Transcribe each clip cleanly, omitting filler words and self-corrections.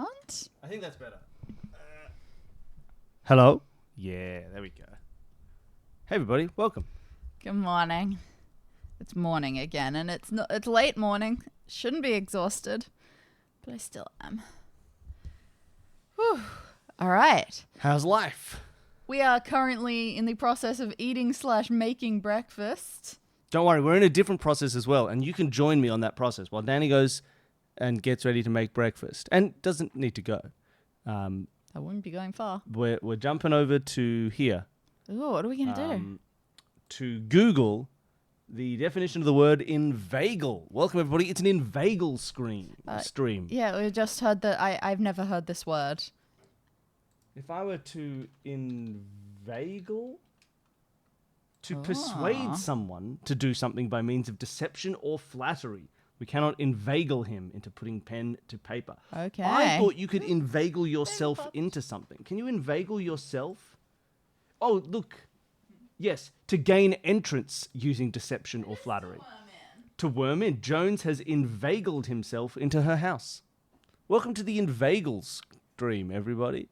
sound? I think that's better. Hello? Yeah, there we go. Hey everybody, welcome. Good morning. It's morning again, and it's late morning. Shouldn't be exhausted, but I still am. Whew. All right. How's life? We are currently in the process of eating/making breakfast. Don't worry, we're in a different process as well, and you can join me on that process while Danny goes and gets ready to make breakfast, and doesn't need to go. I wouldn't be going far. We're jumping over to here. Ooh, what are we going to do? To Google the definition of the word inveigle. Welcome everybody, it's an inveigle stream. Yeah, we just heard that. I've never heard this word. If I were to inveigle, to persuade someone to do something by means of deception or flattery, we cannot inveigle him into putting pen to paper. Okay. I thought you could inveigle yourself into something. Can you inveigle yourself? Oh, look. Yes, to gain entrance using deception or flattery. To worm in. Jones has inveigled himself into her house. Welcome to the inveigle stream, everybody.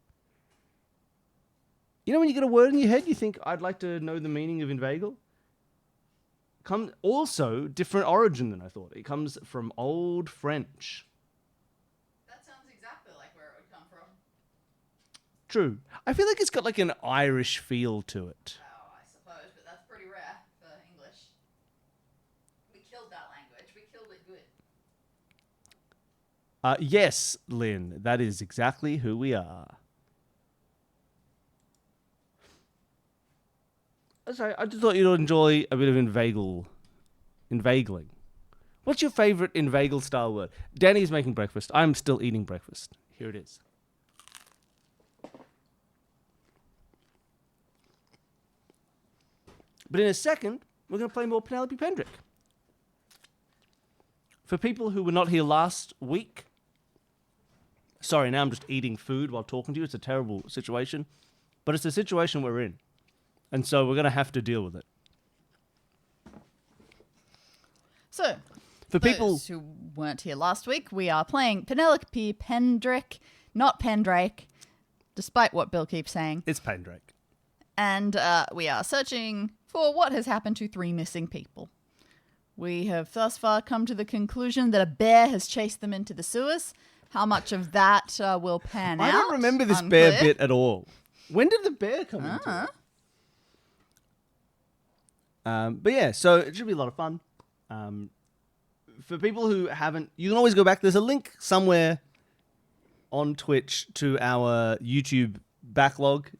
You know when you get a word in your head, you think, I'd like to know the meaning of inveigle? Also, different origin than I thought. It comes from Old French. That sounds exactly like where it would come from. True. I feel like it's got like an Irish feel to it. Oh, I suppose, but that's pretty rare for English. We killed that language. We killed it good. Yes, Lynn, that is exactly who we are. Sorry, I just thought you'd enjoy a bit of inveigling. What's your favourite inveigle style word? Danny's making breakfast. I'm still eating breakfast. Here it is. But in a second, we're going to play more Penelope Pendrick. For people who were not here last week, sorry, now I'm just eating food while talking to you. It's a terrible situation, but it's the situation we're in. And so we're going to have to deal with it. So, for people those who weren't here last week, we are playing Penelope Pendrick, not Pendrake, despite what Bill keeps saying. It's Pendrick. And we are searching for what has happened to 3 missing people. We have thus far come to the conclusion that a bear has chased them into the sewers. How much of that will pan out? I don't remember this unclear. bear bit at all. When did the bear come into it? But yeah, so it should be a lot of fun. For people who haven't, you can always go back. There's a link somewhere on Twitch to our YouTube backlog.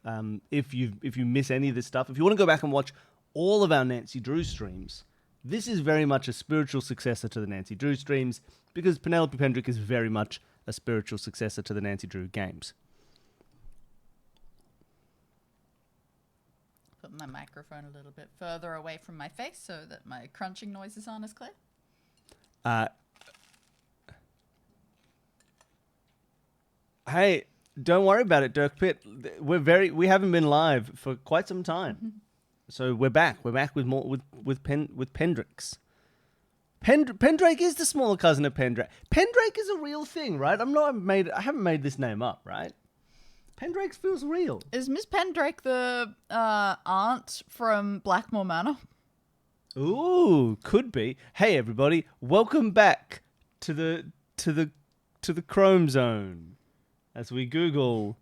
If you miss any of this stuff, if you want to go back and watch all of our Nancy Drew streams, this is very much a spiritual successor to the Nancy Drew streams because Penelope Pendrick is very much a spiritual successor to the Nancy Drew games. Put my microphone a little bit further away from my face so that my crunching noises aren't as clear. Hey, don't worry about it, Dirk Pitt. We haven't been live for quite some time, so we're back. We're back with more with Pendricks. Pendrake is the smaller cousin of Pendrake. Pendrake is a real thing, right? I haven't made this name up, right? Pendrake feels real. Is Miss Pendrake the aunt from Blackmore Manor? Ooh, could be. Hey everybody, welcome back to the Chrome Zone as we Google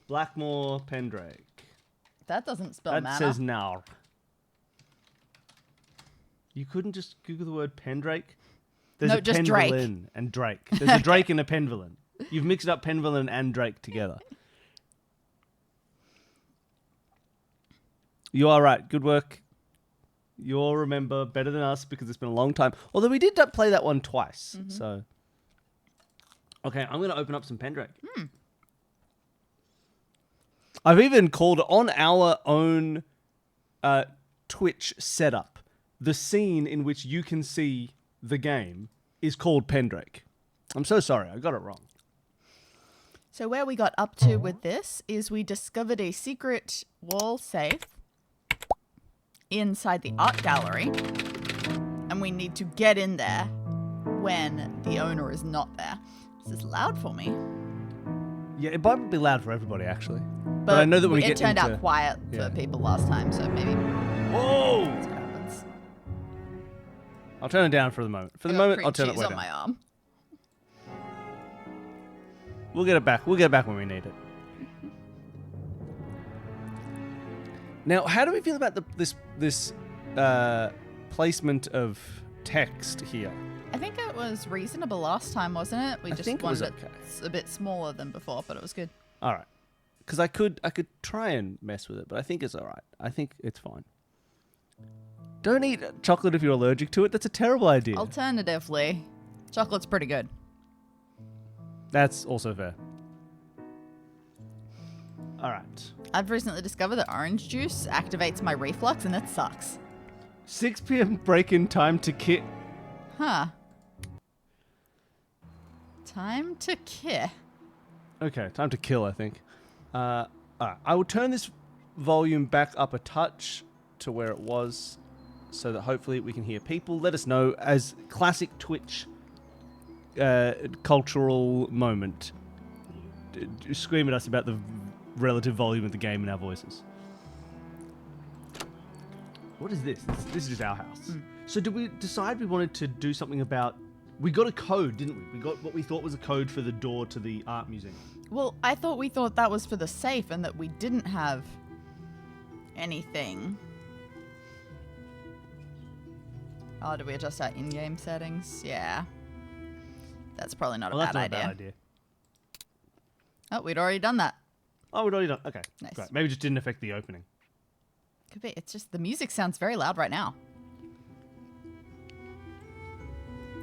Blackmore Pendrake. That doesn't spell that manor. says now. You couldn't just Google the word Pendrake? There's a just Drake. Penvillain and Drake. There's a Drake and a Penvillain. You've mixed up Penvillain and Drake together. You are right. Good work. You'll remember better than us because it's been a long time. Although we did play that one twice. Mm-hmm. So, okay, I'm going to open up some Pendrake. I've even called on our own Twitch setup. The scene in which you can see the game is called Pendrake. I'm so sorry. I got it wrong. So where we got up to with this is we discovered a secret wall safe inside the art gallery. And we need to get in there when the owner is not there. This is loud for me. Yeah, it might be loud for everybody, actually. But I know that when we it get turned into... out quiet Yeah. for people last time, so maybe Whoa! that's what happens. I'll turn it down for the moment. For the I got moment, cream I'll turn it cheese way on down. my arm. We'll get it back. We'll get it back when we need it. Now, how do we feel about this placement of text here? I think it was reasonable last time, wasn't it? We I just think it was wanted okay. it a bit smaller than before, but it was good. All right, because I could try and mess with it, but I think it's all right. I think it's fine. Don't eat chocolate if you're allergic to it. That's a terrible idea. Alternatively, chocolate's pretty good. That's also fair. All right. I've recently discovered that orange juice activates my reflux, and that sucks. 6 p.m. break-in time to kit. Huh. Time to kill. Okay, time to kill, I think. All right. I will turn this volume back up a touch to where it was so that hopefully we can hear people. Let us know as classic Twitch cultural moment. Scream at us about the relative volume of the game in our voices. What is this? This is just our house. So did we decide we wanted to do something about... We got a code, didn't we? We got what we thought was a code for the door to the art museum. Well, we thought that was for the safe and that we didn't have anything. Oh, did we adjust our in-game settings? Yeah. That's probably not a bad idea. Oh, we'd already done that. Oh, we'd already done. Okay, Nice. great. Maybe it just didn't affect the opening. Could be. It's just the music sounds very loud right now.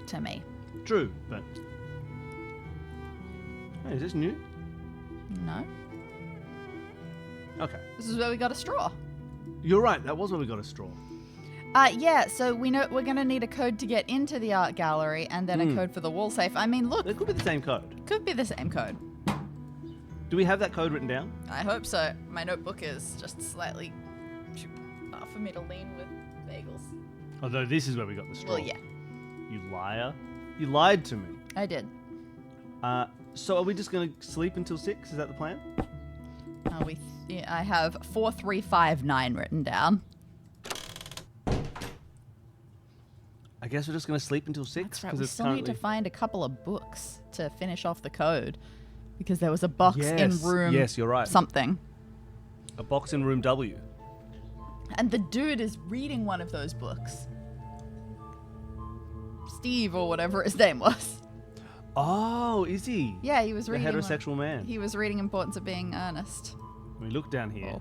To me. True, but... Hey, is this new? No. Okay. This is where we got a straw. You're right, that was where we got a straw. Yeah, so we know we're going to need a code to get into the art gallery and then a code for the wall safe. I mean, look. It could be the same code. Could be the same code. Do we have that code written down? I hope so. My notebook is just slightly too far for me to lean with bagels. Although this is where we got the straw. Well, yeah. You liar. You lied to me. I did. So are we just going to sleep until 6? Is that the plan? I have 4359 written down. I guess we're just going to sleep until 6? That's right. We still need to find a couple of books to finish off the code. Because there was a box in room... Yes, you're right. Something. A box in room W. And the dude is reading one of those books. Steve or whatever his name was. Oh, is he? Yeah, he was The reading... heterosexual man. He was reading Importance of Being Earnest. We look down here.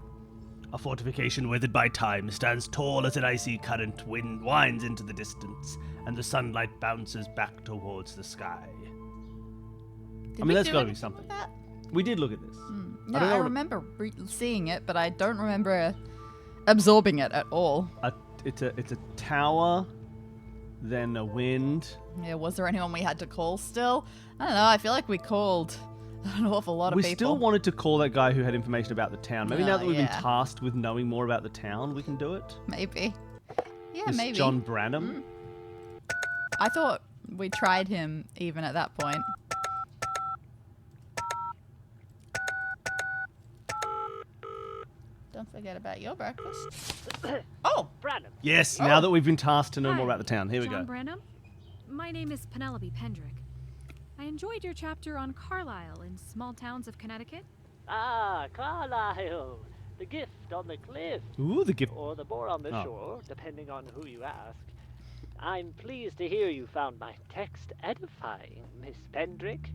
A fortification weathered by time stands tall as an icy current wind winds into the distance, and the sunlight bounces back towards the sky. I mean, that's got to be something. We did look at this. No, I remember seeing it, but I don't remember absorbing it at all. It's a tower, then a wind. Yeah, was there anyone we had to call still? I don't know. I feel like we called an awful lot of people. We still wanted to call that guy who had information about the town. Maybe now that we've been yeah. tasked with knowing more about the town, we can do it. Maybe. Yeah, This maybe. John Branham. I thought we tried him even at that point. Don't forget about your breakfast. Oh! Branham. Yes, now that we've been tasked to know more Hi, about the town. Here we John go. Branham. My name is Penelope Pendrick. I enjoyed your chapter on Carlisle in small towns of Connecticut. Ah, Carlisle. The gift on the cliff. Ooh, the gift. Or the boar on the shore, depending on who you ask. I'm pleased to hear you found my text edifying, Miss Pendrick.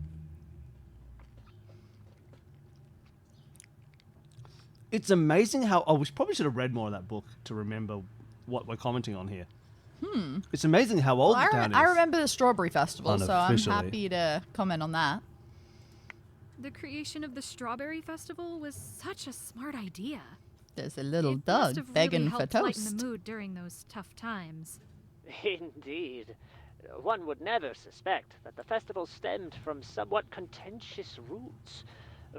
It's amazing how... Oh, we probably should have read more of that book to remember what we're commenting on here. It's amazing how old the town is. I remember the Strawberry Festival, so I'm Unofficially. happy to comment on that. The creation of the Strawberry Festival was such a smart idea. There's a little It must dog have begging really for helped lighten toast. the mood during those tough times. Indeed. One would never suspect that the festival stemmed from somewhat contentious roots.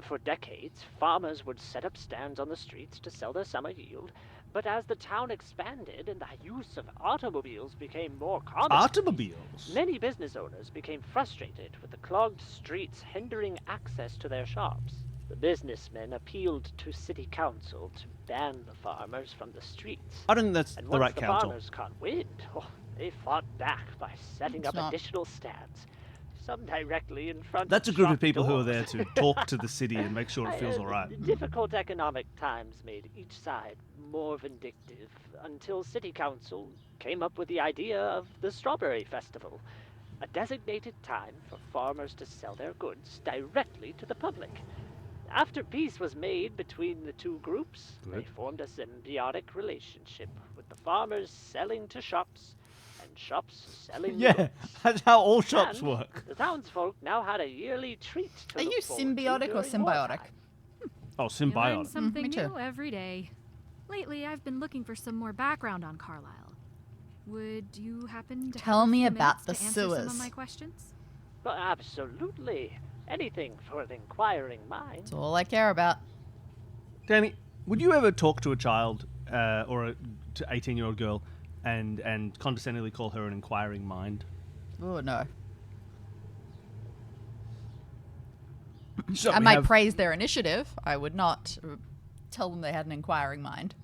For decades, farmers would set up stands on the streets to sell their summer yield, But as the town expanded and the use of automobiles became more common, Automobiles. many business owners became frustrated with the clogged streets hindering access to their shops. The businessmen appealed to city council to ban the farmers from the streets. I don't think that's And the once right the council. farmers caught wind, they fought back by setting It's up not. additional stands, some directly in front That's a of group of shop people who are doors. there to talk to the city and make sure it feels all right. Difficult economic times made each side more vindictive until city council came up with the idea of the Strawberry Festival, a designated time for farmers to sell their goods directly to the public. After peace was made between the two groups, they Good. formed a symbiotic relationship, with the farmers selling to shops and shops selling the Yeah, goods. that's how all shops And work. the townsfolk now had a yearly treat to Are look you forward to symbiotic or during symbiotic? wartime. Oh, You learn symbiotic. something me too. new every day. Lately, I've been looking for some more background on Carlisle. Would you happen to Tell have a me few about minutes the to answer some sewers. of my questions? But absolutely. Anything for an inquiring mind. That's all I care about. Danny, would you ever talk to a child or a 18-year-old girl and condescendingly call her an inquiring mind? Oh, no. So I we might have- praise their initiative. I would not tell them they had an inquiring mind.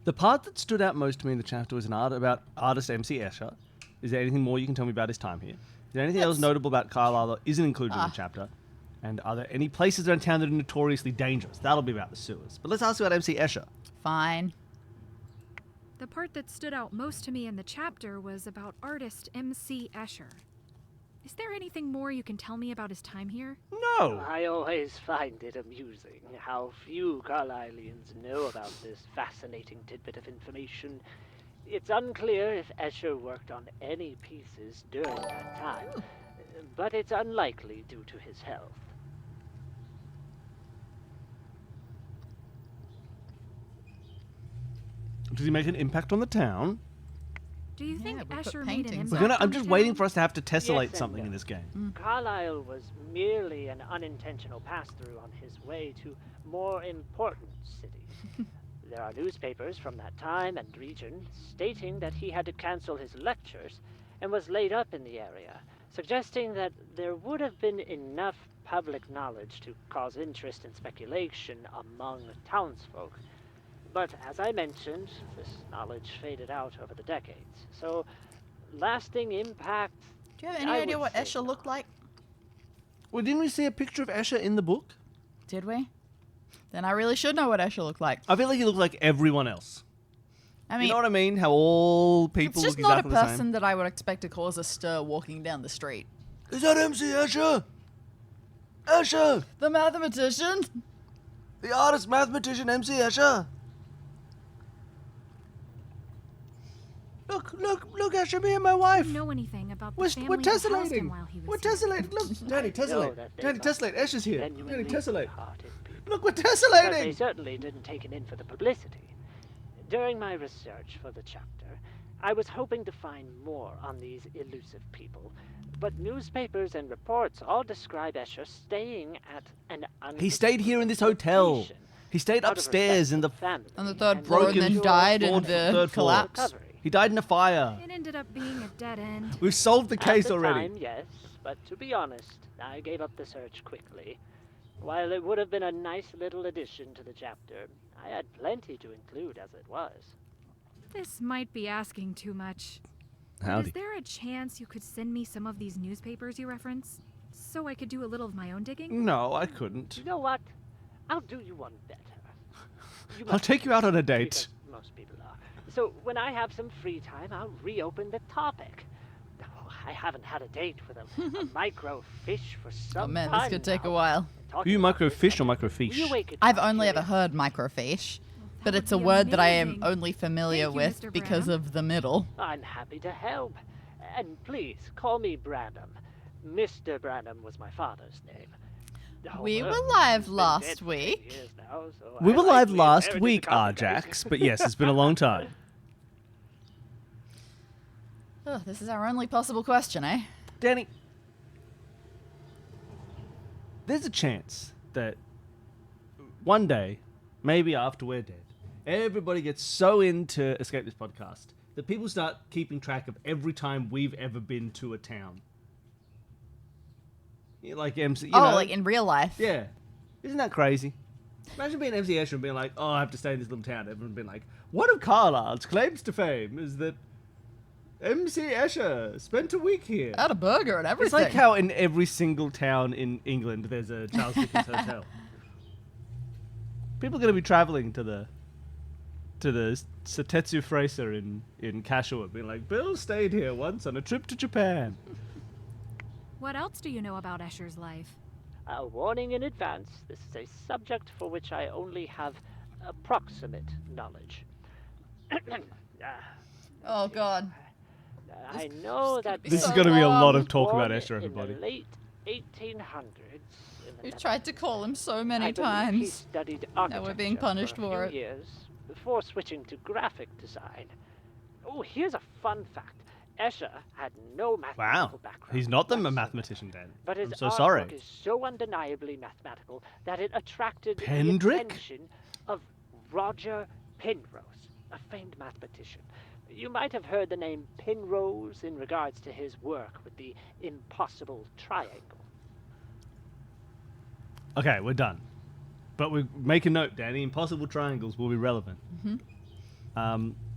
The part that stood out most to me in the chapter was an art about artist MC Escher. Is there anything more you can tell me about his time here? Is there anything else notable about Carlisle that isn't included in the chapter? And are there any places around town that are notoriously dangerous? That'll be about the sewers. But let's ask about MC Escher. Fine. The part that stood out most to me in the chapter was about artist M.C. Escher. Is there anything more you can tell me about his time here? No! I always find it amusing how few Carlisleans know about this fascinating tidbit of information. It's unclear if Escher worked on any pieces during that time, but it's unlikely due to his health. Does he make an impact on the town? Do you Yeah, think we put Escher made an paintings impact up. on I'm the just waiting town? for us to have to tessellate and something no. in this game. Carlisle was merely an unintentional pass-through on his way to more important cities. There are newspapers from that time and region stating that he had to cancel his lectures and was laid up in the area, suggesting that there would have been enough public knowledge to cause interest and speculation among townsfolk. But as I mentioned, this knowledge faded out over the decades, so lasting impact. Do you have any I idea would what say Escher looked not. like? Well, didn't we see a picture of Escher in the book? Did we? Then I really should know what Escher looked like. I feel like he looked like everyone else. I mean, You know what I mean? How all people it's just look not a exactly the same. person that I would expect to cause a stir walking down the street. Is that MC Escher? Escher! The mathematician? The artist mathematician MC Escher! Look, Escher, me and my I wife. don't know anything about the We're family who housed him tessellating. while he was We're here. tessellating. Look, Danny, know tessellate. that they Danny, must tessellate. Escher's here. Genuinely Danny, tessellate. good-hearted people. Look, we're But they tessellating. certainly didn't take him in for the publicity. During my research for the chapter, I was hoping to find more on these elusive people, but newspapers and reports all describe Escher staying at an He stayed here in this hotel. location He stayed out of upstairs in the respect for family On the third and floor and broken then died in floor- the third floor. collapse. recovery. He died in a fire. It ended up being a dead end. We've solved the case At the already. time, yes, but to be honest, I gave up the search quickly. While it would have been a nice little addition to the chapter, I had plenty to include as it was. This might be asking too much. But Howdy. is there a chance you could send me some of these newspapers you reference? So I could do a little of my own digging? No, I couldn't. You know what? I'll do you one better. You I'll must take you out on a be, date. because most people are. So when I have some free time, I'll reopen the topic. Oh, I haven't had a date with a microfish for some Oh man, time this could take a now. while. Talking You about this, microfish or I microfiche? reawakened I've my only ever curiosity. heard microfiche, but That it's a would be word that I am amazing. only familiar Thank you, with Mr. because Branham. of the middle. I'm happy to help. And please, call me Branham. Mr. Branham was my father's name. We However, were live he's been last dead for 10 week. years now, so We I were live likely last inherited week, the complication. Arjax, but yes, it's been a long time. Oh, this is our only possible question, eh? Danny, there's a chance that one day maybe after we're dead, everybody gets so into Escape This Podcast that people start keeping track of every time we've ever been to a town. Yeah, like MC, you know, like in real life. yeah. Isn't that crazy? Imagine being MC Escher and being like, oh, I have to stay in this little town. Everyone being like, one of Carlisle's claims to fame is that MC Escher spent a week here. Had a burger and everything. It's like how in every single town in England there's a Charles Dickens hotel. People are going to be travelling to the Satetsu Fraser in Cashua, being like, Bill stayed here once on a trip to Japan. What else do you know about Escher's life? A warning in advance, this is a subject for which I only have approximate knowledge. Oh, God. I know that be This is so going to be a lot long. of talk about born Escher, everybody. In the late 1800s. in the We've tried to call him so many I believe He times. studied Now architecture we're being punished for for a it. few years before switching to graphic design. Oh, here's a fun fact. Escher had no mathematical Wow. background. He's not the whatsoever. mathematician, Dan. But his I'm so artwork sorry. is so undeniably mathematical that it attracted Pendrick? the attention of Roger Penrose, a famed mathematician. You might have heard the name Penrose in regards to his work with the impossible triangle. Okay, we're done. But we make a note, Danny. Impossible triangles will be relevant.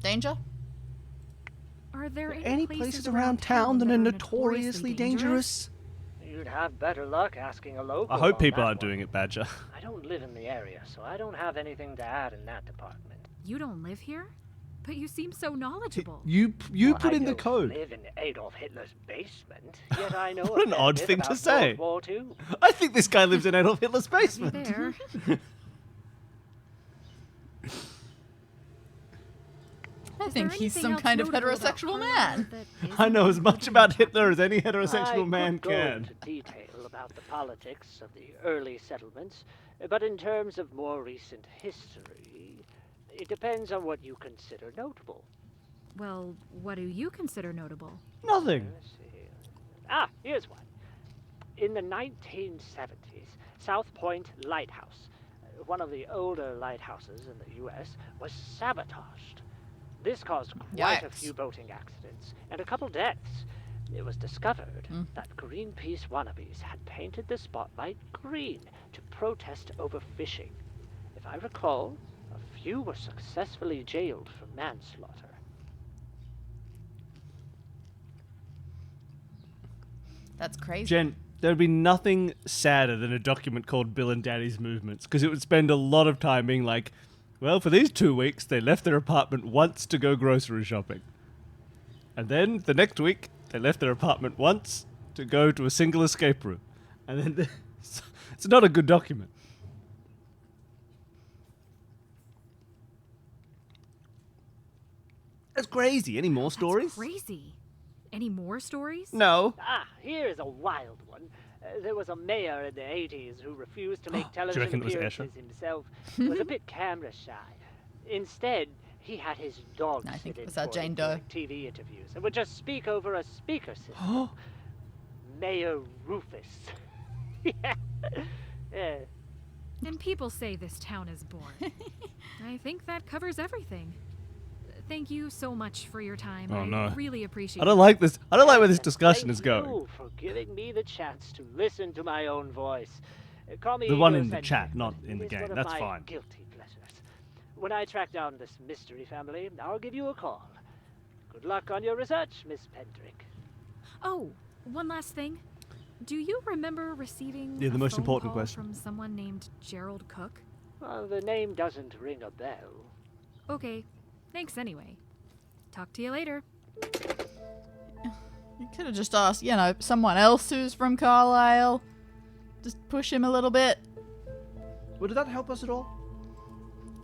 Danger? Are there Any places around town that are notoriously dangerous? You'd have better luck asking a local. I hope on people that aren't one. doing it, Badger. I don't live in the area, so I don't have anything to add in that department. You don't live here? But you seem so knowledgeable. You Well, put I in the don't code. live in Adolf Hitler's basement, yet I know What a an fair odd bit thing to about say. World War II. I think this guy lives in Adolf Hitler's Hey basement. there. I Is there think he's anything some else kind of notable about heterosexual Carlisle man. that I isn't know as much included in about the Hitler as chapter? any heterosexual I man could go can. into detail about the politics of the early settlements, but in terms of more recent history, it depends on what you consider notable. Well, what do you consider notable? Nothing. Let's see. Here's one. In the 1970s, South Point Lighthouse, one of the older lighthouses in the U.S., was sabotaged. This caused quite a Yikes. few boating accidents and a couple deaths. It was discovered that Greenpeace wannabes had painted the spotlight green to protest overfishing. If I recall, a few were successfully jailed for manslaughter. That's crazy. Jen, there'd be nothing sadder than a document called Bill and Daddy's Movements, because it would spend a lot of time being like, well, for these 2 weeks, they left their apartment once to go grocery shopping. And then the next week, they left their apartment once to go to a single escape room. And then it's not a good document. That's crazy. Any more stories? That's crazy. Any more stories? No. Here's a wild one. There was a mayor in the 80s who refused to make Do you television reckon it was appearances Escher? himself. Was a bit camera shy. Instead, he had his dog I think sit it in was that for him Jane Doe. during TV interviews and would just speak over a speaker system. Mayor Rufus. Yeah. Yeah. And people say this town is boring. I think that covers everything. Thank you so much for your time. Oh, I no. really appreciate I don't it. like this. I don't like where this And discussion is thank going. you for giving me the chance to listen to my own voice. Call me The one in the egocentric, chat, not but in the it is game. one of That's my fine. Guilty pleasures. When I track down this mystery family, I'll give you a call. Good luck on your research, Miss Pendrick. Oh, one last thing. Do you remember receiving Yeah, the a most phone important call question. from someone named Gerald Cook? Well, the name doesn't ring a bell. Okay, thanks anyway. Talk to you later. You could have just asked, someone else who's from Carlisle. Just push him a little bit. Well, did that help us at all?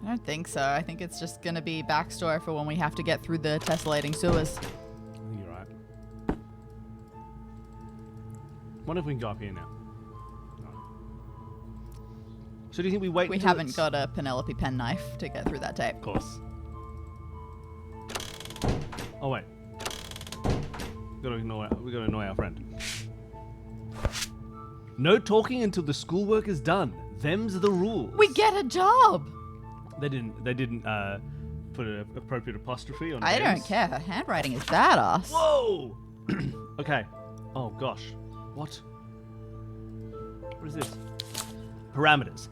I don't think so. I think it's just going to be backstory for when we have to get through the tessellating sewers. I think you're right. Wonder if we can go up here now. No. So do you think we wait We until haven't it's- got a Penelope penknife to get through that tape. Of course. Oh, wait. We gotta annoy our friend. No talking until the schoolwork is done. Them's the rules. We get a job! They didn't put an appropriate apostrophe on. I don't names. care. Her handwriting is badass. Whoa. Okay. Oh gosh. What is this? Parameters.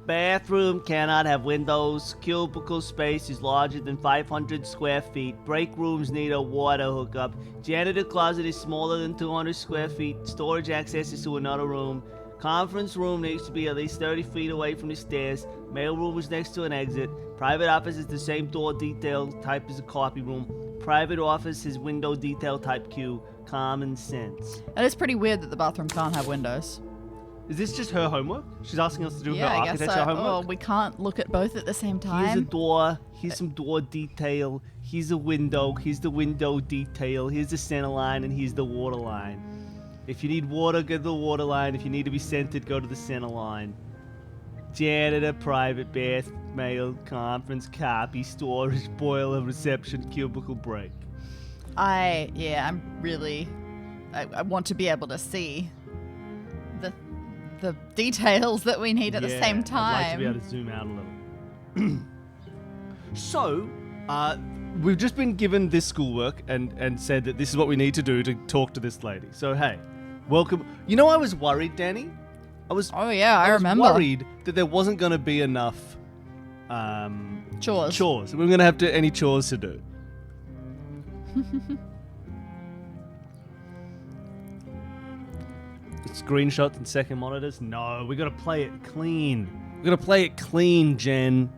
Bathroom cannot have windows. Cubicle space is larger than 500 square feet. Break rooms need a water hookup. Janitor closet is smaller than 200 square feet. Storage access is to another room. Conference room needs to be at least 30 feet away from the stairs. Mail room is next to an exit. Private office is the same door detail type as a copy room. Private office is window detail type Q. Common sense. It is pretty weird that the bathroom can't have windows. Is this just her homework? She's asking us to do her I guess architecture so. homework? Oh, we can't look at both at the same time. Here's a door. Here's some door detail. Here's a window. Here's the window detail. Here's the center line, and here's the water line. If you need water, go to the water line. If you need to be scented, go to the center line. Janitor, private bath, mail, conference, copy, storage, boiler, reception, cubicle, break. I want to be able to see the details that we need at the same time. I'd like to be able to zoom out a little. So, we've just been given this schoolwork and said that this is what we need to do to talk to this lady. So, hey, welcome. You know, I was worried, Dani. I was remember. worried that there wasn't going to be enough Chores. We were going to have any chores to do. Screenshots and second monitors? No, we got to play it clean. We got to play it clean, Jen.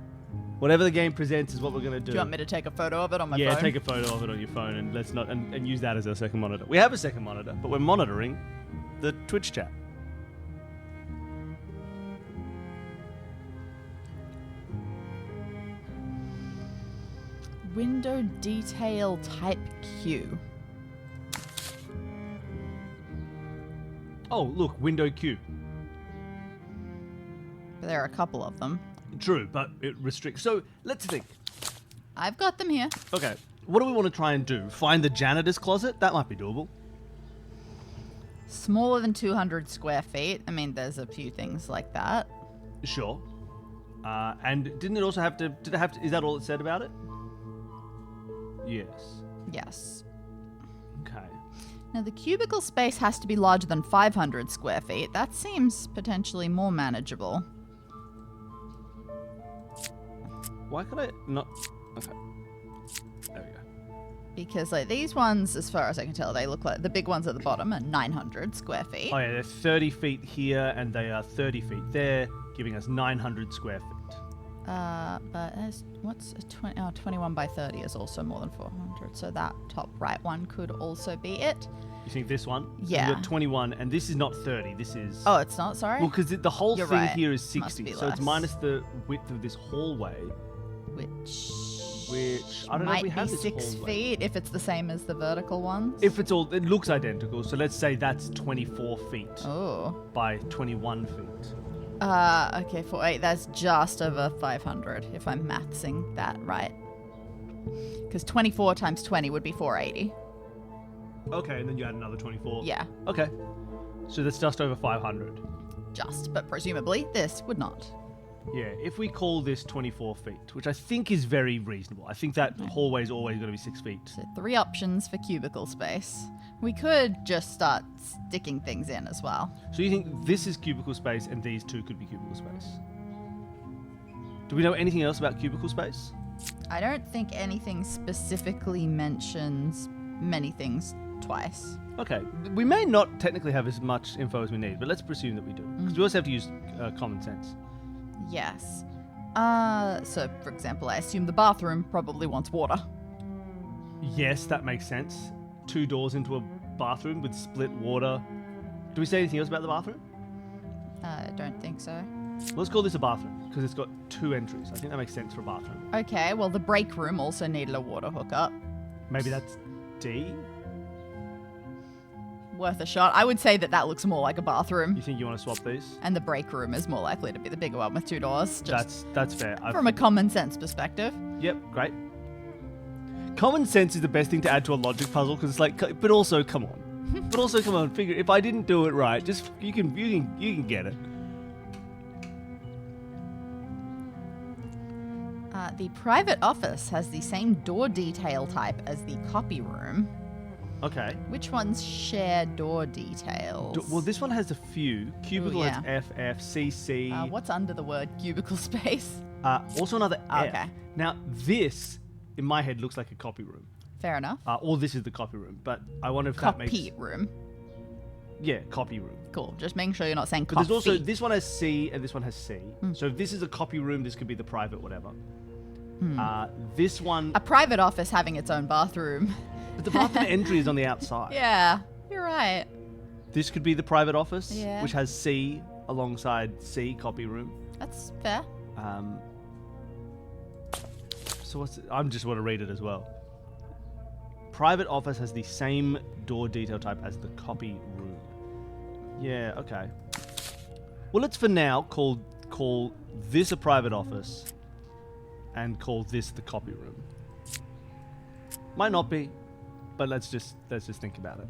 Whatever the game presents is what we're going to do. Do you want me to take a photo of it on my phone? Yeah, take a photo of it on your phone and let's not and use that as our second monitor. We have a second monitor, but we're monitoring the Twitch chat. Window detail type Q. Oh, look, window Q. There are a couple of them. True, but it restricts. So let's think. I've got them here. Okay, what do we want to try and do? Find the janitor's closet? That might be doable. Smaller than 200 square feet. I mean, there's a few things like that. Sure. And didn't it also have to? Did it have to? Is that all it said about it? Yes. Yes. Okay. Now, the cubicle space has to be larger than 500 square feet. That seems potentially more manageable. Why could I not? Okay. There we go. Because, like, these ones, as far as I can tell, they look like the big ones at the bottom are 900 square feet. Oh yeah, they're 30 feet here and they are 30 feet there, giving us 900 square feet. But what's a 21 by 30 is also more than 400. So that top right one could also be it. You think this one? Yeah. You've got 21, and this is not 30. This is. Oh, it's not. Sorry. Well, because the whole You're thing right. here is Must 60, be so it's less. minus the width of this hallway, Which I don't know if might we have be this 6 hallway. feet if it's the same as the vertical ones. If it's all, it looks identical. So let's say that's 24 feet Oh. by 21 feet. Okay, for 8, that's just over 500, if I'm mathsing that right. Because 24 times 20 would be 480. Okay, and then you add another 24. Yeah, Okay, so that's just over 500. just. But presumably, this would not. Yeah, if we call this 24 feet, which I think is very reasonable. I think that hallway is always going to be 6 feet. So 3 options for cubicle space. We could just start sticking things in as well. So you think this is cubicle space and these two could be cubicle space? Do we know anything else about cubicle space? I don't think anything specifically mentions many things twice. Okay, we may not technically have as much info as we need, but let's presume that we do. Because we also have to use common sense. Yes. So, for example, I assume the bathroom probably wants water. Yes, that makes sense. 2 doors into a bathroom with split water. Do we say anything else about the bathroom? I don't think so. Let's call this a bathroom, because it's got 2 entries. I think that makes sense for a bathroom. Okay, well, the break room also needed a water hookup. Maybe that's D? Worth a shot. I would say that looks more like a bathroom. You think you want to swap these? And the break room is more likely to be the bigger one with 2 doors. Just That's fair. from a common sense perspective. Yep, great. Common sense is the best thing to add to a logic puzzle, because it's like, but also, come on. But also, come on, figure, if I didn't do it right, just, you can get it. The private office has the same door detail type as the copy room. Okay. Which ones share door details? Well, this one has a few. Cubicle yeah. has FF, CC. What's under the word cubicle space? Also another F. Okay. Now, this, in my head, looks like a copy room. Fair enough. Or this is the copy room. But I wonder if that makes... Copy room. Yeah, copy room. Cool. Just making sure you're not saying But coffee. there's also... This one has C and this one has C. So if this is a copy room, this could be the private whatever. This one... A private office having its own bathroom. But the bathroom entry is on the outside. Yeah, you're right. This could be the private office, Yeah. which has C alongside C, copy room. That's fair. So I just want to read it as well. Private office has the same door detail type as the copy room. Yeah, okay. Well, let's for now call this a private office and call this the copy room. Might not be, but let's just think about it.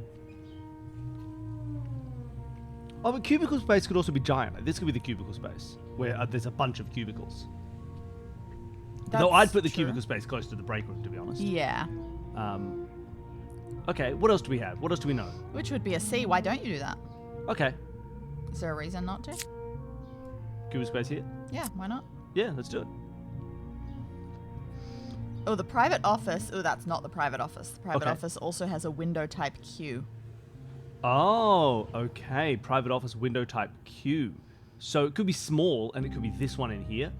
Oh, but cubicle space could also be giant. Like, this could be the cubicle space where there's a bunch of cubicles. Though I'd put the true. cubicle space close to the break room, to be honest. Yeah. Okay, what else do we have? What else do we know? Which would be a C. Why don't you do that? Okay, Is there a reason not to? cubicle space here. Yeah, why not? Yeah, let's do it. Oh, the private office. Oh, that's not the private office. The private Okay. office also has a window type Q. Oh, okay. Private office window type Q. So it could be small, and it could be this one in here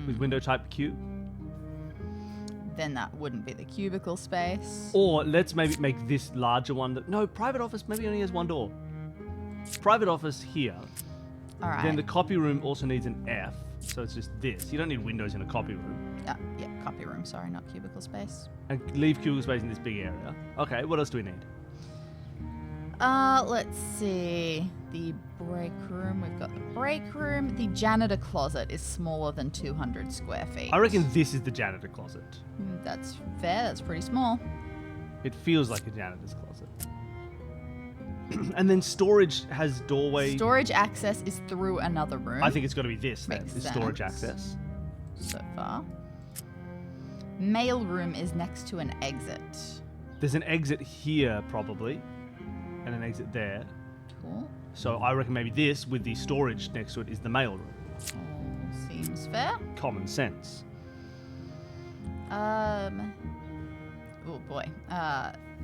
with window type Q. Then that wouldn't be the cubicle space. Or let's maybe make this larger one. No, private office maybe only has one door. Private office here. All right. Then the copy room also needs an F, so it's just this. You don't need windows in a copy room. Yeah, copy room. Sorry, not cubicle space. And leave cubicle space in this big area. Okay, what else do we need? Let's see. The break room. We've got the break room. The janitor closet is smaller than 200 square feet. I reckon this is the janitor closet. That's fair. That's pretty small. It feels like a janitor's closet. And then storage has doorway. Storage access is through another room. I think it's got to be this then. Makes Is storage sense. access. So far. Mail room is next to an exit. There's an exit here probably, and an exit there. Cool. So I reckon maybe this with the storage next to it is the mail room. All seems fair. Common sense. Oh boy.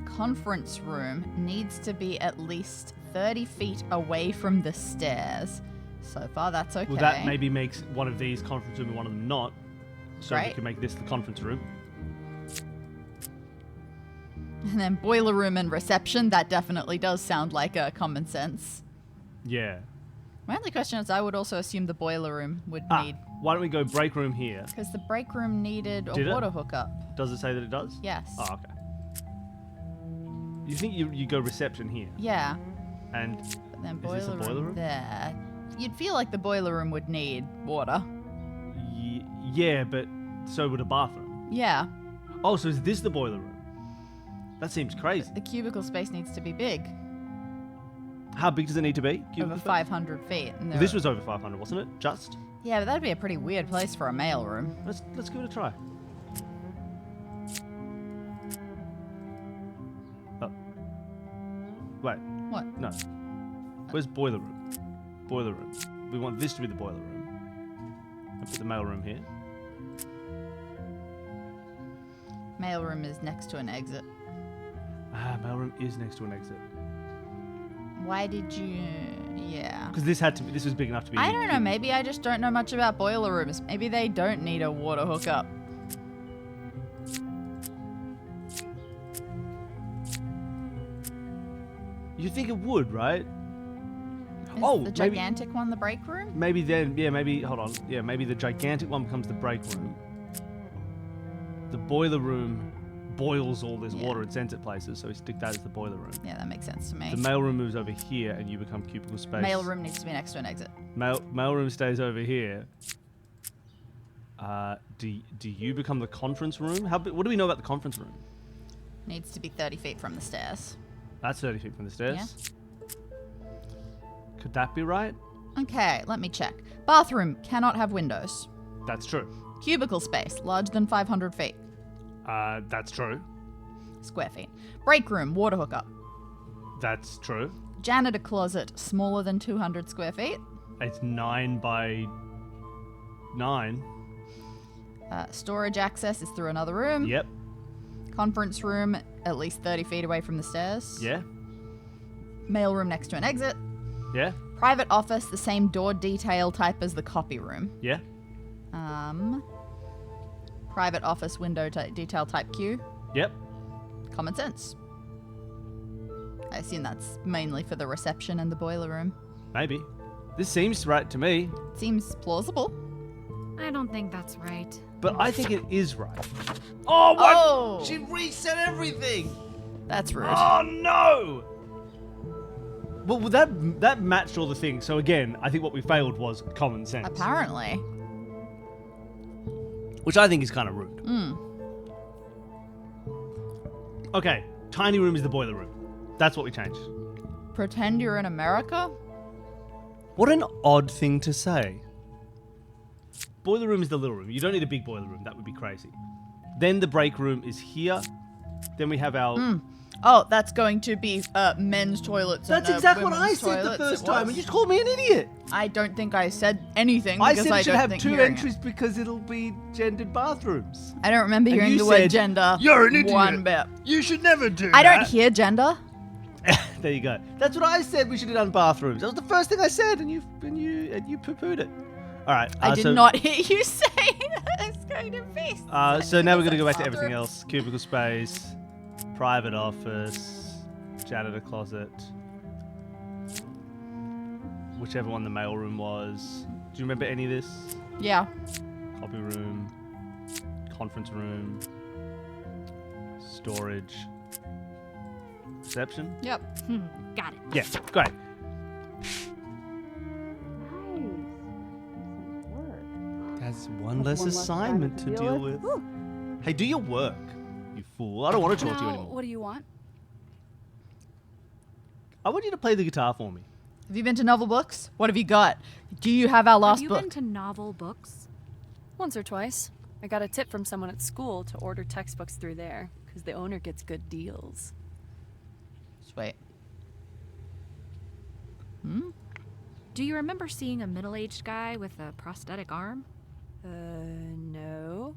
Conference room needs to be at least 30 feet away from the stairs. So far, that's okay. Well, that maybe makes one of these conference room and one of them not. So we Great. can make this the conference room. And then boiler room and reception, that definitely does sound like common sense. Yeah. My only question is I would also assume the boiler room would need... Why don't we go break room here? Because the break room needed a Did it? water hookup. Does it say that it does? Yes. Oh, okay. You think you go reception here? Yeah. And But then Is this a boiler room? there. You'd feel like the boiler room would need water. yeah, but so would a bathroom. Yeah. Oh, so is this the boiler room? That seems crazy. The cubicle space needs to be big. How big does it need to be? Over 500 feet. And This was over 500, wasn't it? Just? Yeah, but that'd be a pretty weird place for a mail room. Let's give it a try. Oh. Wait, What? no. Where's boiler room? Boiler room. We want this to be the boiler room. And put the mail room here. Mail room is next to an exit. Mail room is next to an exit. Why did you... Yeah. Because this was big enough to be... I don't know. Maybe I just don't know much about boiler rooms. Maybe they don't need a water hookup. You think it would, right? Is Oh, the maybe- gigantic one the break room? Maybe then, hold on. Yeah, maybe the gigantic one becomes the break room. The boiler room boils all this Yeah. water and sends it places, so we stick that as the boiler room. Yeah, that makes sense to me. The mail room moves over here, and you become cubicle space. Mail room needs to be next to an exit. Mail room stays over here. Do you become the conference room? What do we know about the conference room? Needs to be 30 feet from the stairs. That's 30 feet from the stairs. Could that be right? Okay, let me check. Bathroom cannot have windows. That's true. Cubicle space, larger than 500 feet. That's true. Square feet. Break room, water hookup. That's true. Janitor closet, smaller than 200 square feet. It's 9 by 9. Storage access is through another room. Yep. Conference room, at least 30 feet away from the stairs. Yeah. Mailroom next to an exit. Yeah. Private office, the same door detail type as the copy room. Yeah. Private office window detail type Q. Yep. Common sense. I assume that's mainly for the reception and the boiler room. Maybe. This seems right to me, Seems plausible. I don't think that's right. but I think it is right. Oh, what? Oh! She reset everything! That's rude. Oh, no! Well, that matched all the things. So again, I think what we failed was common sense. Apparently. Which I think is kind of rude. Mm. Okay, tiny room is the boiler room. That's what we changed. Pretend you're in America? What an odd thing to say. Boiler room is the little room. You don't need a big boiler room. That would be crazy. Then the break room is here. Then we have our... Oh, that's going to be men's toilets. That's and, exactly what I women's said the toilets. first It time, was. and you just called me an idiot. I don't think I said anything I because said I it should don't have think 2 hearing entries because it'll be gendered bathrooms. I don't remember And hearing you the word said, gender "You're an idiot. one bit. You should never do I don't hear gender. There you go. That's what I said. We should have done bathrooms. That was the first thing I said, and you poo-pooed it. All right. I did not hear you say it's going to be. So now we're going to go back to everything else. Cubicle space, private office, janitor closet, whichever one the mailroom was. Do you remember any of this? Yeah. Copy room, conference room, storage, reception. Yep. Got it. Yeah, great. That's one less assignment to deal with. Hey, do your work, you fool. I don't want to talk to you anymore. What do you want? I want you to play the guitar for me. Have you been to Novel Books? What have you got? Do you have our last Have you book? been to novel books? Once or twice. I got a tip from someone at school to order textbooks through there, because the owner gets good deals. Sweet. Do you remember seeing a middle-aged guy with a prosthetic arm? No.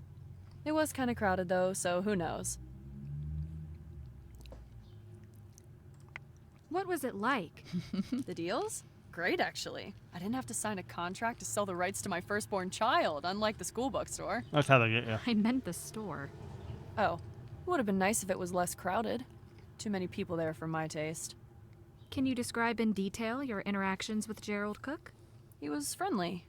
It was kind of crowded though, so who knows? What was it like? The deals? Great, actually. I didn't have to sign a contract to sell the rights to my firstborn child, unlike the school bookstore. That's how they get you. I meant the store. Oh, it would have been nice if it was less crowded. Too many people there for my taste. Can you describe in detail your interactions with Gerald Cook? He was friendly,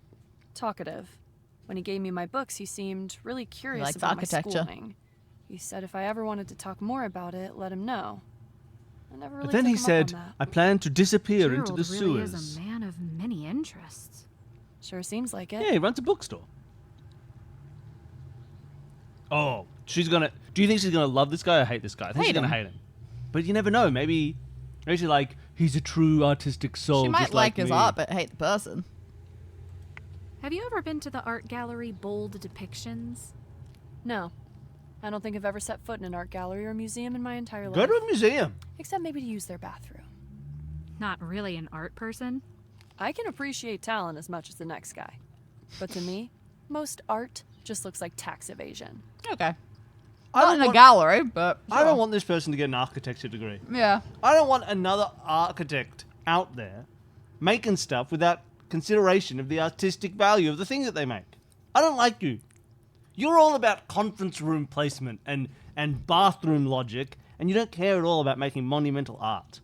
talkative. When he gave me my books, he seemed really curious likes about architecture. my schooling. He said if I ever wanted to talk more about it, let him know. I never really But then took he him up said, on that. I plan to disappear Gerald into the really sewers. is a man of many interests. Sure seems like it. Yeah, he runs a bookstore. Oh, she's gonna... Do you think she's gonna love this guy or hate this guy? I think Hate she's gonna him. hate him. But you never know. Maybe she's like, he's a true artistic soul. She might just like his me. art, but hate the person. Have you ever been to the art gallery Bold Depictions? No. I don't think I've ever set foot in an art gallery or museum in my entire life. Go to a museum. Except maybe to use their bathroom. Not really an art person? I can appreciate talent as much as the next guy. But to me, most art just looks like tax evasion. Okay. I Not don't in a want- gallery, but I don't sure. want this person to get an architecture degree. Yeah. I don't want another architect out there making stuff without consideration of the artistic value of the things that they make. I don't like you. You're all about conference room placement and bathroom logic, and you don't care at all about making monumental art.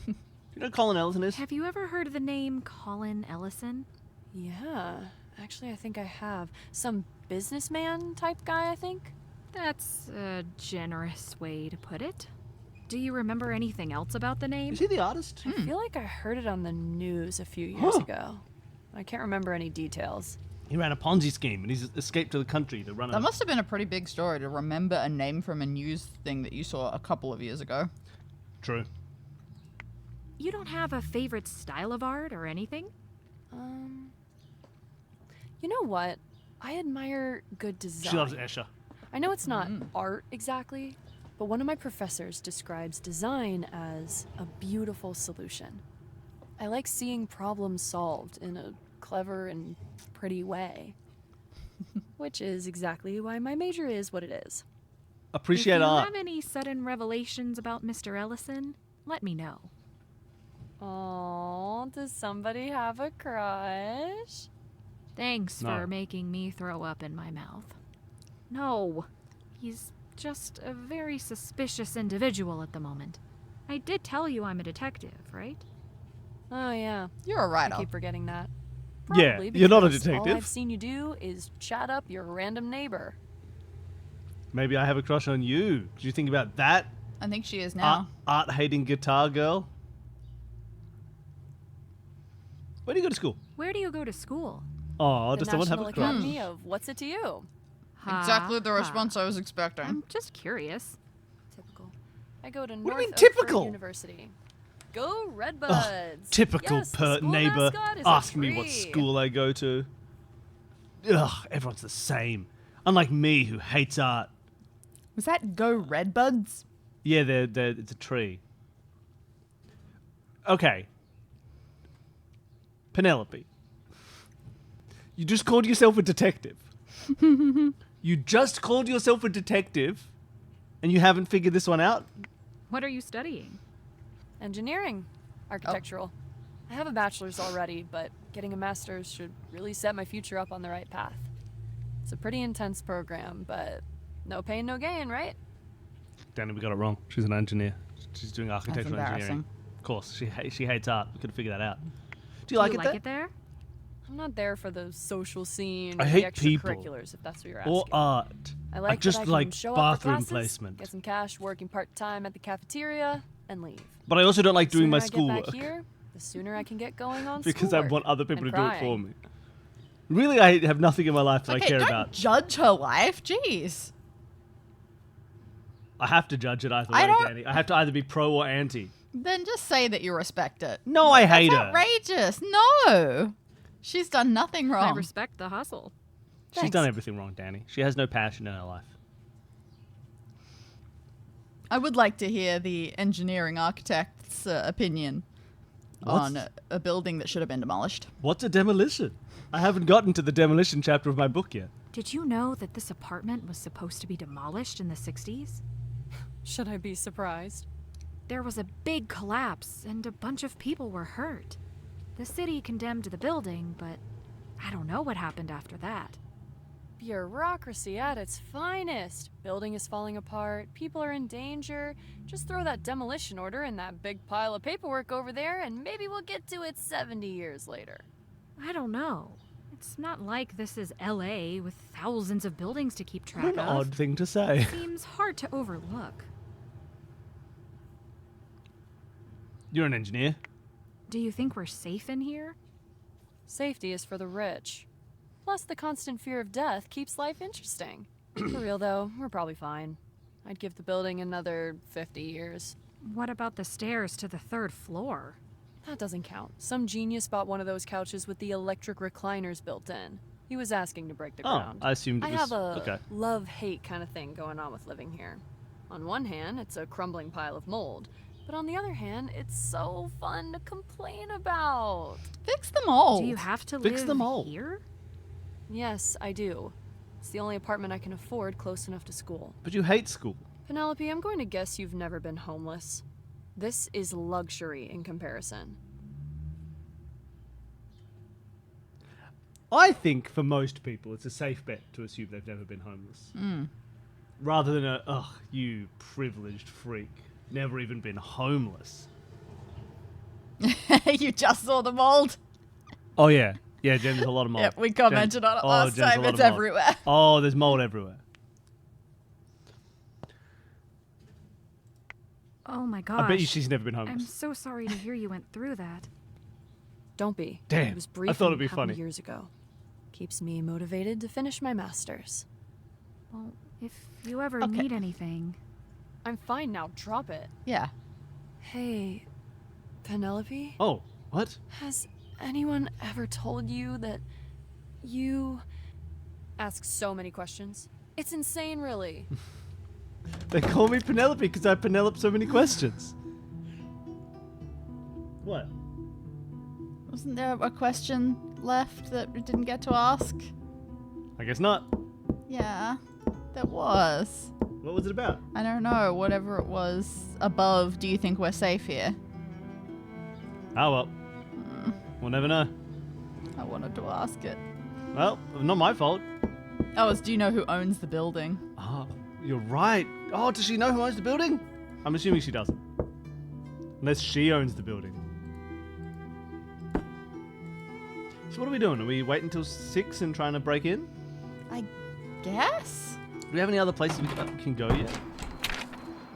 You know who Colin Ellison is? Have you ever heard of the name Colin Ellison? Yeah, actually I think I have. Some businessman type guy, I think? That's a generous way to put it. Do you remember anything else about the name? Is he the artist? I feel like I heard it on the news a few years ago. I can't remember any details. He ran a Ponzi scheme and he's escaped to the country to run That a... must have been a pretty big story to remember a name from a news thing that you saw a couple of years ago. True. You don't have a favorite style of art or anything? You know what? I admire good design. She loves Escher. I know it's not art exactly, but one of my professors describes design as a beautiful solution. I like seeing problems solved in a clever and pretty way. Which is exactly why my major is what it is. Appreciate if you art. have any sudden revelations about Mr. Ellison, let me know. Oh, does somebody have a crush? Thanks No. for making me throw up in my mouth. No, he's just a very suspicious individual at the moment. I did tell you I'm a detective, right? Oh yeah, You're a I writer. keep forgetting that. Yeah, Probably you're not a because All detective. I've seen you do is chat up your random neighbor. Maybe I have a crush on you. Did you think about that? I think she is now. Art-hating guitar girl. Where do you go to school? Where do you go to school? Oh, The does someone have National a crush? Academy of What's It to You? Exactly the Ha, response ha. I was expecting. I'm just curious. Typical. I go to do you North mean Oakford typical? University. Go Redbuds! Typical Yes, the school neighbor mascot is a asking me what tree. school I go to. Ugh, everyone's the same. Unlike me, who hates art. Was that Go Redbuds? Yeah, it's a tree. Okay. Penelope. You just called yourself a detective. You just called yourself a detective, and you haven't figured this one out? What are you studying? Engineering. Architectural. I have a bachelor's already, but getting a master's should really set my future up on the right path. It's a pretty intense program, but no pain, no gain, right? Danny, we got it wrong. She's an engineer. She's doing That's architectural engineering. embarrassing. Of course, she hates art. We could have figured that out. Do you like it there? I'm not there for the social scene I or hate the people. extracurriculars, if that's what you're asking. Or art? I like just that I can like show up bathroom for classes, placement. get some cash working part-time at the cafeteria, and leave. But I also don't like The doing my sooner I get schoolwork back here, the sooner I can get going on because I schoolwork want other people to and do it for crying. me. Really, I have nothing in my life that I Okay, care don't about. judge her life. Jeez. I have to judge it either I way, don't- Danny. I have to either be pro or anti. Then just say that you respect it. No, I hate That's her. outrageous. No. She's done nothing I wrong. respect the hustle. She's Thanks. done everything wrong, Danny. She has no passion in her life. I would like to hear the engineering architect's opinion on a building that should have been demolished. What's a demolition? I haven't gotten to the demolition chapter of my book yet. Did you know that this apartment was supposed to be demolished in the 60s? Should I be surprised? There was a big collapse and a bunch of people were hurt. The city condemned the building, but I don't know what happened after that. Bureaucracy at its finest. Building is falling apart, people are in danger. Just throw that demolition order in that big pile of paperwork over there, and maybe we'll get to it 70 years later. I don't know. It's not like this is LA with thousands of buildings to keep track What an of. odd thing to say. Seems hard to overlook. You're an engineer. Do you think we're safe in here? Safety is for the rich. Plus, the constant fear of death keeps life interesting. For real, though, we're probably fine. I'd give the building another 50 years. What about the stairs to the 3rd floor? That doesn't count. Some genius bought one of those couches with the electric recliners built in. He was asking to break the Oh, ground. I assumed it I was... have a Okay. love-hate kind of thing going on with living here. On one hand, it's a crumbling pile of mold. But on the other hand, it's so fun to complain about. Fix them all. Do you have to Fix live them all. here? Yes, I do. It's the only apartment I can afford close enough to school. But you hate school. Penelope, I'm going to guess you've never been homeless. This is luxury in comparison. I think for most people, it's a safe bet to assume they've never been homeless. Rather than a, ugh, you privileged freak, never even been homeless. You just saw the mold. Oh, yeah. Yeah, Jen, there's a lot of mold. Yep, we commented on it last Jen's a time. lot It's of mold. everywhere. Oh, there's mold everywhere. Oh my gosh. I bet you she's never been I'm homeless. so sorry to hear you went through that. Don't be. Damn, It was I brief thought and it'd be happened funny. years ago. Keeps me motivated to finish my master's. Well, if you ever Okay. need anything. I'm fine now. Drop it. Yeah. Hey, Penelope? Oh, what? Has anyone ever told you that You ask so many questions. It's insane, really. They call me Penelope because I Penelope so many questions. What? Wasn't there a question left that we didn't get to ask? I guess not. Yeah, there was. What was it about? I don't know. Whatever it was above, do you think we're safe here? Oh well. We'll never know. I wanted to ask it. Well, not my fault. Oh, do you know who owns the building? Oh, you're right. Oh, does she know who owns the building? I'm assuming she doesn't. Unless she owns the building. So what are we doing? Are we waiting until 6 and trying to break in? I guess? Do we have any other places we can go yet?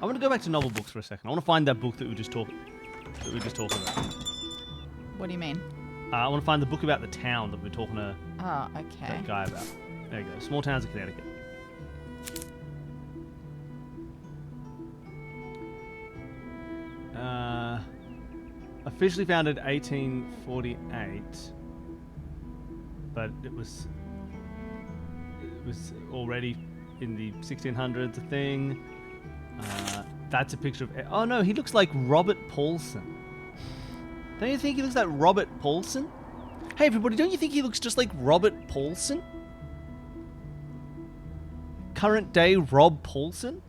I want to go back to novel books for a second. I want to find that book that we were just talking about. What do you mean? I want to find the book about the town that we were talking to Oh, okay. that guy about. There you go. Small Towns of Connecticut. Officially founded 1848, but it was already in the 1600s a thing. That's a picture of. Oh no, he looks like Robert Paulson. Don't you think he looks like Robert Paulson? Hey everybody, don't you think he looks just like Robert Paulson? Current day Rob Paulson?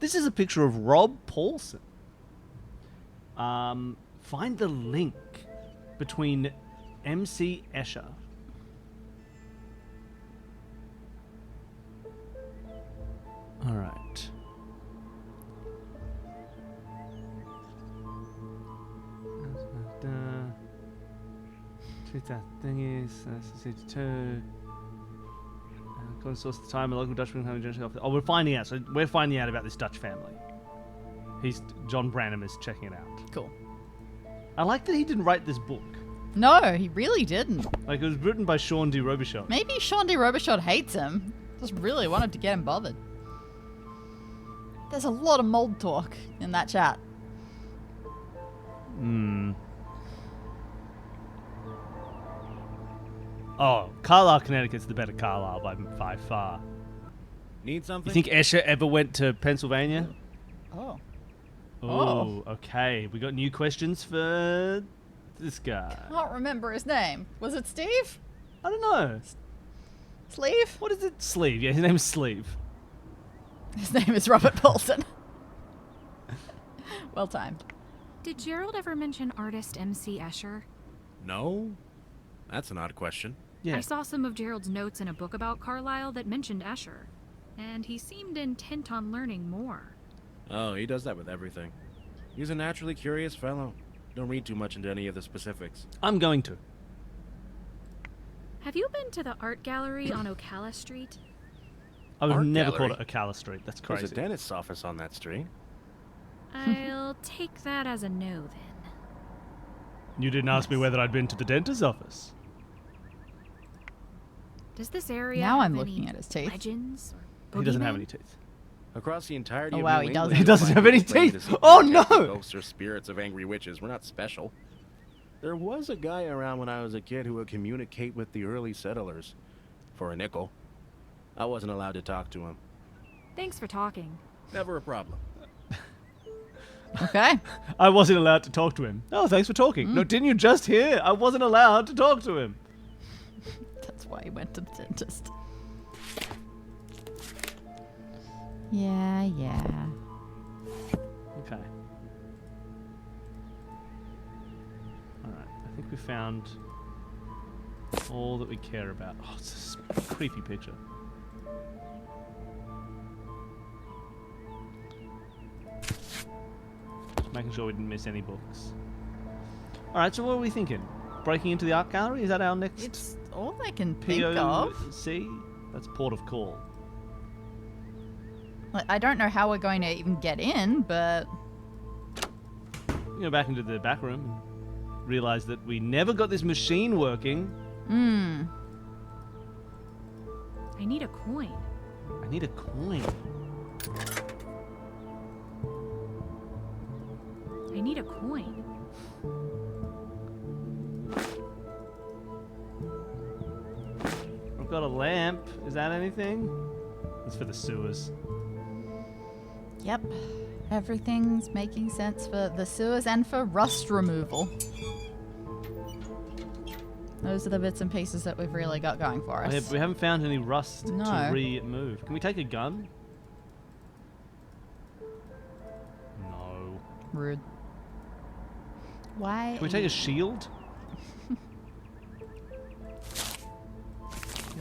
This is a picture of Rob Paulson. Find the link between MC Escher. Alright. That thing is 62. According to source at the time, a local Dutchman having general. Oh, we're finding out. So we're finding out about this Dutch family. John Branham is checking it out. Cool. I like that he didn't write this book. No, he really didn't. Like, it was written by Sean D. Robichaud. Maybe Sean D. Robichaud hates him. Just really wanted to get him bothered. There's a lot of mold talk in that chat. Oh, Carlisle, Connecticut's the better Carlisle by far. Need something? You think Escher ever went to Pennsylvania? Oh. Oh, okay. We got new questions for this guy. Can't remember his name. Was it Steve? I don't know. Sleeve? What is it? Sleeve. Yeah, his name is Sleeve. His name is Robert Paulson. Well timed. Did Gerald ever mention artist MC Escher? No? That's an odd question. Yeah. I saw some of Gerald's notes in a book about Carlisle that mentioned Escher, and he seemed intent on learning more. Oh, he does that with everything. He's a naturally curious fellow. Don't read too much into any of the specifics. I'm going to. Have you been to the art gallery on Ocala Street? I would Art never gallery? call it Ocala Street. That's There's crazy. a dentist's office on that street. I'll take that as a no then. You didn't ask me whether I'd been to the dentist's office. Does this area Now have I'm any looking at his teeth. legends or He doesn't have boogeymen? any teeth. Across the entirety Oh, of wow, New he doesn't. England, He doesn't you'll have find any people claiming teeth. to see Oh, protected no! Ghosts or spirits of angry witches. We're not special. There was a guy around when I was a kid who would communicate with the early settlers for a nickel. I wasn't allowed to talk to him. Thanks for talking. Never a problem. Okay. I wasn't allowed to talk to him. Oh, thanks for talking. No, didn't you just hear? I wasn't allowed to talk to him. That's why he went to the dentist. Yeah. Okay. Alright, I think we found all that we care about. Oh, it's a creepy picture. Just making sure we didn't miss any books. Alright, so what are we thinking? Breaking into the art gallery? Is that our next It's all I can think of. POC? That's Port of Call. Like, I don't know how we're going to even get in, but You go back into the back room and realize that we never got this machine working. I need a coin. I need a coin. I need a coin. I've got a lamp. Is that anything? It's for the sewers. Yep. Everything's making sense for the sewers and for rust removal. Those are the bits and pieces that we've really got going for us. We haven't found any rust No. to remove. Can we take a gun? No. Rude. Why? Can we take a shield?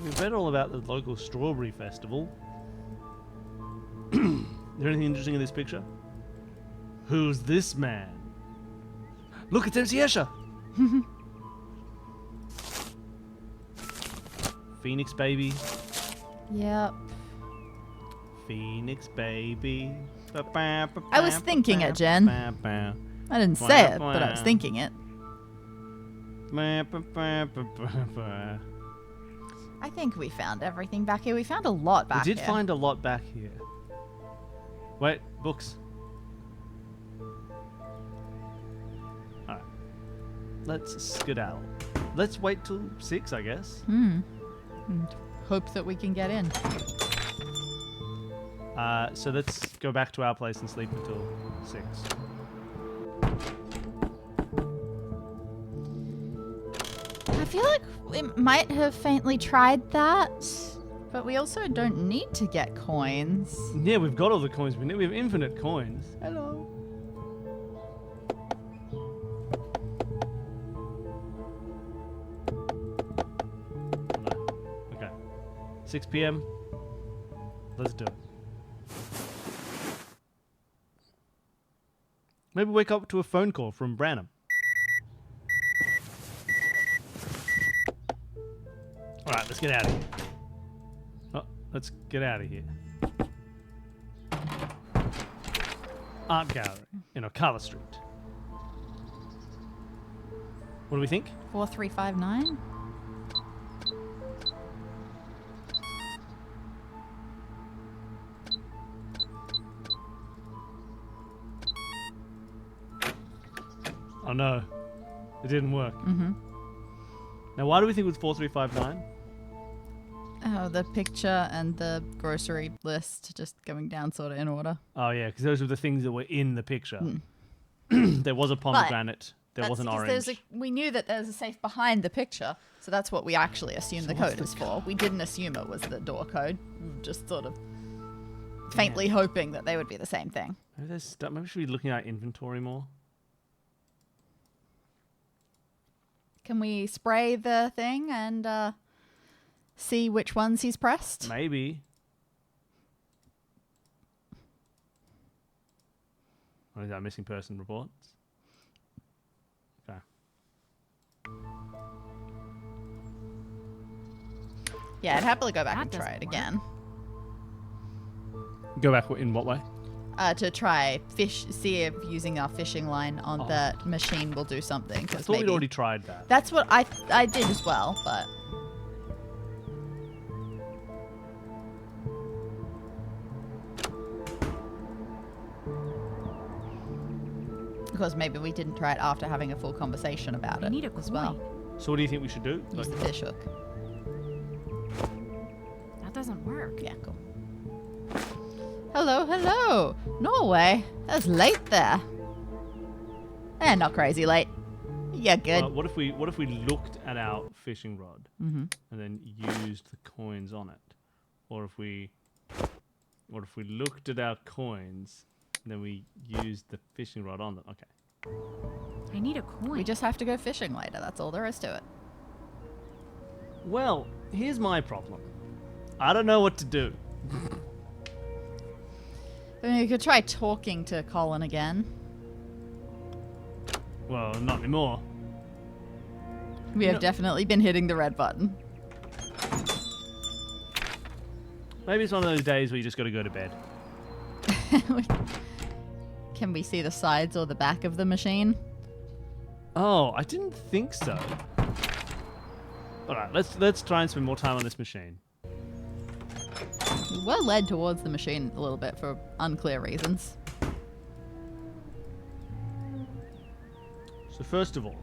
We've read all about the local strawberry festival. Is there anything interesting in this picture? Who's this man? Look, it's MC Escher! Phoenix baby. Yep. Phoenix baby. I was thinking it, Jen. I didn't say it, but I was thinking it. I think we found everything back here. We found a lot back We here. did find a lot back here. Wait, books. Alright. Let's skedaddle. Let's wait till 6, I guess. And hope that we can get in. So let's go back to our place and sleep until 6. I feel like we might have faintly tried that, but we also don't need to get coins. Yeah, we've got all the coins we need. We have infinite coins. Hello. No. Okay. 6 p.m. Let's do it. Maybe wake up to a phone call from Branham. Alright, let's get out of here. Oh, let's get out of here. Art gallery in Ocala Street. What do we think? 4359? Oh no, it didn't work. Mm-hmm. Now, why do we think it was 4359? Oh, the picture and the grocery list just going down sort of in order. Oh yeah, because those were the things that were in the picture. There was a pomegranate. There was an That's 'cause orange. we knew that there's a safe behind the picture, so that's what we actually assumed the code is for. We didn't assume it was the door code. We were just sort of faintly hoping that they would be the same thing. Maybe there's stuff. Maybe we should be looking at our inventory more. Can we spray the thing and see which ones he's pressed? Maybe. What is that? Missing person reports? Okay. Yeah, I'd happily go back That and try it doesn't work. again. Go back in what way? To try see if using our fishing line on that machine will do something. I 'Cause thought we'd maybe- already tried that. That's what I did as well, but because maybe we didn't try it after having a full conversation about I it need a as coin. well. So what do you think we should do? Use Like, the fish hook. That doesn't work. Yeah, cool. Hello, hello, Norway. That's late there. Not crazy late. Yeah, good. what if we looked at our fishing rod Mm-hmm. and then used the coins on it, or if we looked at our coins and then we used the fishing rod on them? Okay. I need a coin. We just have to go fishing later. That's all there is to it. Well, here's my problem. I don't know what to do. I mean, you could try talking to Colin again. Well, not anymore. We have definitely been hitting the red button. Maybe it's one of those days where you just got to go to bed. Can we see the sides or the back of the machine? Oh, I didn't think so. All right, let's try and spend more time on this machine. We were led towards the machine a little bit for unclear reasons. So first of all,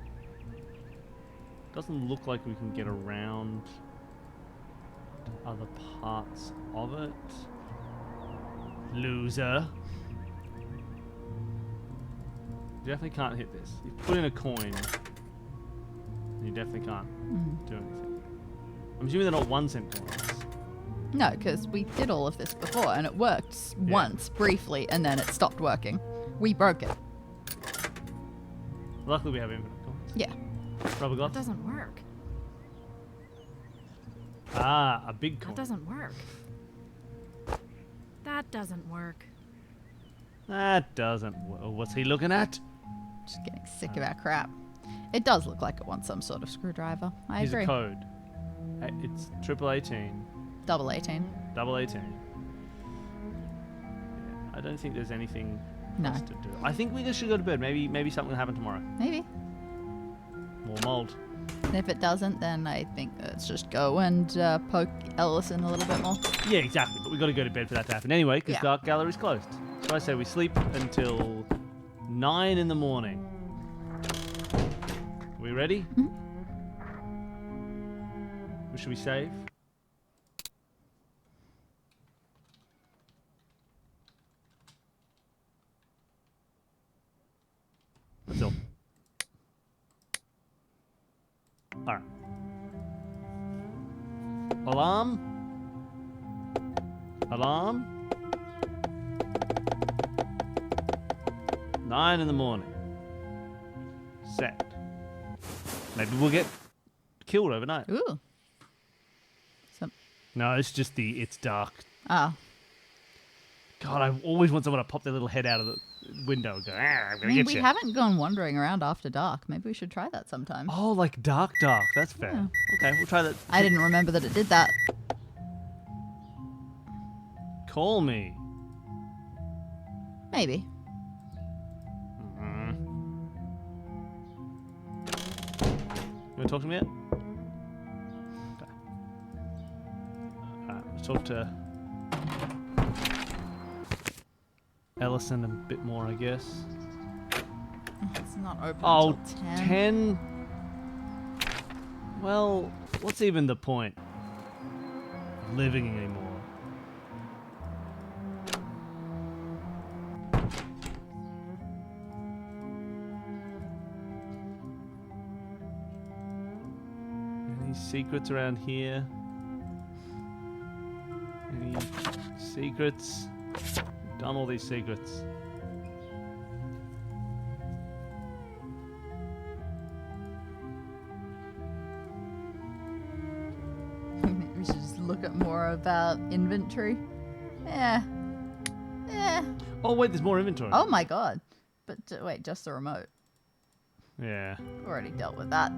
doesn't look like we can get around other parts of it. Loser. You definitely can't hit this. You put in a coin. You definitely can't do anything. I'm assuming they're not 1 cent coins. No, because we did all of this before and it worked once, briefly, and then it stopped working. We broke it. Luckily we have infinite coins. Yeah. Rubber That gloves? doesn't work. Ah, a big coin. That doesn't work. That doesn't work. That doesn't what's he looking at? Just getting sick of our crap. It does look like it wants some sort of screwdriver. I Here's agree. a code. It's 1818. Double 18. Double 18. Yeah, I don't think there's anything No. else to do. I think we just should go to bed. Maybe something will happen tomorrow. Maybe. More mold. And if it doesn't, then I think let's just go and poke Ellison a little bit more. Yeah, exactly. But we got to go to bed for that to happen anyway, because Yeah. Dark Gallery's closed. So I say we sleep until 9 in the morning. We ready? Should we save? That's all. Alright. Alarm. Alarm. 9 in the morning. Set. Maybe we'll get killed overnight. Ooh. No, it's just it's dark. Oh. God, I always want someone to pop their little head out of the window and go, I'm I gonna mean, get we you. haven't gone wandering around after dark. Maybe we should try that sometime. Oh, like dark. That's fair. Yeah. Okay, we'll try that. I didn't remember that it did that. Call me. Maybe. You want to talk to me yet? Okay. Alright, let's talk to Ellison a bit more, I guess. It's not open Oh, until 10. 10. Well, what's even the point of living anymore? Any secrets around here? Any secrets? Done all these secrets. We should just look at more about inventory. Yeah. Oh wait, there's more inventory. Oh my god. But wait, just the remote. Yeah. Already dealt with that.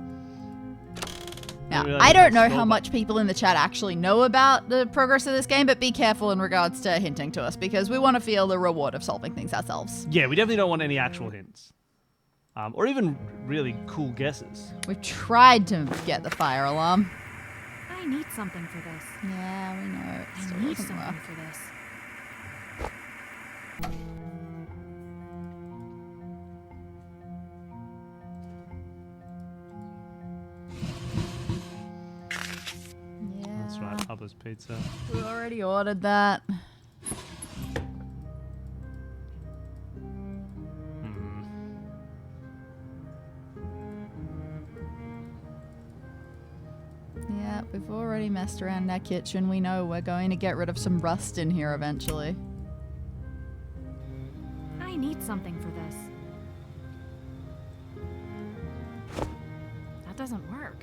Now, realize I there's don't know a how scroll much people in the chat actually know about the progress of this game, but be careful in regards to hinting to us because we want to feel the reward of solving things ourselves. Yeah, we definitely don't want any actual hints. Or even really cool guesses. We've tried to get the fire alarm. I need something for this. Yeah, we know. It I still need doesn't something work. for this. Yeah. That's right, Hubba's Pizza. We already ordered that. Yeah, we've already messed around in our kitchen. We know we're going to get rid of some rust in here eventually. I need something for this. That doesn't work.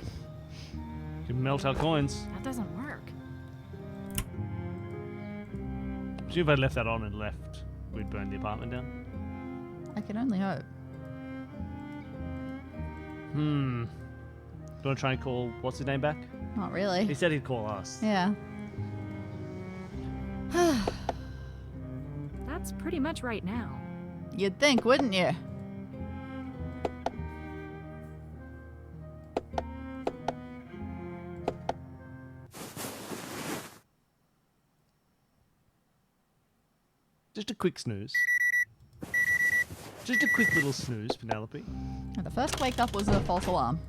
You can melt our coins. That doesn't work. See if I left that on and left, we'd burn the apartment down. I can only hope. Do you want to try and call what's his name back? Not really. He said he'd call us. Yeah. That's pretty much right now. You'd think, wouldn't you? Just a quick snooze. Just a quick little snooze, Penelope. And the first wake up was a false alarm.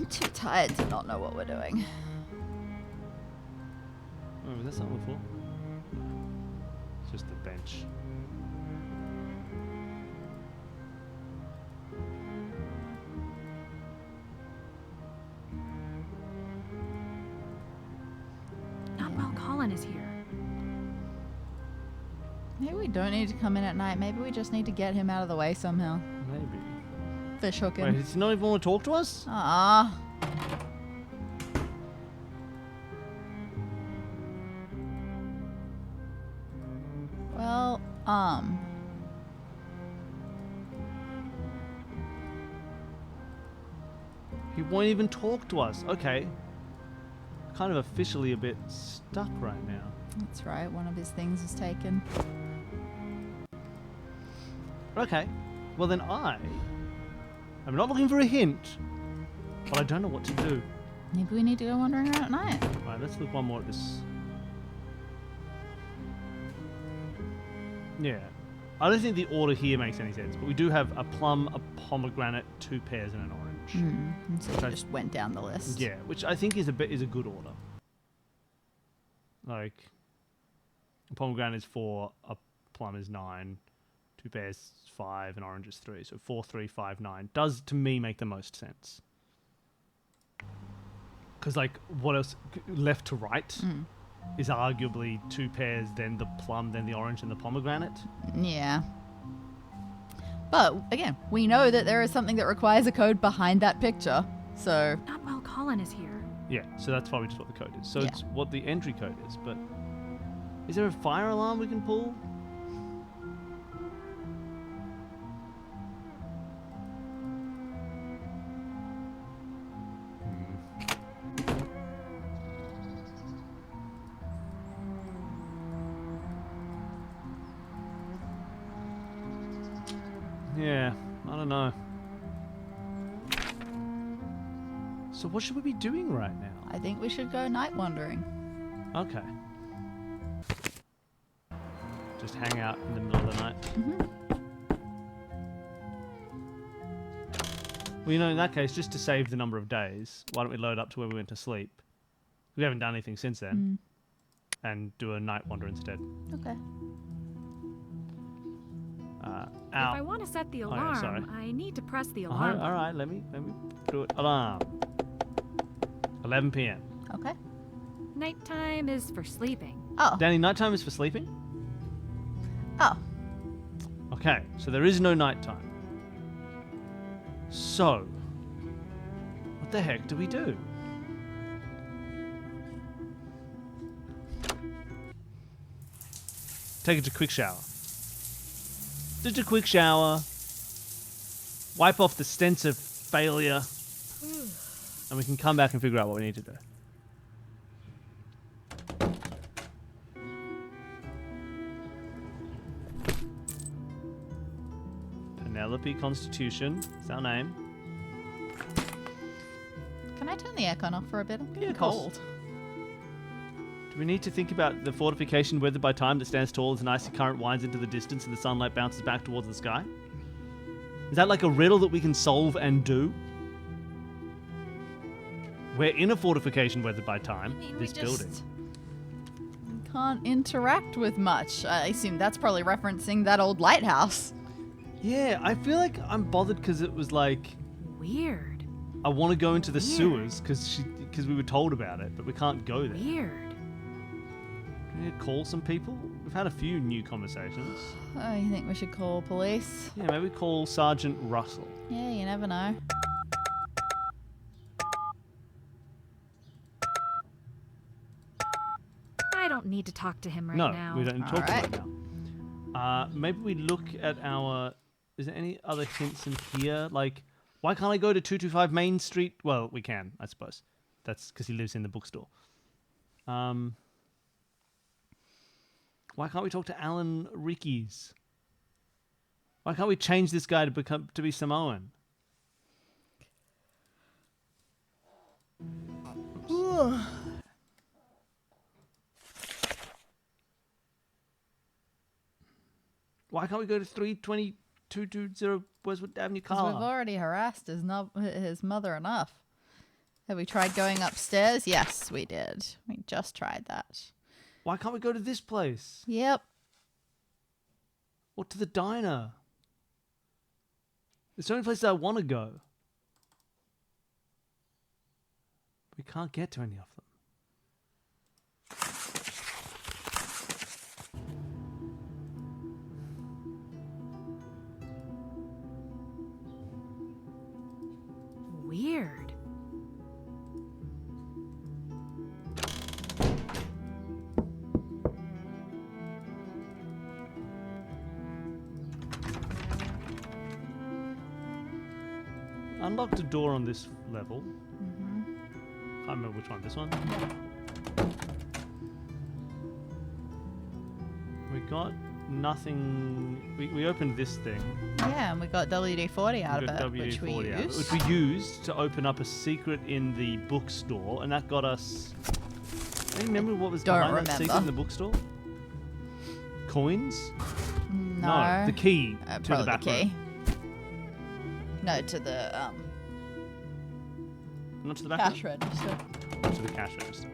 I'm too tired to not know what we're doing. Oh, was that something before? It's just the bench. Not while Colin is here. Maybe we don't need to come in at night. Maybe we just need to get him out of the way somehow. Maybe. Fish hooking. Wait, does he not even want to talk to us? Ah. Well, He won't even talk to us. Okay. Kind of officially a bit stuck right now. that's right. One of his things is taken. Okay. Well then I'm not looking for a hint, but I don't know what to do. Maybe we need to go wandering around at night. Right, let's look one more at this. Yeah. I don't think the order here makes any sense, but we do have a plum, a pomegranate, 2 pears, and an orange. And so we Okay. just went down the list. Yeah, which I think is a good order. Like, a pomegranate is 4, a plum is 9, 2 pears is 5, and orange is 3. So 4, 3, 5, 9 does to me make the most sense. Because like, what else? Left to right is arguably 2 pears, then the plum, then the orange, and the pomegranate. Yeah. But again, we know that there is something that requires a code behind that picture. So Not while Colin is here. Yeah, so that's probably just what the code is. So Yeah. it's what the entry code is, but is there a fire alarm we can pull? Yeah, I don't know. So what should we be doing right now? I think we should go night wandering. Okay. Just hang out in the middle of the night. Well, you know, in that case, just to save the number of days, why don't we load up to where we went to sleep? We haven't done anything since then. And do a night wander instead. Okay. If I want to set the yeah, alarm, sorry. I need to press the alarm. All right, let me do it. Alarm. 11 p.m. Okay. Nighttime is for sleeping. Oh. Danny, nighttime is for sleeping? Oh. Okay, so there is no nighttime. So, what the heck do we do? Take it to quick shower. Just a quick shower. Wipe off the stench of failure. And we can come back and figure out what we need to do. Penelope Constitution is our name. Can I turn the aircon off for a bit? I'm getting of course. cold. Do we need to think about the fortification weathered by time that stands tall as an icy current winds into the distance and the sunlight bounces back towards the sky? Is that like a riddle that we can solve and do? We're in a fortification weathered by time, this building. We can't interact with much. I assume that's probably referencing that old lighthouse. Yeah, I feel like I'm bothered because it was like, Weird. I want to go into the sewers because we were told about it, but we can't go there. Weird. Do we need to call some people? We've had a few new conversations. Oh, you think we should call police? Yeah, maybe call Sergeant Russell. Yeah, you never know. I don't need to talk to him right No, now. we don't need to talk to Alright. him right now. Maybe we look at our... Is there any other hints in here? Like, why can't I go to 225 Main Street? Well, we can, I suppose. That's because he lives in the bookstore. Why can't we talk to Alan Rickies? Why can't we change this guy to be Samoan? Why can't we go to 32220 Westwood Avenue Because we've Car? already harassed his mother enough. Have we tried going upstairs? Yes, we did. We just tried that. Why can't we go to this place? Yep. Or to the diner? There's so many places I want to go. We can't get to any of them. Weird. Unlocked a door on this level. I can't remember which one. This one? We got nothing. We opened this thing. Yeah, and we got WD-40 out We of got it, which we WD-40 out of it, used. which we used to open up a secret in the bookstore, and that got us. Any memory of what was Don't behind that secret in remember. the bookstore? Coins? No. the key to the probably back the key. room. No, to the Not to the back cash room? register. To the cash register.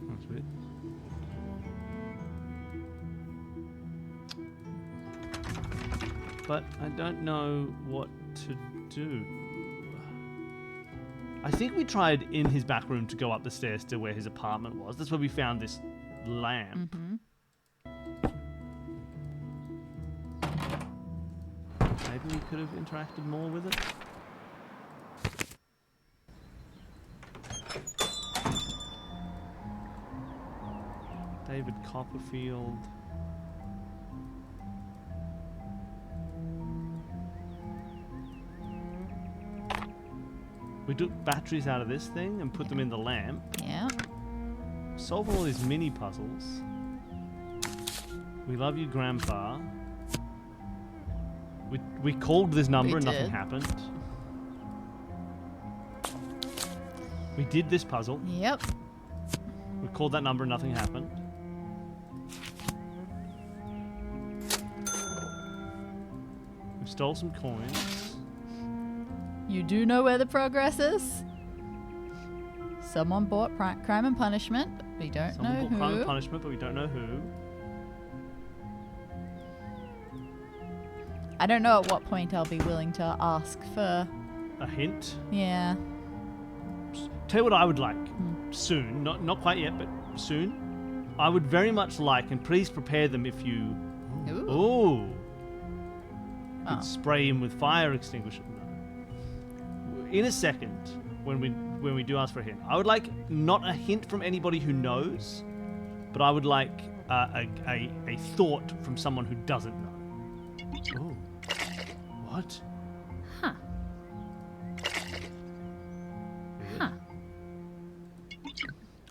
That's weird. But I don't know what to do. I think we tried in his back room to go up the stairs to where his apartment was. That's where we found this lamp. Maybe we could have interacted more with it. David Copperfield. We took batteries out of this thing and put them in the lamp. Yeah. Solving all these mini puzzles. We love you, Grandpa. We called this number and nothing did. happened. We did this puzzle. Yep. We called that number and nothing happened. We stole some coins. You do know where the progress is? Someone bought Crime and Punishment. But we don't Someone know bought Crime and who. Punishment, but we don't know who. I don't know at what point I'll be willing to ask for. A hint. Yeah. Tell you what I would like soon. Not quite yet, but soon. I would very much like, and please prepare them if you. Ooh. Ooh. Oh. Could spray him with fire extinguisher. No. In a second, when we do ask for a hint, I would like not a hint from anybody who knows, but I would like a thought from someone who doesn't know. Ooh. What? Huh.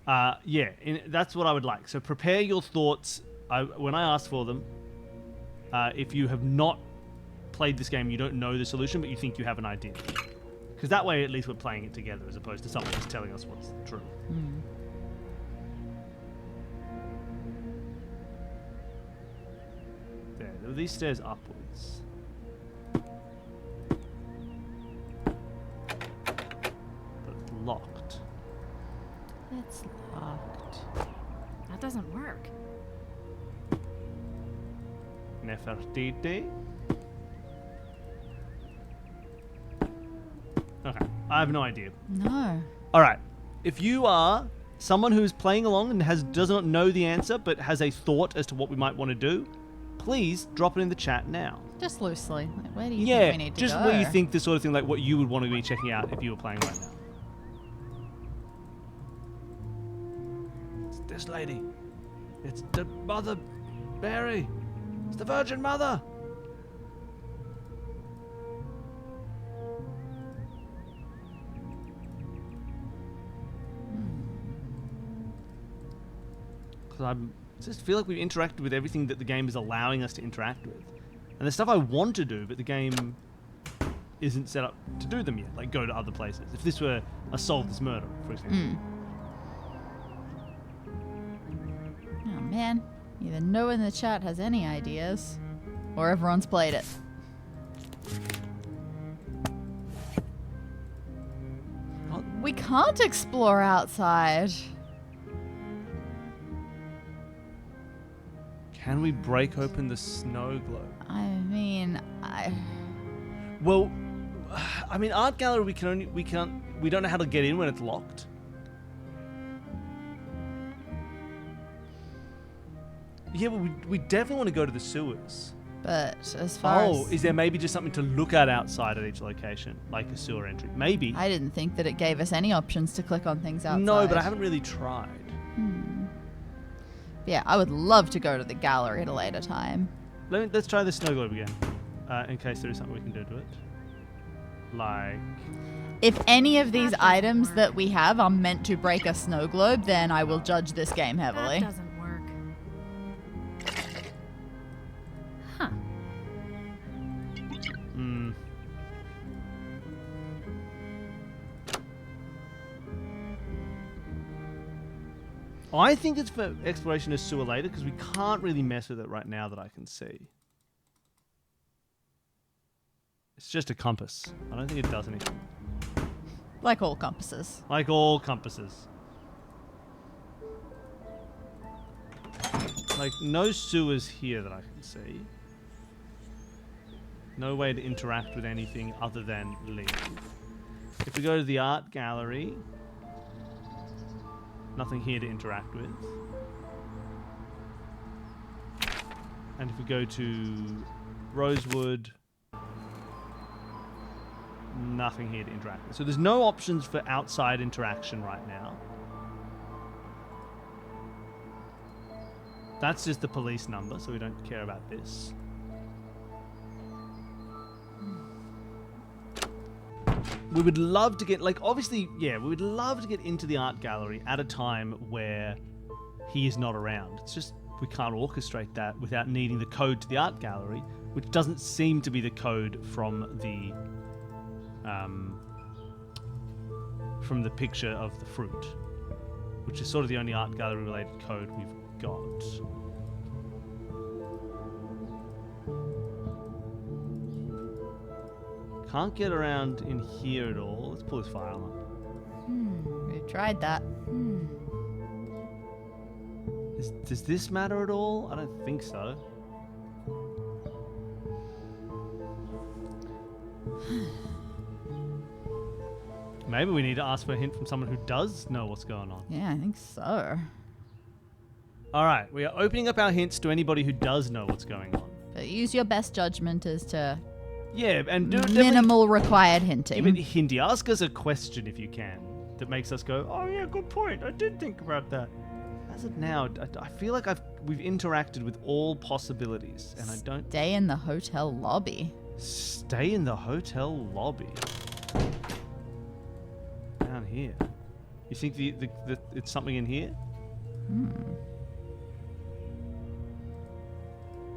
Huh. Yeah, that's what I would like. So prepare your thoughts when I ask for them. If you have not played this game, you don't know the solution, but you think you have an idea. Because that way, at least we're playing it together, as opposed to someone just telling us what's true. There are these stairs upwards. But it's locked. It's locked. That doesn't work. Nefertiti. Okay, I have no idea. No. All right, if you are someone who is playing along and does not know the answer but has a thought as to what we might want to do, please drop it in the chat now. Just loosely. Like, where do you think we need to just go? where you think this sort of thing, like what you would want to be checking out if you were playing right now. It's this lady. It's the Mother Mary. It's the Virgin Mother. Because I just feel like we've interacted with everything that the game is allowing us to interact with. And there's stuff I want to do, but the game isn't set up to do them yet. Like go to other places. If this were a solve this murder, for example. Oh man. Either no one in the chat has any ideas, or everyone's played it. We can't explore outside. Can we break open the snow globe? I mean, Well, I mean, art gallery we don't know how to get in when it's locked. Yeah, but we definitely want to go to the sewers. but as far as... is there maybe just something to look at outside at each location, like a sewer entry? Maybe. I didn't think that it gave us any options to click on things outside. No, but I haven't really tried. Yeah, I would love to go to the gallery at a later time. Let's try the snow globe again, in case there is something we can do to it. Like... If any of these That doesn't items work. that we have are meant to break a snow globe, then I will judge this game heavily. That doesn't work. Huh. Hmm. I think it's for exploration of sewer later, because we can't really mess with it right now that I can see. It's just a compass. I don't think it does anything. Like all compasses. Like all compasses. Like, no sewers here that I can see. No way to interact with anything other than leave. If we go to the art gallery, nothing here to interact with. And if we go to Rosewood, nothing here to interact with. So there's no options for outside interaction right now. That's just the police number, so we don't care about this. We would love to get, like, obviously, yeah, we would love to get into the art gallery at a time where he is not around. It's just we can't orchestrate that without needing the code to the art gallery, which doesn't seem to be the code from the picture of the fruit, which is sort of the only art gallery related code we've got. Can't get around in here at all. Let's pull this fire alarm. We've tried that. Does this matter at all? I don't think so. Maybe we need to ask for a hint from someone who does know what's going on. Yeah, I think so. All right, we are opening up our hints to anybody who does know what's going on. But use your best judgment as to Yeah, and do definitely minimal required give hinting. it hinty. Ask us a question if you can that makes us go, oh yeah, good point. I did think about that. As of now, I feel like we've interacted with all possibilities, and I don't... Stay in the hotel lobby. Stay in the hotel lobby. Down here. You think the it's something in here?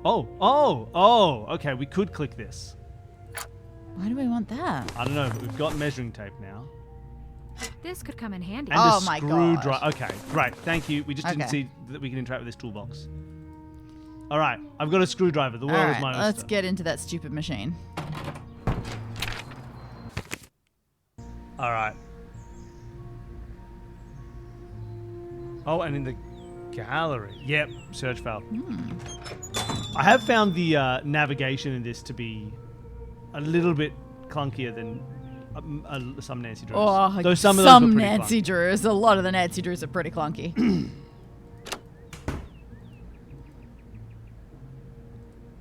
Oh, okay, we could click this. Why do we want that? I don't know, but we've got measuring tape now. This could come in handy. And Oh a my screwdriver. gosh. Okay, great. Thank you. We just didn't Okay. see that we can interact with this toolbox. All right, I've got a screwdriver. The world All is right, my let's oyster. get into that stupid machine. All right. Oh, and in the gallery. Yep, search failed. I have found the navigation in this to be a little bit clunkier than some Nancy Drews. Oh, Though some of those were pretty Nancy clunky. Drews. A lot of the Nancy Drews are pretty clunky.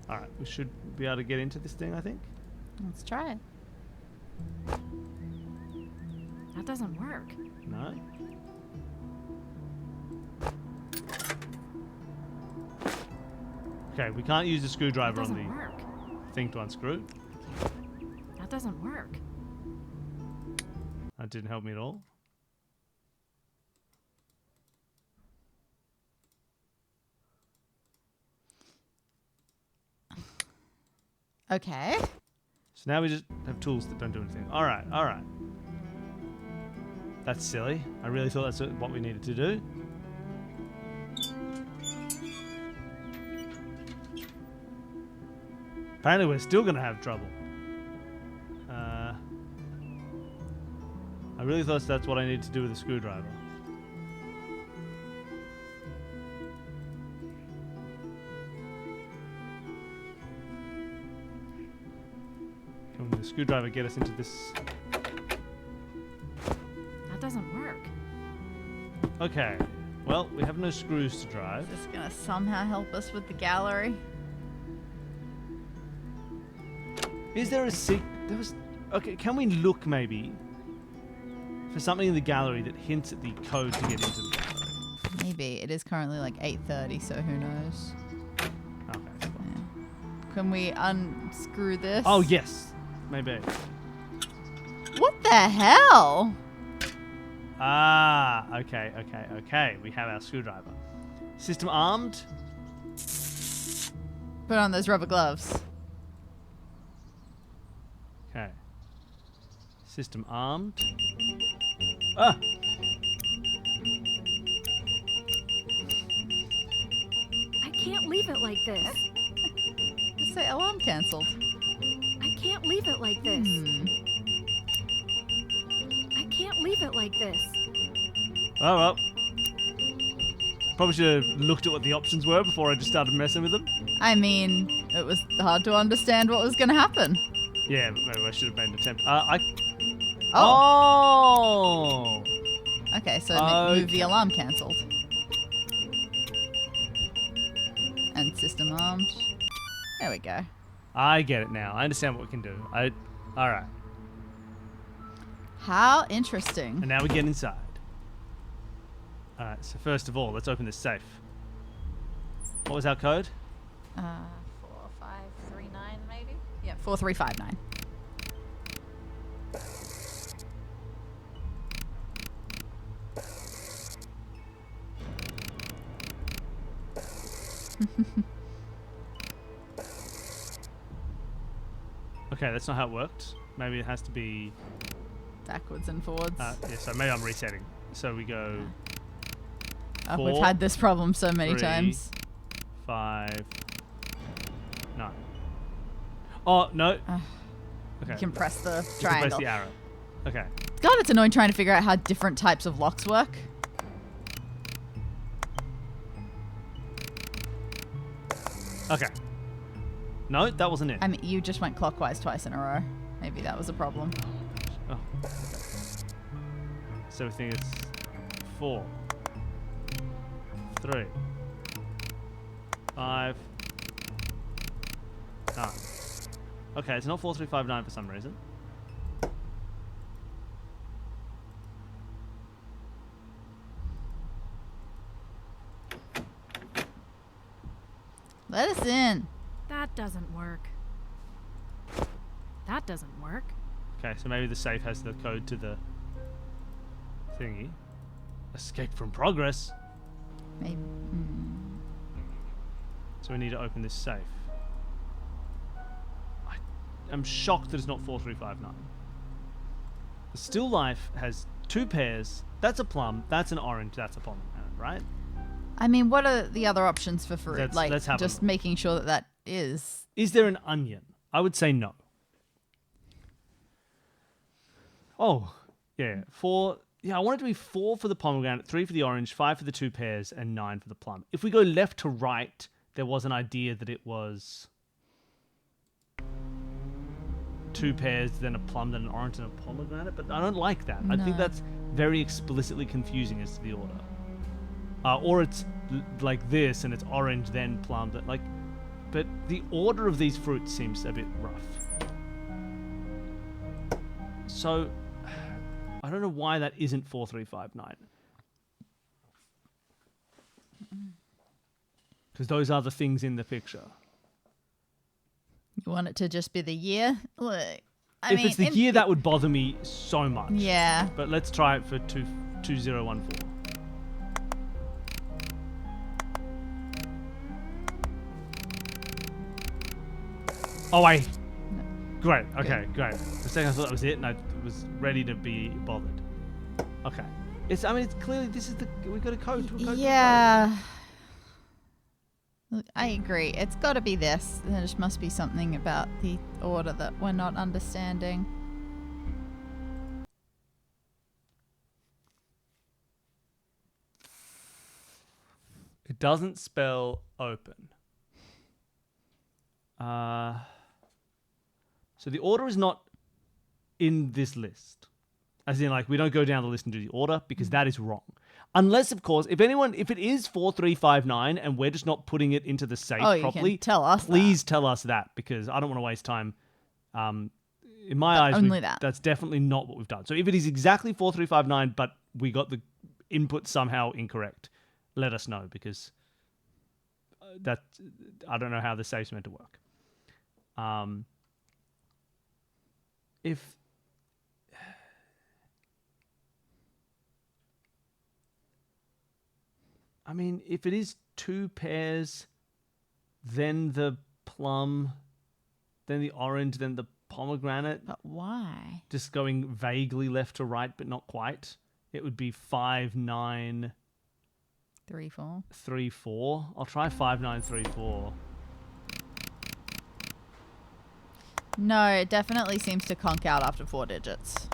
All right, we should be able to get into this thing, I think. Let's try it. That doesn't work. No? Okay, we can't use the That screwdriver on doesn't the work. thing to unscrew. That doesn't work. That didn't help me at all. Okay. So now we just have tools that don't do anything. All right, all right. That's silly. I really thought that's what we needed to do. Apparently we're still going to have trouble. I really thought that's what I need to do with a screwdriver. Can the screwdriver get us into this? That doesn't work. Okay. Well, we have no screws to drive. Is this gonna somehow help us with the gallery? Is there a there was... Okay, can we look maybe for something in the gallery that hints at the code to get into the gallery? Maybe. It is currently like 8:30, so who knows? Okay. Yeah. Can we unscrew this? Oh, yes. Maybe. What the hell? Ah, okay. We have our screwdriver. System armed. Put on those rubber gloves. Okay. System armed. Ah! I can't leave it like this. Just say alarm cancelled. I can't leave it like this. I can't leave it like this. Oh, well. Probably should have looked at what the options were before I just started messing with them. I mean, it was hard to understand what was going to happen. Yeah, but maybe I should have made an attempt. Oh. Oh! Okay, so move the alarm cancelled. And system armed. There we go. I get it now. I understand what we can do. Alright. How interesting. And now we get inside. Alright, so first of all, let's open this safe. What was our code? 4539 maybe? Yeah, 4359. Okay, that's not how it worked. Maybe it has to be... Backwards and forwards. yeah, so maybe I'm resetting. So we go... Oh, we've had this problem so many times. 5, 9. Oh, no. Okay. You can press the You can triangle. press the arrow. Okay. God, it's annoying trying to figure out how different types of locks work. Okay. No, that wasn't it. I mean, you just went clockwise twice in a row. Maybe that was a problem. Oh. So we think it's 4, 3, 5, 9. Okay, it's not 4359 for some reason. Let us in. That doesn't work. That doesn't work. Okay, so maybe the safe has the code to the thingy. Escape from progress. Maybe. So we need to open this safe. I'm shocked that it's not 4359. The still life has 2 pears. That's a plum. That's an orange. That's a pomegranate, right? I mean, what are the other options for fruit? Let's have just a look. making sure that that is. Is there an onion? I would say no. Oh, yeah. 4. Yeah, I want it to be 4 for the pomegranate, 3 for the orange, 5 for the 2 pears, and 9 for the plum. If we go left to right, there was an idea that it was 2 pears, then a plum, then an orange, and a pomegranate, but I don't like that. I think No. that's very explicitly confusing as to the order. Or it's like this, and it's orange, then plum, but the order of these fruits seems a bit rough. So, I don't know why that isn't 4359. Because those are the things in the picture. You want it to just be the year? Look, If it's the year, that would bother me so much. Yeah. But let's try it for 2014. Oh, wait. No. Great. Okay, great. For a second I thought that was it, and I was ready to be bothered. Okay. It's clearly, we've got a code to a code. Yeah. Look, I agree. It's got to be this. There just must be something about the order that we're not understanding. It doesn't spell open. So the order is not in this list. As in, like, we don't go down the list and do the order because that is wrong. Unless, of course, if it is 4359 and we're just not putting it into the safe properly, you can tell us please tell us that because I don't want to waste time. In my eyes, that's definitely not what we've done. So if it is exactly 4359, but we got the input somehow incorrect, let us know because I don't know how the safe's meant to work. If it is 2 pairs, then the plum, then the orange, then the pomegranate. But why? Just going vaguely left to right, but not quite. It would be 5, 9, 3, 4. 3, 4. I'll try 5, 9, 3, 4. No, it definitely seems to conk out after 4 digits.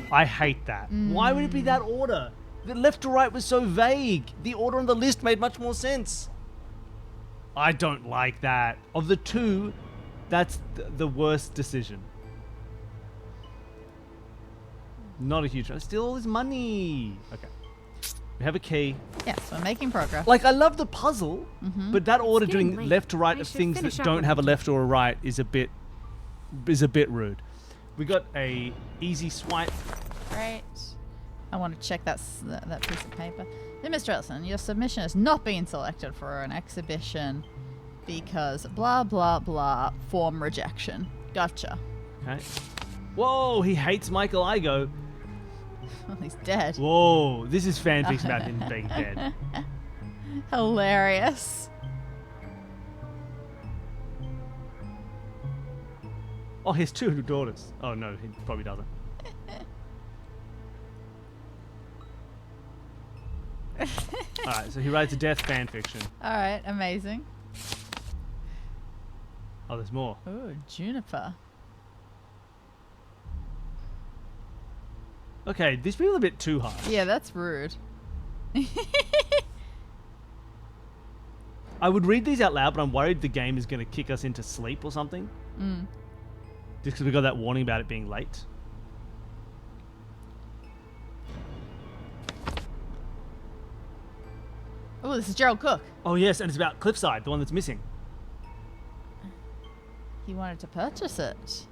I hate that. Why would it be that order? The left to right was so vague. The order on the list made much more sense. I don't like that. Of the 2, that's the worst decision. Not a huge... Still all this money. Okay. We have a key. Yes, we're making progress. Like, I love the puzzle, but that order doing late. left to right I of should things that finish up don't with have a you. left or a right is a bit rude. We got a easy swipe. Great. I want to check that piece of paper. Dear Mr. Ellison, your submission has not been selected for an exhibition because blah, blah, blah, form rejection. Gotcha. Okay. Whoa, he hates Michael Igo. Well, he's dead. Whoa, this is fanfics about him being dead. Hilarious. Oh, he has 2 daughters. Oh, no, he probably doesn't. Alright, so he writes a death fanfiction. Alright, amazing. Oh, there's more. Ooh, juniper. Okay, these people are a bit too hard. Yeah, that's rude. I would read these out loud, but I'm worried the game is going to kick us into sleep or something. Just because we got that warning about it being late. Oh, this is Gerald Cook. Oh, yes, and it's about Cliffside, the one that's missing. He wanted to purchase it.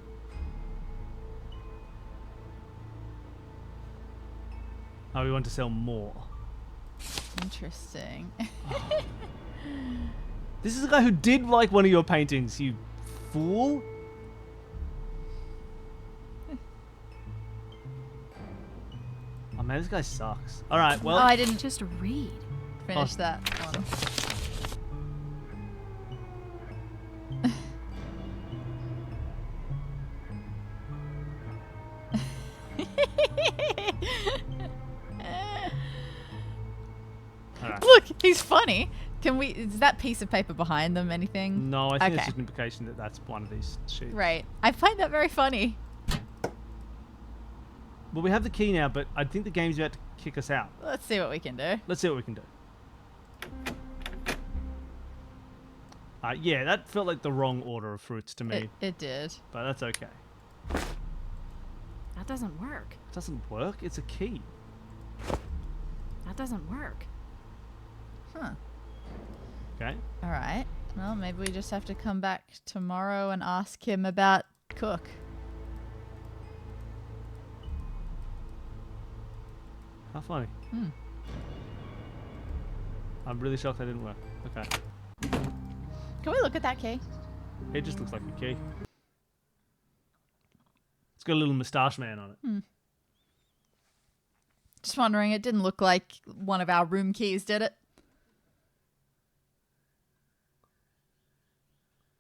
Oh, we want to sell more. Interesting. This is the guy who did like one of your paintings, you fool. Oh man, this guy sucks. Alright, well... Oh, I didn't Just read. finish that one. Alright. Look, he's funny. Is that piece of paper behind them anything? No, I think it's Okay. just an implication that that's one of these sheets. Right. I find that very funny. Well, we have the key now, but I think the game's about to kick us out. Let's see what we can do. Let's see what we can do. Yeah, that felt like the wrong order of fruits to me, It did. but that's okay. That doesn't work. It doesn't work. It's a key. That doesn't work. Huh. Okay. All right. Well, maybe we just have to come back tomorrow and ask him about Cook. How funny. I'm really shocked that didn't work. Okay. Can we look at that key? It just looks like a key. It's got a little moustache man on it. Just wondering, it didn't look like one of our room keys, did it?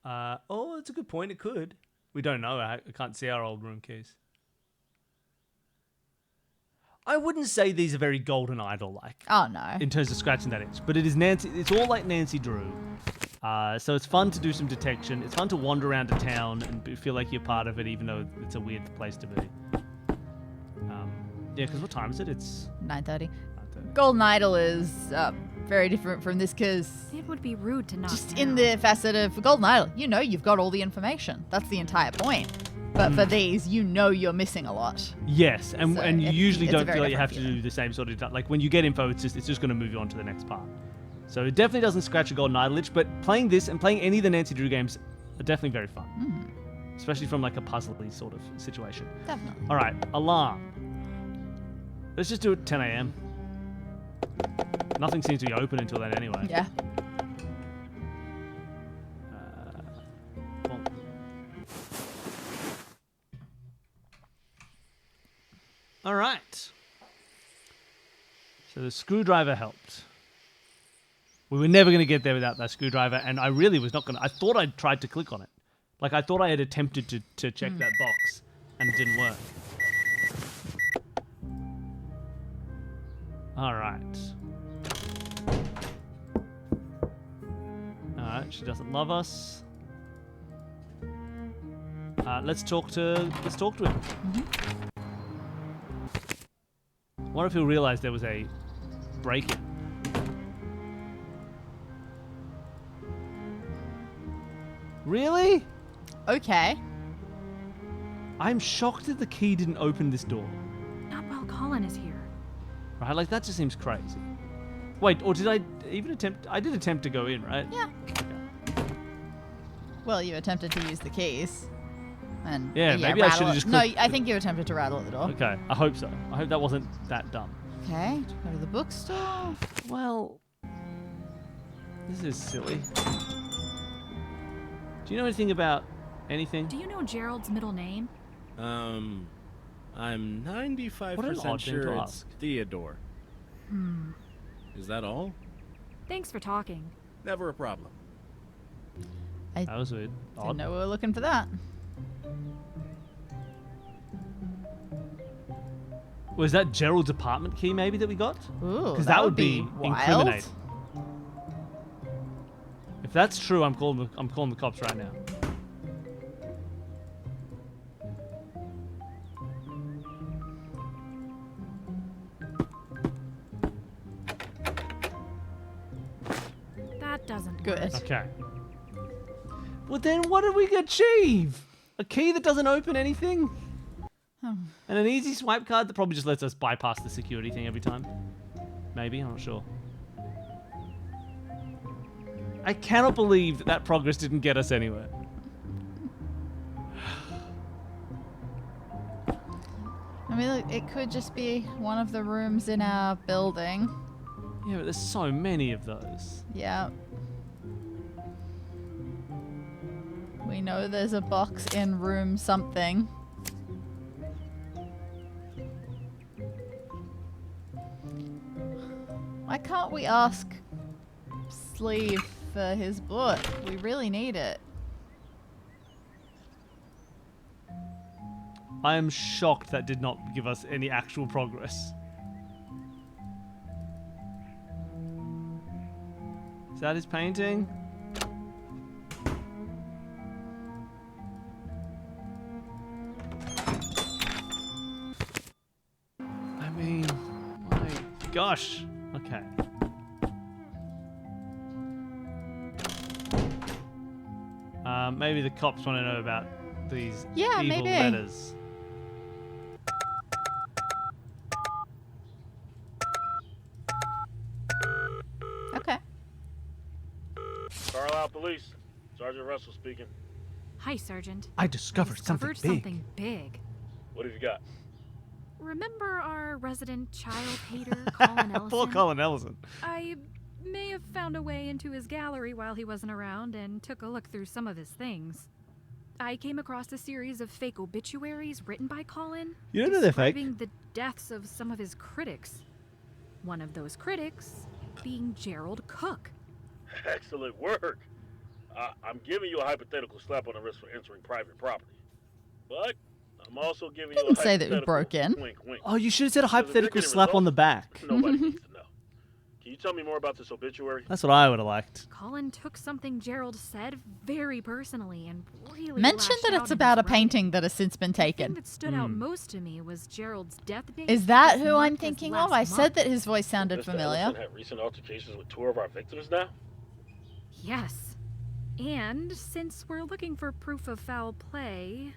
Oh, that's a good point. It could. We don't know. I can't see our old room keys. I wouldn't say these are very Golden Idol-like Oh, no. in terms of scratching that itch, but it is Nancy. It's all like Nancy Drew. So it's fun to do some detection. It's fun to wander around a town and feel like you're part of it, even though it's a weird place to be. Yeah, because what time is it? It's 9:30. 9:30. Golden Idol is very different from this because It would be rude to not just know. in the facet of Golden Idol, you've got all the information. That's the entire point. But for these, you're missing a lot. Yes, and So you usually it's a don't very feel like you have different to do the same sort of like when you get info, it's just going to move you on to the next part. So it definitely doesn't scratch a Golden Idol itch, but playing this and playing any of the Nancy Drew games are definitely very fun, especially from like a puzzly sort of situation. Definitely. All right, alarm. Let's just do it 10 a.m. Nothing seems to be open until then anyway. Yeah. Bonk. All right. So the screwdriver helped. We were never going to get there without that screwdriver, and I really was not going to. I thought I'd tried to click on it. Like, I thought I had attempted to check that box, and it didn't work. All right. All right, she doesn't love us. Let's talk to him. What if he'll realize there was a break-in? Really? Okay. I'm shocked that the key didn't open this door. Not while Colin is here. Right, like that just seems crazy. Wait, or did I even attempt? I did attempt to go in, right? Yeah. Okay. Well, you attempted to use the keys. And Yeah, maybe I rattle should've it. just No, clicked I think you attempted to rattle at the door. Okay, I hope so. I hope that wasn't that dumb. Okay, go to the bookstore. Well, this is silly. Do you know anything about anything? Do you know Gerald's middle name? I'm What an 95% odd thing sure to it's ask. Theodore. Is that all? Thanks for talking. Never a problem. I That was weird. didn't Odd. know we were looking for that. Was that Gerald's apartment key maybe that we got? Ooh, Because that would be wild. incriminating. If that's true, I'm calling the cops right now. That doesn't Good. work. Okay. Well, then what did we achieve? A key that doesn't open anything? And an easy swipe card that probably just lets us bypass the security thing every time? Maybe, I'm not sure. I cannot believe that progress didn't get us anywhere. I mean, look, it could just be one of the rooms in our building. Yeah, but there's so many of those. Yeah. We know there's a box in room something. Why can't we ask Sleeve for his book? We really need it. I am shocked that did not give us any actual progress. Is that his painting? I mean, my gosh. Okay. Maybe the cops want to know about these Yeah, evil maybe. letters. Okay. Carlisle Police. Sergeant Russell speaking. Hi, Sergeant. I discovered Discovered something big. something big. What have you got? Remember our resident child hater, Colin Ellison? Poor Colin Ellison. I may have found a way into his gallery while he wasn't around and took a look through some of his things. I came across a series of fake obituaries written by Colin. You don't know they're fake. describing the deaths of some of his critics. One of those critics being Gerald Cook. Excellent work. I'm giving you a hypothetical slap on the wrist for entering private property. But I'm also giving you a Didn't say that we hypothetical broke in. wink, wink. Oh, you should have said a Because if you're hypothetical getting slap on the results, back. Nobody needs to know. Can you tell me more about this obituary? That's what I would have liked. Colin took something Gerald said very personally and really Mention lashed that out it's in about a his writing. painting that has since been The thing taken. that stood out most to me was Gerald's death date. Is that was who I'm marked as thinking last of? I said month. that his voice sounded Mr. familiar. Ellison had recent altercations with 2 of our victims now? Yes. And since we're looking for proof of foul play,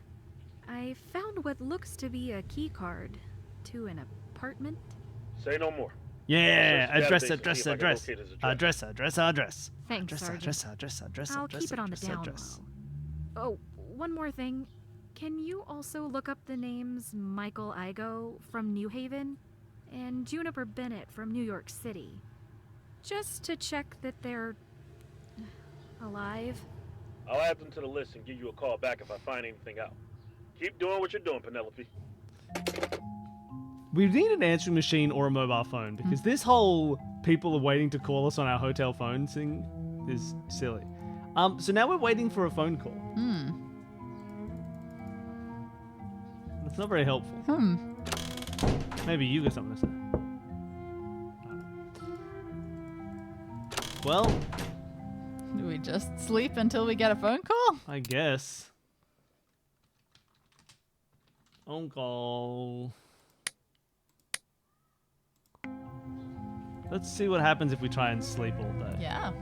I found what looks to be a key card to an apartment. Say no more. Yeah, I'll search the address, database and see if I can address. locate his Address. Thanks, Sergeant. Address. I'll keep it on the down low. Oh, one more thing. Can you also look up the names Michael Igo from New Haven and Juniper Bennett from New York City? Just to check that they're alive. I'll add them to the list and give you a call back if I find anything out. Keep doing what you're doing, Penelope. We need an answering machine or a mobile phone because this whole people are waiting to call us on our hotel phone thing is silly. So now we're waiting for a phone call. That's not very helpful. Maybe you got something to say. Well, Do we just sleep until we get a phone call? I guess. Phone call. Let's see what happens if we try and sleep all day. Yeah.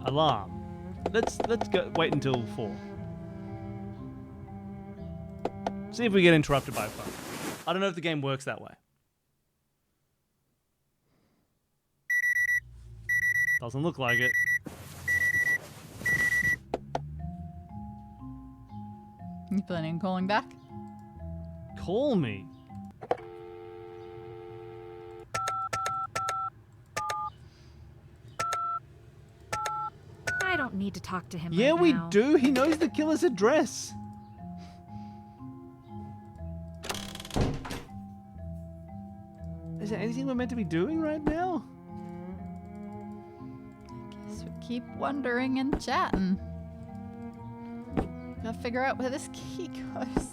Alarm. Let's go. Wait until 4. See if we get interrupted by a phone. I don't know if the game works that way. Doesn't look like it. You planning on calling back? Call me. I don't need to talk to him Yeah, right we now. do. He knows the killer's address. Is there anything we're meant to be doing right now? Guess we keep wondering and chatting. Gotta figure out where this key goes.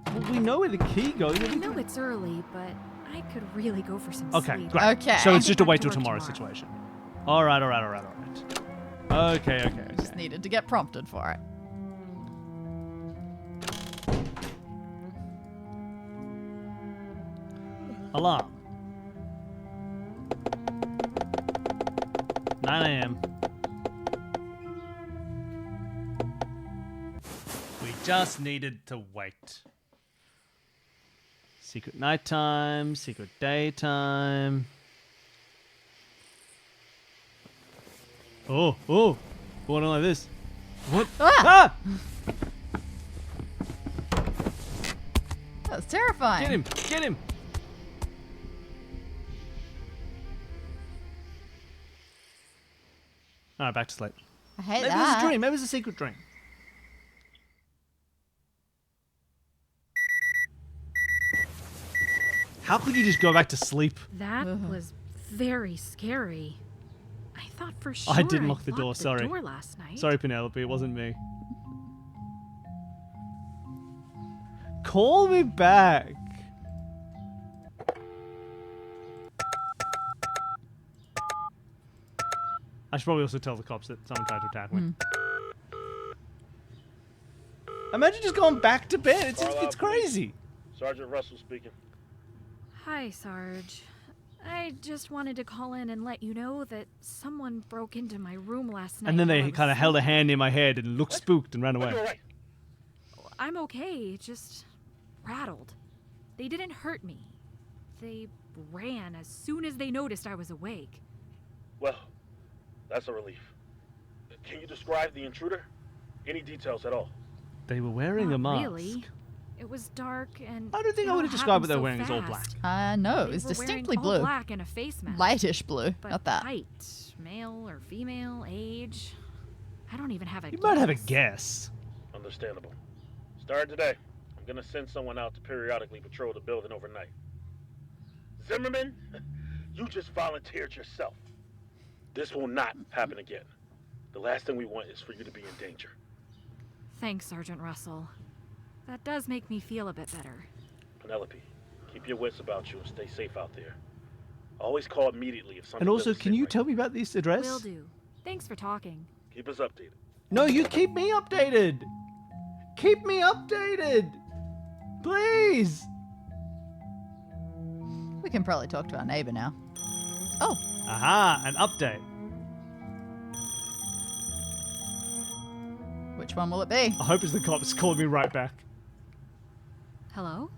Well, we know where the key goes. I know it's early, but I could really go for some Okay, sleep. great. Okay. So it's just a Get back wait to till work tomorrow tomorrow. situation. All right. Okay. Just needed to get prompted for it. Alarm. 9 a.m. We just needed to wait. Secret nighttime, secret daytime. Oh, going on like this. What? Ah! Ah! That was terrifying. Get him! All right, back to sleep. I hate Maybe that. it's a dream. Maybe it's a secret dream. How could you just go back to sleep? That was very scary. I thought for sure I didn't I'd lock the door, locked sorry. The door last night. Sorry, Penelope, it wasn't me. Call me back. I should probably also tell the cops that someone tried to attack me. Imagine just going back to bed. It's Carlisle crazy. Sergeant Russell speaking. Hi, Sarge. I just wanted to call in and let you know that someone broke into my room last night. And then while I they was kind of held a sleeping. hand in my head and looked spooked and ran Are you away. alright? I'm okay, just rattled. They didn't hurt me. They ran as soon as they noticed I was awake. Well, that's a relief. Can you describe the intruder? Any details at all? They were wearing a Not mask. really. It was dark and I don't think it I all would have described what happened they were so wearing as all fast. black. No, They it's were distinctly wearing all blue. black and a face mask. Lightish blue. But Not that. height, male or female, age. I don't even have a You guess. might have a guess. Understandable. Starting today, I'm gonna send someone out to periodically patrol the building overnight. Zimmerman, you just volunteered yourself. This will not happen again. The last thing we want is for you to be in danger. Thanks, Sergeant Russell. That does make me feel a bit better. Penelope, Keep your wits about you and stay safe out there. Always call immediately if something And also, doesn't can sit you right. tell me about this address? Will do. Thanks for talking. Keep us updated. No, you keep me updated. Keep me updated. Please. We can probably talk to our neighbor now. Oh, Aha, an update. which one will it be? I hope it's the cops calling me right back. Hello?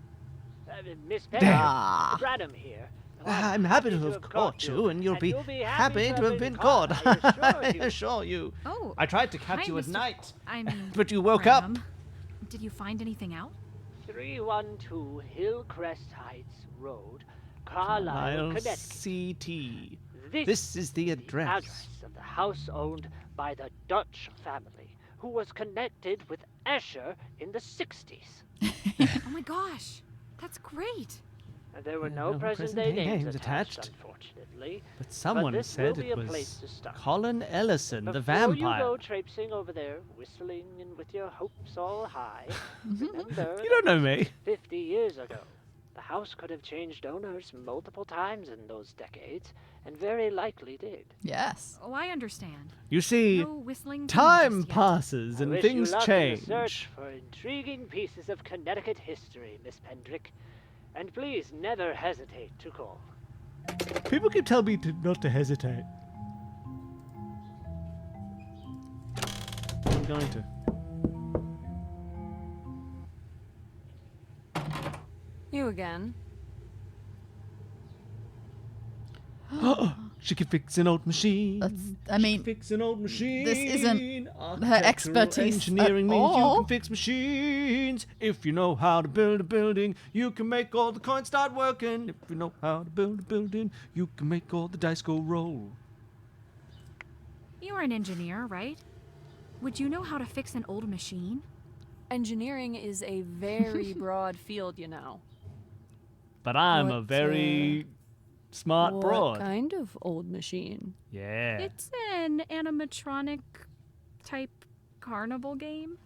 Miss Pendrick, Ah. Bradham here. I'm happy to have caught you, and you'll be happy to have been caught. I assure you. Oh. I tried to catch hi, you at Mr. night, I'm but you woke up. Graham. Did you find anything out? 312 Hillcrest Heights Road, Carlisle, Connecticut. CT. This is the address. Address of the house owned by the Dutch family, who was connected with Escher in the 60s. Oh my gosh. That's great. There were No no present-day names attached, unfortunately. But someone this said will be it a place was to start. Colin Ellison, the Before vampire. you go traipsing over there, whistling and with your hopes all high, remember You don't know that me. 50 years ago, the house could have changed owners multiple times in those decades, and very likely did. Yes. Oh, I understand. You see, No whistling time just yet. passes I and wish things you luck change. in the search for intriguing pieces of Connecticut history, Miss Pendrick. And please never hesitate to call. People keep telling me not to hesitate. I'm going to. You again. She can fix an old machine. I mean, Fix an old machine. this isn't her Architectural expertise engineering at means you all. can fix machines. If you know how to build a building, you can make all the coins start working. If you know how to build a building, you can make all the dice go roll. You're an engineer, right? Would you know how to fix an old machine? Engineering is a very broad field, you know. But I'm a What, very smart What broad. kind of old machine? Yeah. It's an animatronic type carnival game.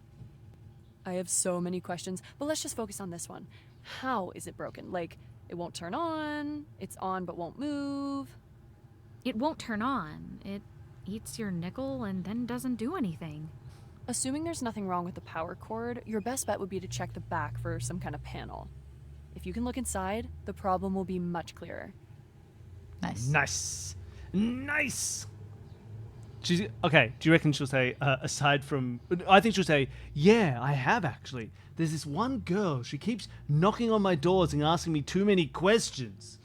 I have so many questions, but let's just focus on this one. How is it broken? Like, it won't turn on, it's on but won't move. It won't turn on. It eats your nickel and then doesn't do anything. Assuming there's nothing wrong with the power cord, your best bet would be to check the back for some kind of panel. If you can look inside, the problem will be much clearer. Nice. Nice. Nice. She's okay. Do you reckon she'll say, aside from? I think she'll say, yeah, I have actually. There's this one girl. She keeps knocking on my doors and asking me too many questions.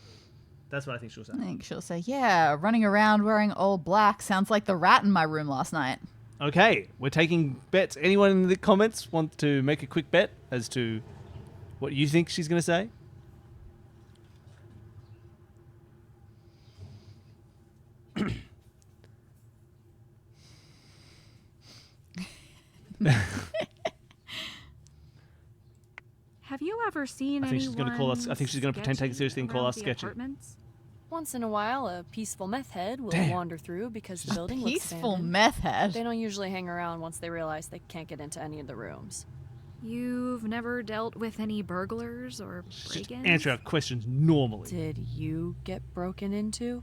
That's what I think she'll say. I think she'll say, yeah, running around wearing all black sounds like the rat in my room last night. Okay, we're taking bets. Anyone in the comments want to make a quick bet as to what you think she's going to say? Have you ever seen I think she's gonna call us- I anyone think she's gonna pretend to take it seriously and call sketchy us around sketchy. the apartments? Once in a while, a peaceful meth head will Damn. wander through because the building looks Peaceful abandoned. meth head. They don't usually hang around once they realize they can't get into any of the rooms. You've never dealt with any burglars or Just break-ins? answer our questions normally. Did you get broken into?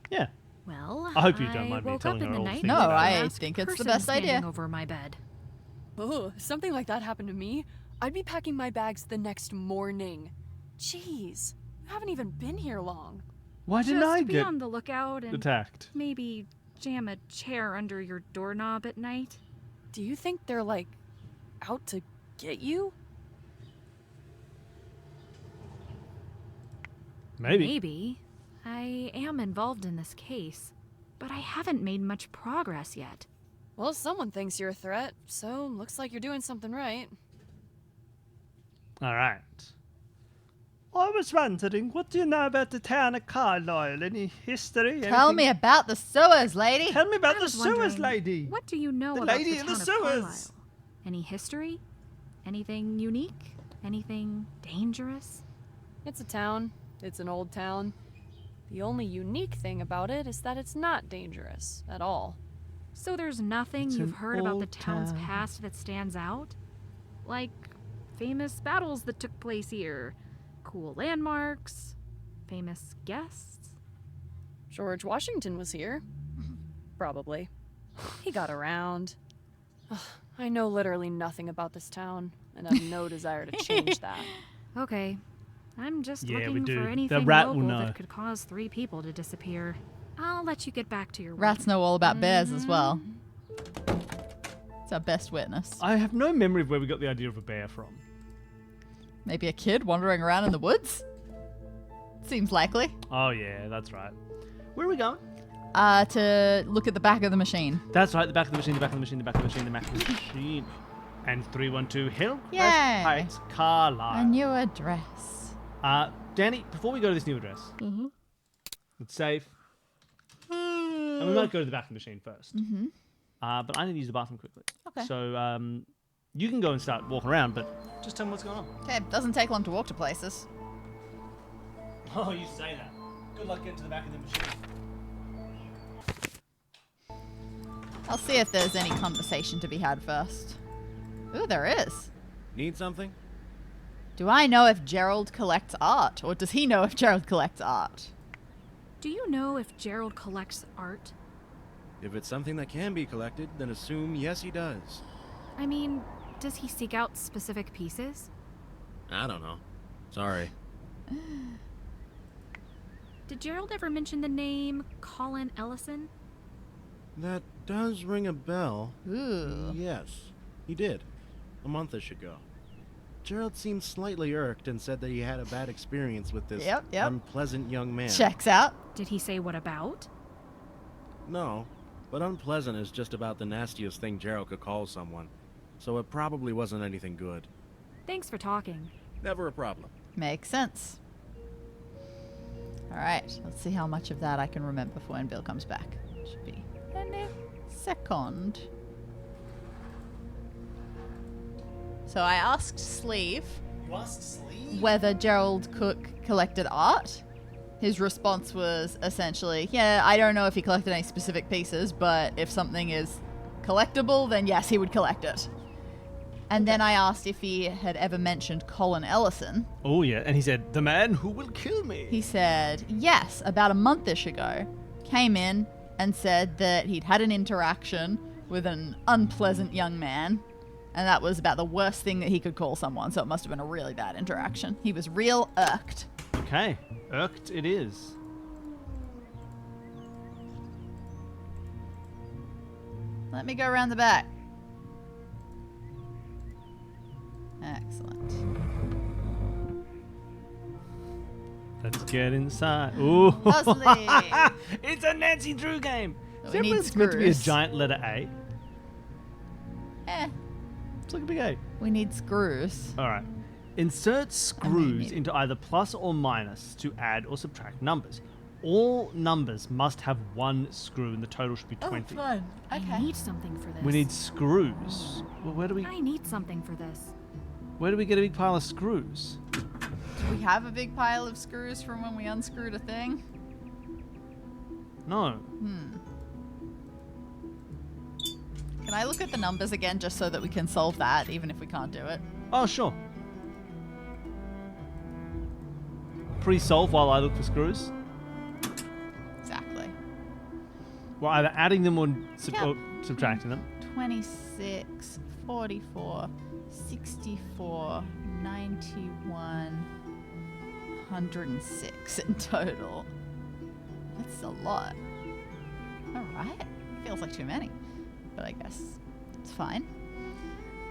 Yeah. Well, I hope you don't mind me woke telling up in her the all night things with No, a I masked think it's the person best idea. standing over my bed. Oh, if something like that happened to me, I'd be packing my bags the next morning. Jeez, you haven't even been here long. Why didn't Just I be get on the lookout and attacked? maybe jam a chair under your doorknob at night. Do you think they're, like, out to get you? Maybe. Maybe. I am involved in this case, but I haven't made much progress yet. Well, someone thinks you're a threat, so looks like you're doing something right. All right. I was wondering, what do you know about the town of Carlisle? Any history? Tell me about the sewers, lady. Tell me about I the was sewers, wondering, lady. What do you know The about lady the in town the of sewers. Carlisle? Any history? Anything unique? Anything dangerous? It's a town. It's an old town. The only unique thing about it is that it's not dangerous at all. So there's nothing It's you've an heard about the old town's town. past that stands out? Like famous battles that took place here, cool landmarks, famous guests. George Washington was here. Probably. He got around. Ugh, I know literally nothing about this town, and have no desire to change that. Okay, I'm just Yeah, we looking do. for The anything rat will local know. that could cause 3 people to disappear. I'll let you get back to your Rats work. know all about bears as well. It's our best witness. I have no memory of where we got the idea of a bear from. Maybe a kid wandering around in the woods? Seems likely. Oh yeah, that's right. Where are we going? To look at the back of the machine. That's right, the back of the machine, the back of the machine, the back of the machine, the back of the machine. And 312 Hillcrest Yay. Heights, A Carlisle. new address. Danny, before we go to this new address, it's safe. And we might go to the back of the machine first. But I need to use the bathroom quickly. Okay. So you can go and start walking around, but just tell me what's going on. Okay, doesn't take long to walk to places. Oh, you say that. Good luck getting to the back of the machine. I'll see if there's any conversation to be had first. Ooh, there is. Need something? Do I know if Gerald collects art? Or does he know if Gerald collects art? Do you know if Gerald collects art? If it's something that can be collected, then assume yes he does. I mean, does he seek out specific pieces? I don't know. Sorry. Did Gerald ever mention the name Colin Ellison? That does ring a bell. Ooh. Yes, he did. A month-ish ago. Gerald seemed slightly irked and said that he had a bad experience with this Yep. unpleasant young man. Checks out. Did he say what about? No, but unpleasant is just about the nastiest thing Gerald could call someone. So it probably wasn't anything good. Thanks for talking. Never a problem. Makes sense. Alright, let's see how much of that I can remember for when Bill comes back. Should be any second. So I asked Sleeve whether Gerald Cook collected art. His response was essentially, yeah, I don't know if he collected any specific pieces, but if something is collectible, then yes, he would collect it. And then I asked if he had ever mentioned Colin Ellison. Oh yeah, and he said, "The man who will kill me." He said, yes, about a month-ish ago, came in and said that he'd had an interaction with an unpleasant young man, and that was about the worst thing that he could call someone, so it must have been a really bad interaction. He was real irked. Okay, irked it is. Let me go around the back. Excellent. Let's get inside. Ooh, Lovely. it's a Nancy Drew game. So Is we need everyone's meant to be a screws. giant letter A? Eh, It's like a big A. we need screws. All right. Insert screws need- into either plus or minus to add or subtract numbers. All numbers must have one screw, and the total should be 20. fun. I need something for this. We need screws. Well, where do I need something for this. we get a big pile of screws? Do we have a big pile of screws from when we unscrewed a thing? No. Can I look at the numbers again just so that we can solve that, even if we can't do it? Oh, sure. Pre-solve while I look for screws. Exactly. Well, either adding them or, Yep. or subtracting them. 26, 44, 64, 91, 106 in total. That's a lot. Alright. Feels like too many. But I guess it's fine.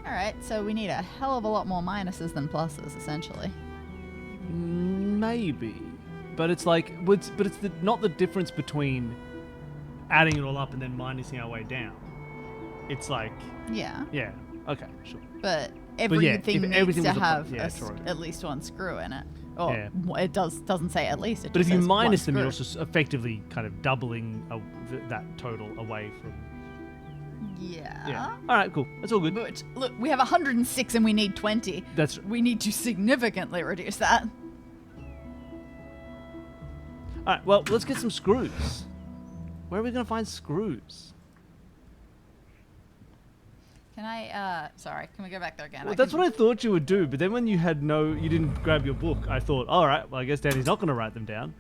Alright, so we need a hell of a lot more minuses than pluses, essentially. Maybe. But it's like, but it's not the difference between adding it all up and then minusing our way down. It's like, Yeah. yeah, okay, sure. But yeah, everything if needs everything to was a pl- have yeah, true. at least one screw in it. Or Yeah. it doesn't say at least. It But if just you says one minus them, you're screw. also effectively kind of doubling that total away from. Yeah. Yeah. All right, cool. That's all good. But look, we have 106 and we need 20. That's We need to significantly reduce that. all right. Well, let's get some screws. Where are we gonna find screws? Can I, sorry, can we go back there again? Well, that's what I thought you would do, but then when you didn't grab your book, I thought, all right, well, I guess Danny's not going to write them down.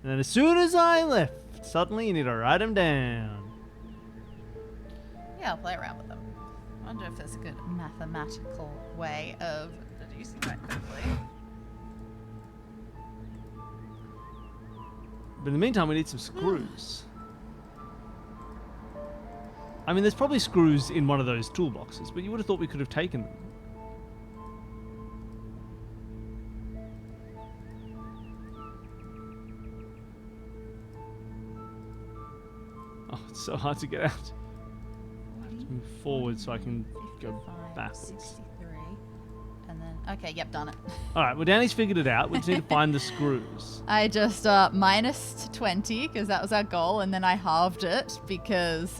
And then as soon as I left, suddenly you need to write them down. Yeah, I'll play around with them. I wonder if there's a good mathematical way of deducing that quickly. But in the meantime, we need some screws. I mean, there's probably screws in one of those toolboxes, but you would have thought we could have taken them. Oh, it's so hard to get out. I have to move forward so I can go 55, backwards. 63, and then, okay, yep, done it. Alright, well, Danny's figured it out. We just need to find the screws. I just minus 20 because that was our goal, and then I halved it because,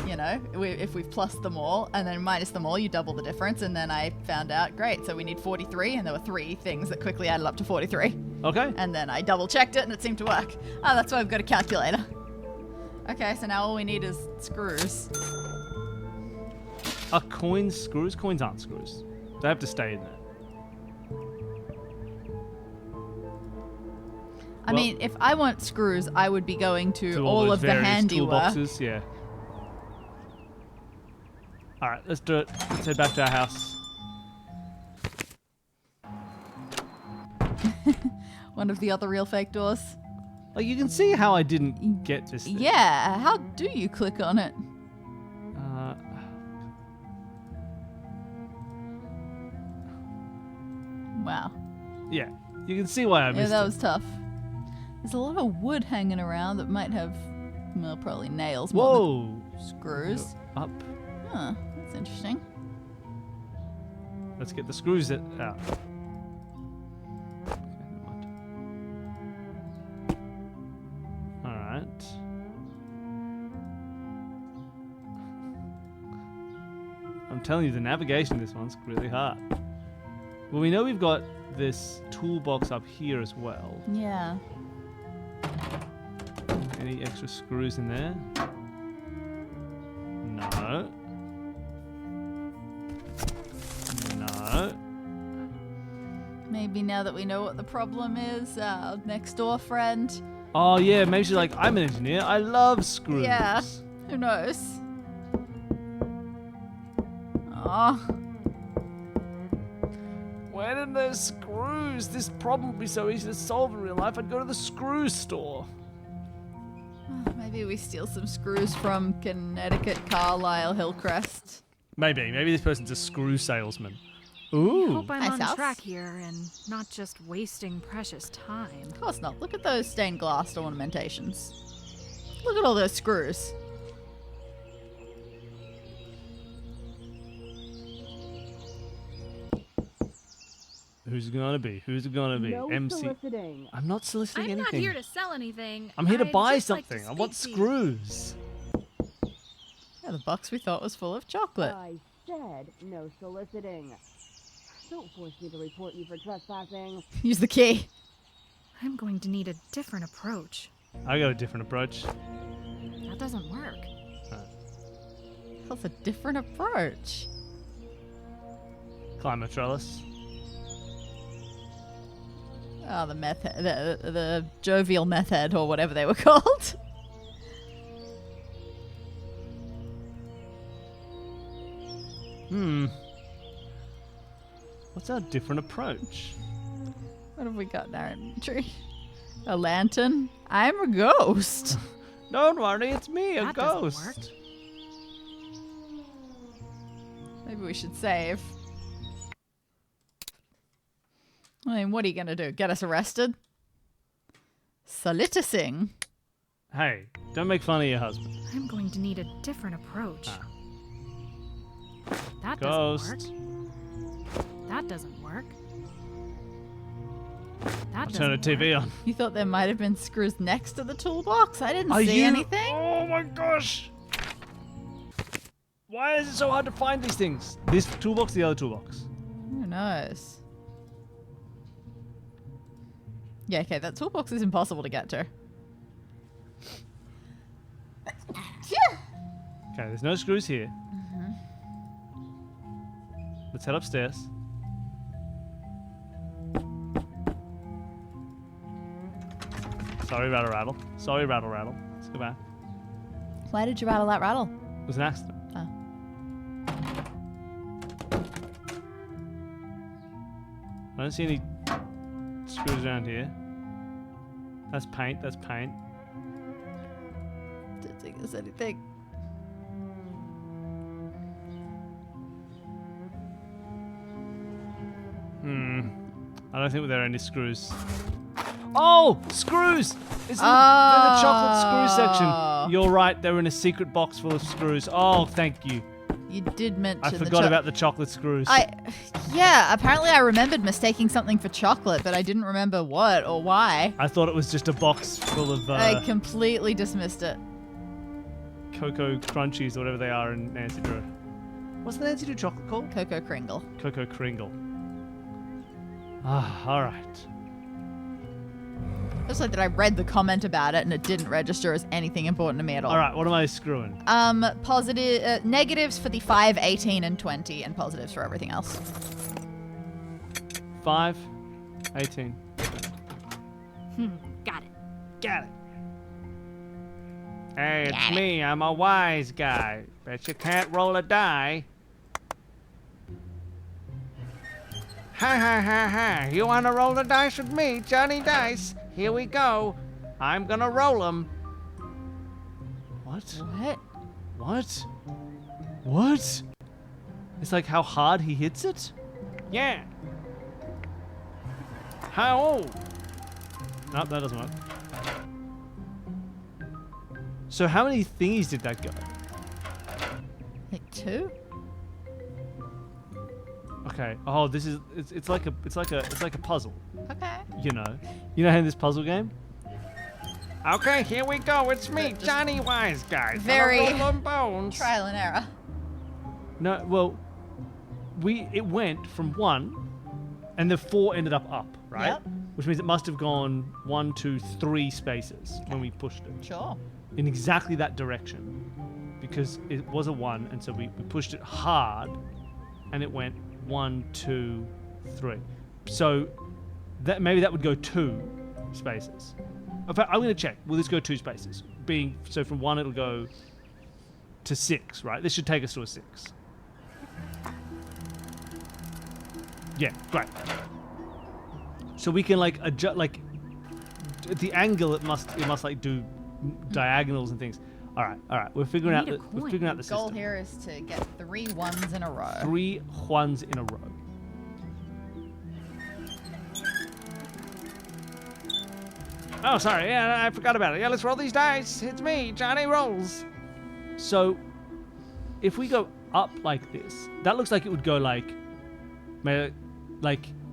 you know, if we've plus them all and then minus them all, you double the difference. And then I found out, great, so we need 43, and there were 3 things that quickly added up to 43. Okay. And then I double checked it, and it seemed to work. Oh, that's why I've got a calculator. Okay, so now all we need is screws. Are coins screws? Coins aren't screws. They have to stay in there. I mean, if I want screws, I would be going to all those of the various handiwork. toolboxes, yeah. Alright, let's do it. Let's head back to our house. One of the other real fake doors. Like, you can see how I didn't get this thing. Yeah, how do you click on it? Wow. Yeah, you can see why I Yeah, missed that it. was tough. There's a lot of wood hanging around that might have, well, probably nails more Whoa! than screws. Up. Huh, that's interesting. Let's get the screws out. Okay, Alright. I'm telling you, the navigation in this one's really hard. Well, we know we've got this toolbox up here as well. Yeah. Any extra screws in there? No. No. Maybe now that we know what the problem is, next door friend. Oh yeah, maybe she's like, I'm an engineer. I love screws. Yeah. Who knows? Oh. Where did those screws? This problem would be so easy to solve in real life. I'd go to the screw store. Maybe we steal some screws from Connecticut, Carlisle, Hillcrest. Maybe this person's a screw salesman. I Ooh. hope I'm Nice on house. track here and not just wasting precious time. Of course not. Look at those stained glass ornamentations. Look at all those screws. Who's it gonna be? Who's it gonna be? No MC. soliciting. I'm not soliciting I'm anything. not here to sell anything. I'm here to I'd buy just like to something. I want speak to you. screws. Yeah, the box we thought was full of chocolate. I said no soliciting. Don't force me to report you for trespassing. Use the key. I'm going to need a different approach. I got a different approach. That doesn't work. That's a different approach. Climb a trellis. Oh, the meth head, the jovial meth head, or whatever they were called. What's our different approach? What have we got in our inventory? A lantern. I'm a ghost. Don't worry, it's me, a That doesn't ghost. work. Maybe we should save. I mean, what are you going to do? Get us arrested? Soliciting? Hey, don't make fun of your husband. I'm going to need a different approach. That Ghost. doesn't work. That doesn't work. That I'll doesn't turn the TV work. on. You thought there might have been screws next to the toolbox? I didn't Are see you? anything. Oh my gosh! Why is it so hard to find these things? This toolbox, the other toolbox. Who knows? Yeah, okay, that toolbox is impossible to get to. Okay, there's no screws here. Let's head upstairs. Sorry, rattle, rattle. Sorry, rattle, rattle. Let's go back. Why did you rattle that rattle? It was an accident. Oh. I don't see any screws around here. That's paint. That's paint. Didn't think there's anything. I don't think there are any screws. Oh, screws! It's in the chocolate screw section. You're right. They were in a secret box full of screws. Oh, thank you. You did mention I forgot about the chocolate screws. Yeah, apparently I remembered mistaking something for chocolate, but I didn't remember what or why. I thought it was just a box full of I completely dismissed it. Cocoa Crunchies or whatever they are in Nancy Drew. What's the Nancy Drew chocolate called? Cocoa Kringle. Cocoa Kringle. Ah, all right. Just like that I read the comment about it and it didn't register as anything important to me at all. All right, what am I screwing? Positive, negatives for the 5, 18, and 20, and positives for everything else. 5, 18. Got it. Got it. Hey, it's me. I'm a wise guy. Bet you can't roll a die. Ha ha ha ha. You want to roll the dice with me, Johnny Dice? Here we go. I'm gonna roll them. What? What? What? What? It's like how hard he hits it? Yeah. How old? Nope, that doesn't work. So how many thingies did that go? Like 2? Okay. Oh, this is it's like a puzzle. Okay. You know in this puzzle game. Okay, here we go. It's me, Johnny Wise Guy. Very roll 'em bones. trial and error. No, well, it went from 1, and the 4 ended up, right? Yep. Which means it must have gone 1, 2, 3 spaces when we pushed it Sure. in exactly that direction, because it was a 1, and so we pushed it hard, and it went 1, 2, 3. So maybe that would go 2 spaces. In fact, I'm going to check. Will this go 2 spaces? So from 1 it'll go to 6, right? This should take us to a 6. Yeah, great. So we can like adjust, like at the angle it must like do diagonals and things. All right. We're figuring out the system. Goal here is to get 3 1s in a row. 3 1s in a row. Oh, sorry. Yeah, I forgot about it. Yeah, let's roll these dice. It's me, Johnny Rolls. So, if we go up like this, that looks like it would go like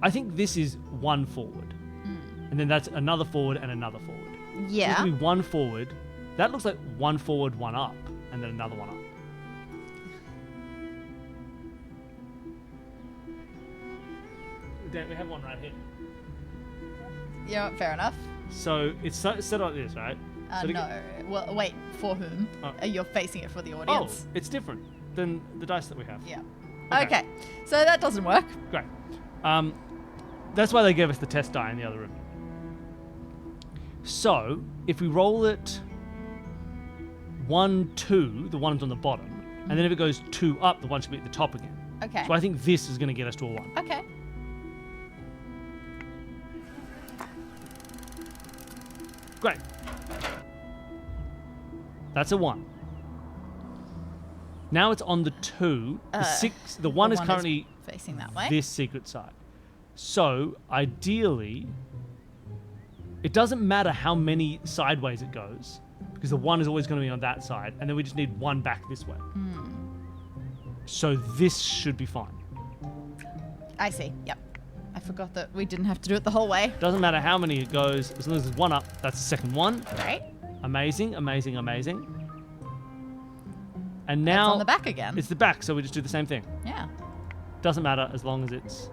I think this is 1 forward, and then that's another forward and another forward. Yeah. So it could be 1 forward. That looks like 1 forward, 1 up, and then another 1 up. We have one right here. You know what? Fair enough. So it's set like this, right? So No. Well, wait. For whom? Oh. You're facing it for the Oh, audience. it's different than the dice that we have. Yeah. Okay. So that doesn't work. Great. That's why they gave us the test die in the other room. So if we roll it 1, 2, the one's on the bottom, and then if it goes 2 up, the one should be at the top again. Okay. So I think this is going to get us to a 1. Okay. Great. That's a 1. Now it's on the 2. The 6. The 1 is currently facing that way. this secret side. So ideally, it doesn't matter how many sideways it goes, because the 1 is always going to be on that side, and then we just need 1 back this way. So this should be fine. I see. Yep. I forgot that we didn't have to do it the whole way. Doesn't matter how many it goes, as long as there's 1 up. That's the second 1. Right. Amazing, amazing, amazing. And now It's on the back again. It's the back, so we just do the same thing. Yeah. Doesn't matter as long as it's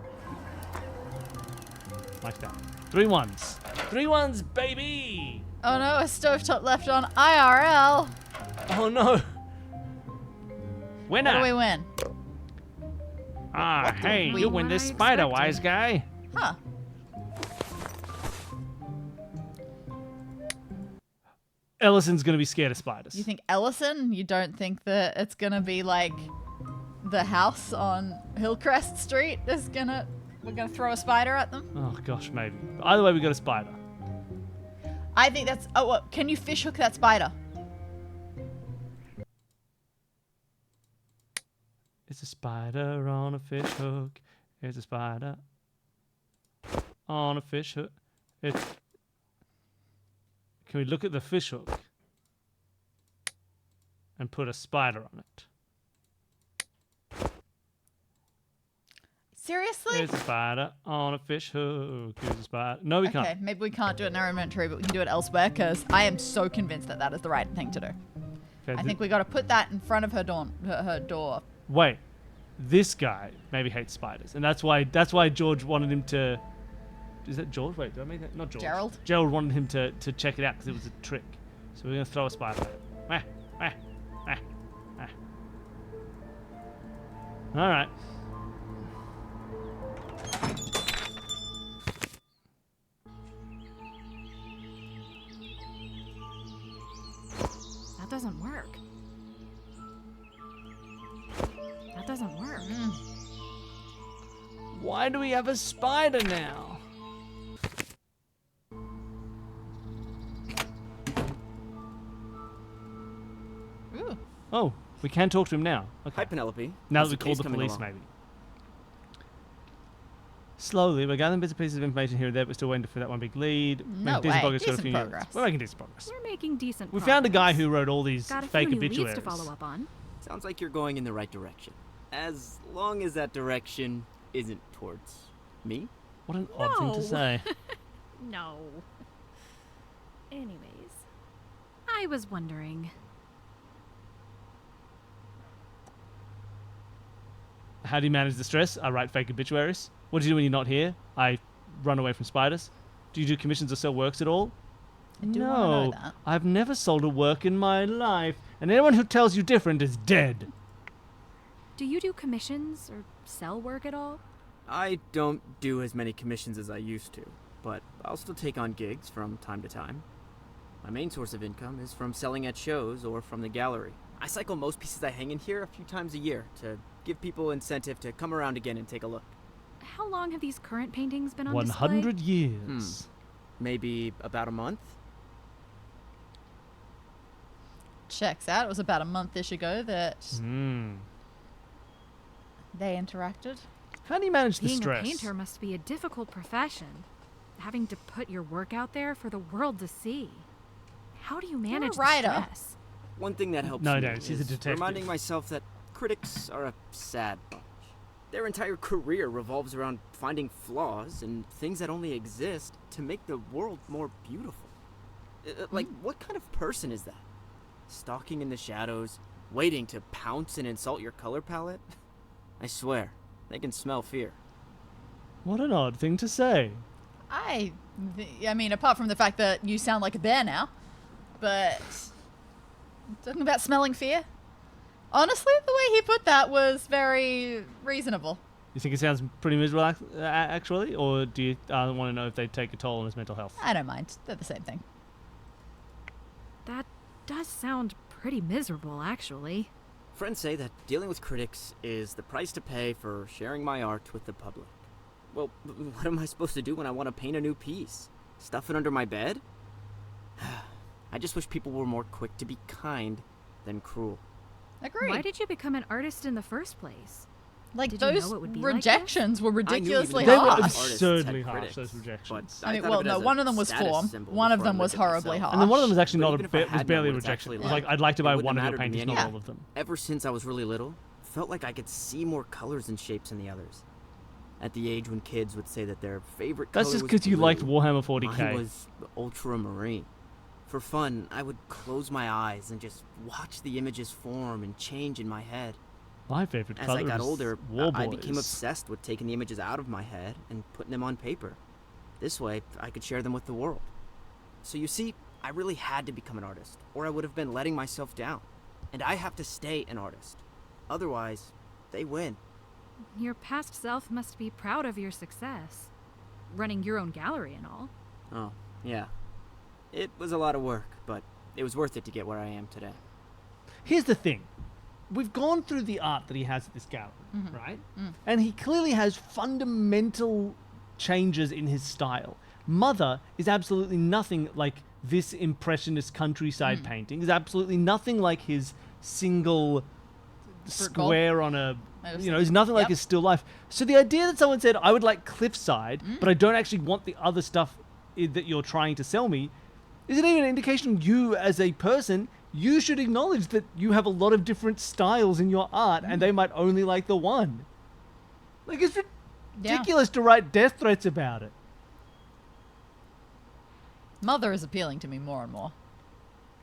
like that. 3 1s. 3 1s, baby! Oh no, a stovetop left on IRL. Oh no. Winner! What do we win? Ah, hey, we- you win this I spider, expected. wise guy. Huh. Ellison's gonna be scared of spiders. You think Ellison? You don't think that it's gonna be like the house on Hillcrest Street is gonna... We're gonna throw a spider at them? Oh gosh, maybe. But either way, we got a spider. I think that's... Oh, what? Can you fish hook that spider? It's a spider on a fish hook. It's a spider on a fish hook. It's... Can we look at the fish hook and put a spider on it? Seriously? It's a spider on a fish hook. It's a spider. No, we Okay, can't. maybe we can't do it in our inventory, but we can do it elsewhere, because I am so convinced that that is the right thing to do. Okay, I think we got to put that in front of her door. Her door. Wait, this guy maybe hates spiders, and that's why George wanted him to. Is that George? Wait, did I make that? Not George. Gerald? Gerald wanted him to check it out because it was a trick. So we're gonna throw a spider at it. Wah, wah, wah, wah. All right. That doesn't work. That doesn't work. Why do we have a spider now? Ooh. Oh, we can talk to him now. Okay. Hi, Penelope. Now How's that we the called case the coming police, along? maybe. Slowly, we're gathering bits and pieces of information here and there, but still waiting for that one big lead. No Making decent way. progress, got a Decent few progress. units. We're making decent progress. We're making decent We found a guy progress. who wrote all these Got a fake few new leads obituaries. to follow up on. Sounds like you're going in the right direction. As long as that direction isn't towards me. What an odd thing to No. say. No. Anyways, I was wondering. How do you manage the stress? I write fake obituaries. What do you do when you're not here? I run away from spiders. Do you do commissions or sell works at all? I do no, want to know that. I've never sold a work in my life, and anyone who tells you different is dead. Do you do commissions or sell work at all? I don't do as many commissions as I used to, but I'll still take on gigs from time to time. My main source of income is from selling at shows or from the gallery. I cycle most pieces I hang in here a few times a year to give people incentive to come around again and take a look. How long have these current paintings been on 100 display? years. Maybe about a month? Checks out. It was about a month-ish ago that Hmm. they interacted. How do you manage the Being stress? a painter must be a difficult profession. Having to put your work out there for the world to see. How do you manage the writer. stress? One thing that helps No, me no, she's a is detective. reminding myself that critics are a sad bunch. Their entire career revolves around finding flaws and things that only exist to make the world more beautiful. Like, what kind of person is that? Stalking in the shadows, waiting to pounce and insult your color palette? I swear, they can smell fear. What an odd thing to say. I mean, apart from the fact that you sound like a bear now, but talking about smelling fear, honestly, the way he put that was very reasonable. You think it sounds pretty miserable, actually, or do you want to know if they take a toll on his mental health? I don't mind. They're the same thing. That does sound pretty miserable, actually. Friends say that dealing with critics is the price to pay for sharing my art with the public. Well, what am I supposed to do when I want to paint a new piece? Stuff it under my bed? I just wish people were more quick to be kind than cruel. Agreed. Why did you become an artist in the first place? Like, Did you know those it would be like this? rejections were I knew even ridiculously the They were harsh. artists absurdly had harsh, critics, those rejections. but I mean, thought well, of it no, as one a of them was status form. symbol One of before I them was lived it horribly myself. harsh. And then one of them was actually But not even a if I bit, was had barely a known what it's rejection. actually It was like, like, I'd like to it buy wouldn't one have of your mattered to me paintings, not anyway. all of them. Ever since I was really little, felt like I could see more colors and shapes in the others. At the age when kids would say that their favorite That's color just was because you blue, liked Warhammer mine 40k. was ultramarine. For fun, I would close my eyes and just watch the images form and change in my head. My favorite As color I got is older, War I Boys. became obsessed with taking the images out of my head and putting them on paper. This way, I could share them with the world. So you see, I really had to become an artist, or I would have been letting myself down. And I have to stay an artist. Otherwise, they win. Your past self must be proud of your success. Running your own gallery and all. Oh, yeah. It was a lot of work, but it was worth it to get where I am today. Here's the thing. We've gone through the art that he has at this gallery, right? And he clearly has fundamental changes in his style. Mother is absolutely nothing like this impressionist countryside painting. Is absolutely nothing like his single square on a, is nothing like his still life. So the idea that someone said, I would like cliffside, but I don't actually want the other stuff that you're trying to sell me, isn't even an indication you as a person. You should acknowledge that you have a lot of different styles in your art, and they might only like the one. Like, it's ridiculous to write death threats about it. Mother is appealing to me more and more.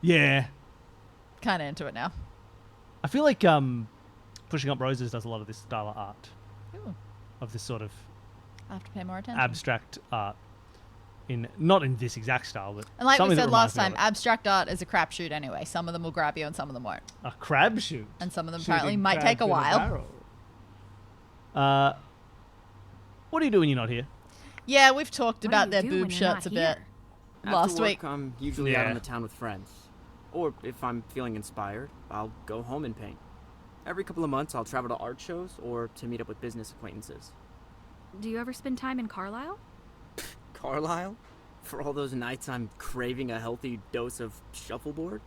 Yeah. Kind of into it now. I feel like Pushing Up Roses does a lot of this style of art. Ooh. Of this sort of I have to pay more attention. abstract art. Not in this exact style, but And like we something that said last reminds me time, of abstract art is a crapshoot anyway. Some of them will grab you and some of them won't. it. A crab shoot. And some of them Shooting apparently might crabs take a in while. barrel. What do you do when you're not here? Yeah, we've talked What about do their you do when boob you're shirts not a bit here? last After work, week. I'm usually out Yeah. in the town with friends. Or if I'm feeling inspired, I'll go home and paint. Every couple of months, I'll travel to art shows or to meet up with business acquaintances. Do you ever spend time in Carlisle? Carlisle? For all those nights I'm craving a healthy dose of shuffleboard?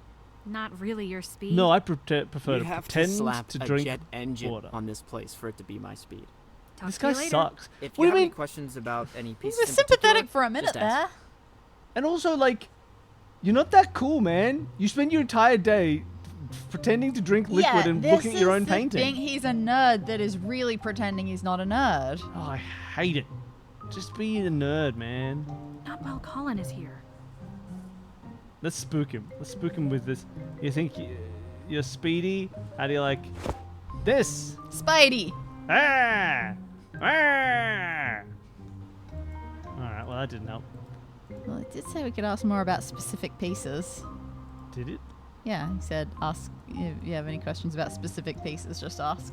Not really your speed. No, I prefer You to have to pretend slap to a drink jet engine water. on this place for it to be my speed. Talk This to you guy later. sucks. If What you do have you any mean? questions about any You pieces were in particular, sympathetic for a minute just ask. there. And also, like, you're not that cool, man. You spend your entire day pretending to drink liquid and looking at your own painting. He's a nerd that is really pretending he's not a nerd. Oh, I hate it. Just be a nerd, man. Not while Colin is here. Let's spook him. Let's spook him with this. You think you're speedy? How do you like this? Spidey. Ah! Ah! Alright, well, that didn't help. Well, it did say we could ask more about specific pieces. Did it? Yeah, he said ask if you have any questions about specific pieces, just ask.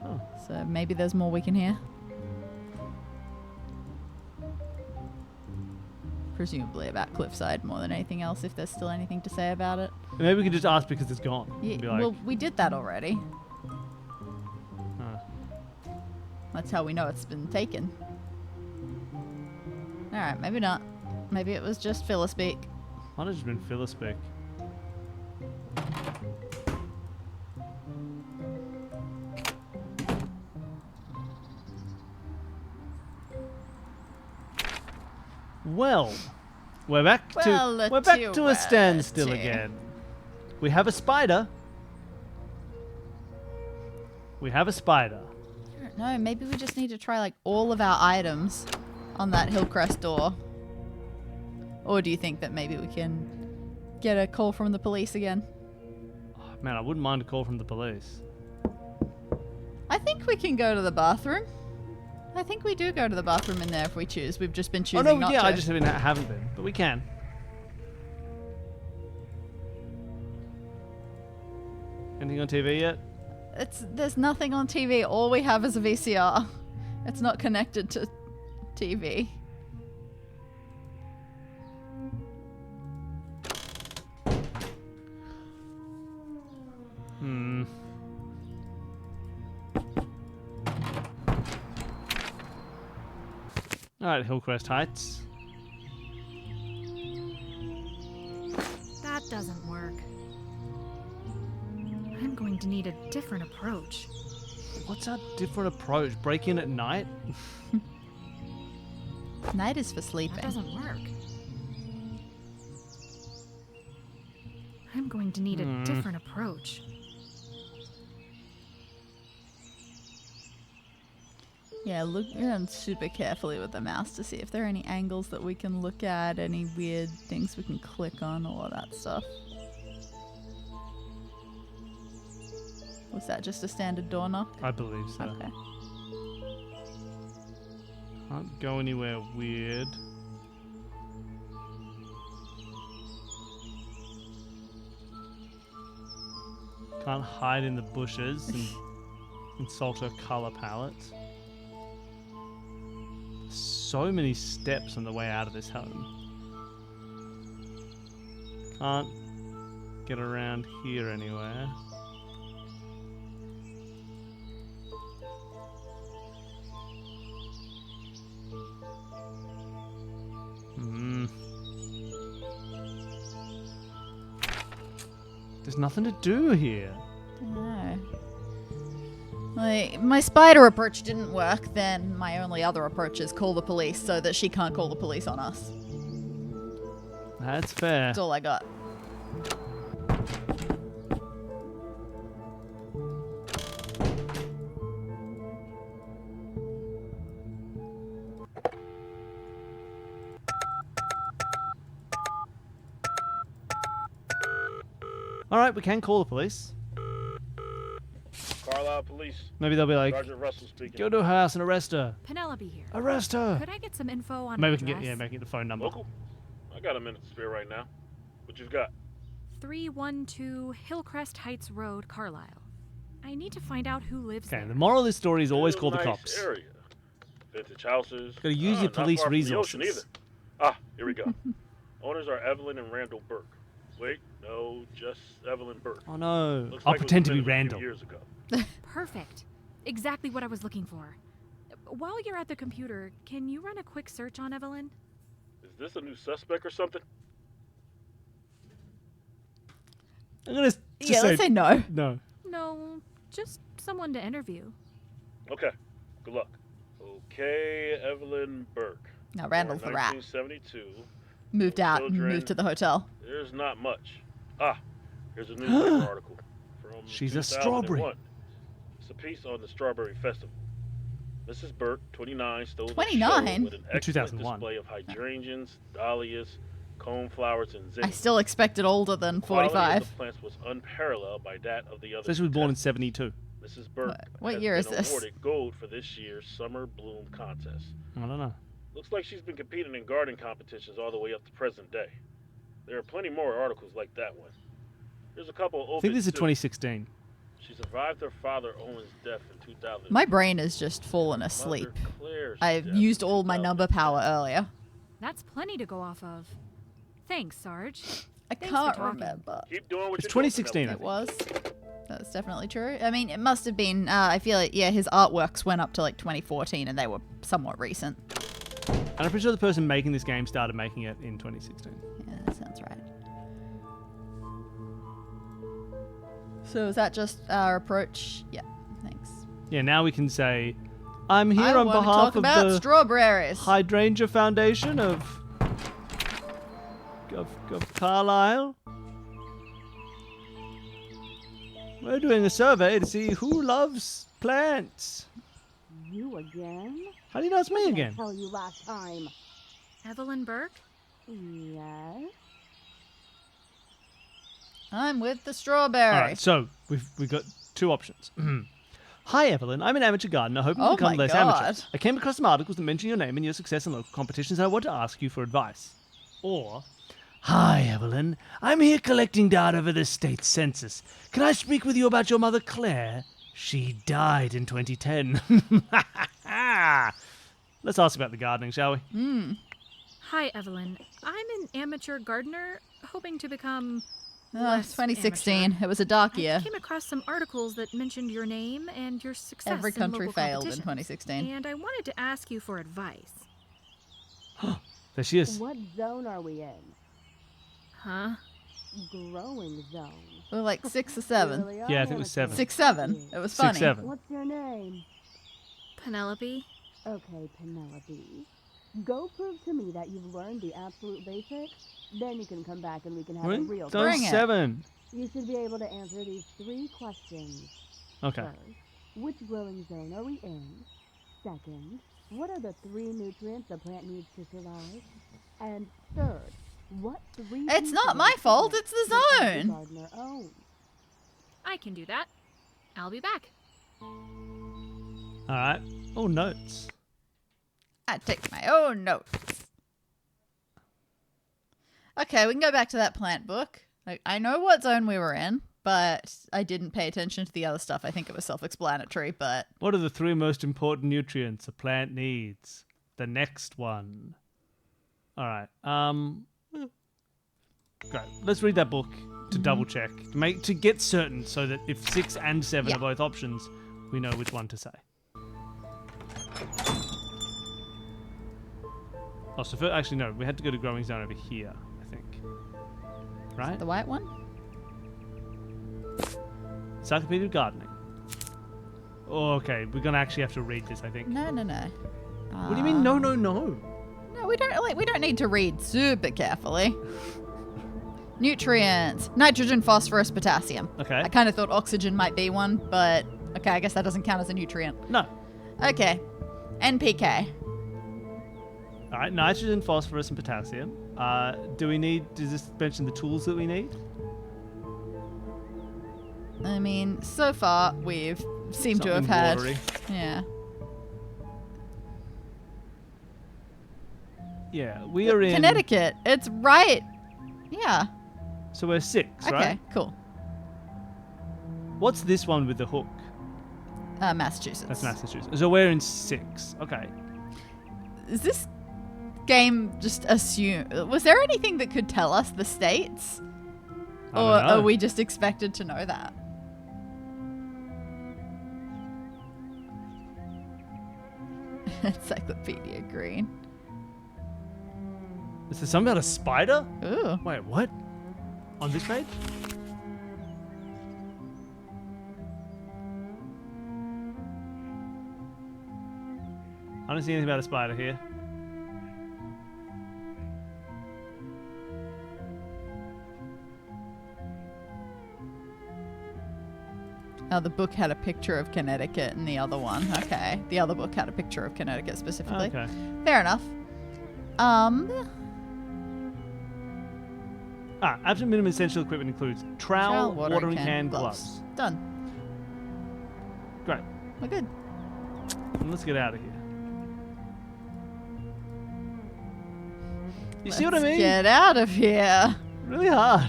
Oh. So maybe there's more we can hear. Presumably about Cliffside more than anything else, if there's still anything to say about it. Maybe we can just ask because it's gone. Yeah, Be like, well, we did that already. "Huh." That's how we know it's been taken. Alright, maybe not. Maybe it was just filler speak. Might have just been filler speak. Well, we're back to a standstill again. We have a spider. We have a spider. I don't know, maybe we just need to try like all of our items on that Hillcrest door. Or do you think that maybe we can get a call from the police again? Oh, man, I wouldn't mind a call from the police. I think we can go to the bathroom. I think we do go to the bathroom in there if we choose. We've just been choosing Oh no, not yeah, to. I just haven't been, but we can. Anything on TV yet? There's nothing on TV. All we have is a VCR. It's not connected to TV. Hmm. Alright, Hillcrest Heights. That doesn't work. I'm going to need a different approach. What's our different approach? Break in at night? Night is for That sleeping. doesn't work. I'm going to need a different approach. Yeah, look around super carefully with the mouse to see if there are any angles that we can look at, any weird things we can click on, all of that stuff. Was that just a standard door knock? I believe so. Okay. Can't go anywhere weird. Can't hide in the bushes and Consult her color palette. So many steps on the way out of this home. Can't get around here anywhere. There's nothing to do here. No. Like, my spider approach didn't work, then my only other approach is call the police so that she can't call the police on us. That's fair. That's all I got. Alright, we can call the police. Carlisle Police. Maybe they'll be like, Sergeant Russell speaking. go to her house and arrest her. Penelope here. Arrest her! Could I get some info on Maybe an we can get, address? make it the phone number. Local? I got a minute to spare right now. What you've got? 312 Hillcrest Heights Road, Carlisle. I need to find out who lives Okay, there. the moral of this story is always Real call the nice cops. Area. Vintage houses. Gotta use your Not police far from the ocean resources. either. Here we go. Owners are Evelyn and Randall Burke. Wait, no, just Evelyn Burke. Oh no. Looks I'll like it was pretend to be invented a Randall. few years ago. Perfect. Exactly what I was looking for. While you're at the computer, can you run a quick search on Evelyn? Is this a new suspect or something? I'm gonna just Yeah, say let's say no. no. No, just someone to interview. Okay, good luck. Okay, Evelyn Burke. Now Randall Born the rat 1972. moved out and Children. moved to the hotel. There's not much. Here's a newspaper article from She's a 2001. strawberry. It's a piece on the Strawberry Festival. Mrs. Burke, 29, stole the 29? show with an excellent 2001. display of hydrangeas, dahlias, coneflowers, and I zinnias. still expected older than The quality of 45. the plants was unparalleled by that of the other. So she was born in contestants. 72. Mrs. Burke What has year is been this? awarded gold for this year's Summer Bloom Contest. I don't know. Looks like she's been competing in garden competitions all the way up to present day. There are plenty more articles like that one. There's a couple of I think this is too. 2016. She survived her father Owen's death in 2000. My brain is just fallen asleep. Mother Claire's I've death used in all my number 2010. power earlier. That's plenty to go off of. Thanks, Sarge. I Thanks can't for talking. remember. Keep doing what It's you're doing, 2016, I Penelope. It was. That's definitely true. I mean, it must have been, I feel like, yeah, his artworks went up to like 2014 and they were somewhat recent. And I'm pretty sure the person making this game started making it in 2016. Yeah, that sounds right. So is that just our approach? Yeah, thanks. Yeah, now we can say, I'm here I on want to behalf talk of about the strawberries. Hydrangea Foundation of Carlisle. We're doing a survey to see who loves plants. You again? How do you know it's me I again? tell you last time. Evelyn Burke? Yes. I'm with the strawberry. All right, so we've got two options. Hi, Evelyn. I'm an amateur gardener hoping to Oh become my less amateur. God. I came across some articles that mention your name and your success in local competitions, and I want to ask you for advice. Or, hi, Evelyn. I'm here collecting data for the state census. Can I speak with you about your mother, Claire? She died in 2010. Let's ask about the gardening, shall we? Hi, Evelyn. I'm an amateur gardener hoping to become. Oh, less 2016. amateur. It was a dark I year. came across some articles that mentioned your name and your success Every in country local failed in competitions, 2016. And I wanted to ask you for advice. There she is. What zone are we in? Huh? Growing zone. We were like 6 or 7. Really Yeah, I are think it was amateur. 6, 7. It was funny. 6-7. What's your name? Penelope? Okay, Penelope. Go prove to me that you've learned the absolute basics. Then you can come back and we can have a real Zone Bring it. 7. You should be able to answer these 3 questions. Okay. First, which growing zone are we in? Second, what are the 3 nutrients a plant needs to survive? And third, what 3 It's not pieces my of fault, plant it's the does every zone. gardener own? I can do that. I'll be back. All right. Oh, notes. I take my own notes. Okay, we can go back to that plant book. I know what zone we were in, but I didn't pay attention to the other stuff. I think it was self-explanatory, but What are the 3 most important nutrients a plant needs? The next one. All right. Great. Let's read that book to double check to get certain, so that if 6 and 7 are both options, we know which one to say. Oh, so actually no, we had to go to growing zone over here, I think. Right? the white one? Encyclopedia of Gardening. Oh, okay, we're gonna actually have to read this, I think. No. What do you mean? No. No, we don't need to read super carefully. Nutrients: nitrogen, phosphorus, potassium. Okay. I kind of thought oxygen might be one, but okay, I guess that doesn't count as a nutrient. No. Okay. NPK. All right, nitrogen, phosphorus, and potassium. Does this mention the tools that we need? I mean, so far we've seemed to have Something had. watery. Yeah. Yeah, we are in Connecticut. It's right. Yeah. So we're 6, Okay, right? cool. What's this one with the hook? Massachusetts. That's Massachusetts. So we're in 6. Okay. Is this game just assume? Was there anything that could tell us the states? I Or don't know. are we just expected to know that? Encyclopedia Green. Is there something about a spider? Ooh. Wait, what? On this page? I don't see anything about a spider here. Oh, the book had a picture of Connecticut and the other one. Okay. The other book had a picture of Connecticut specifically. Okay. Fair enough. Absolute minimum essential equipment includes trowel, watering can, gloves. Done. Great. We're good. And let's get out of here. You see what I Let's mean? Get out of here. Really hard.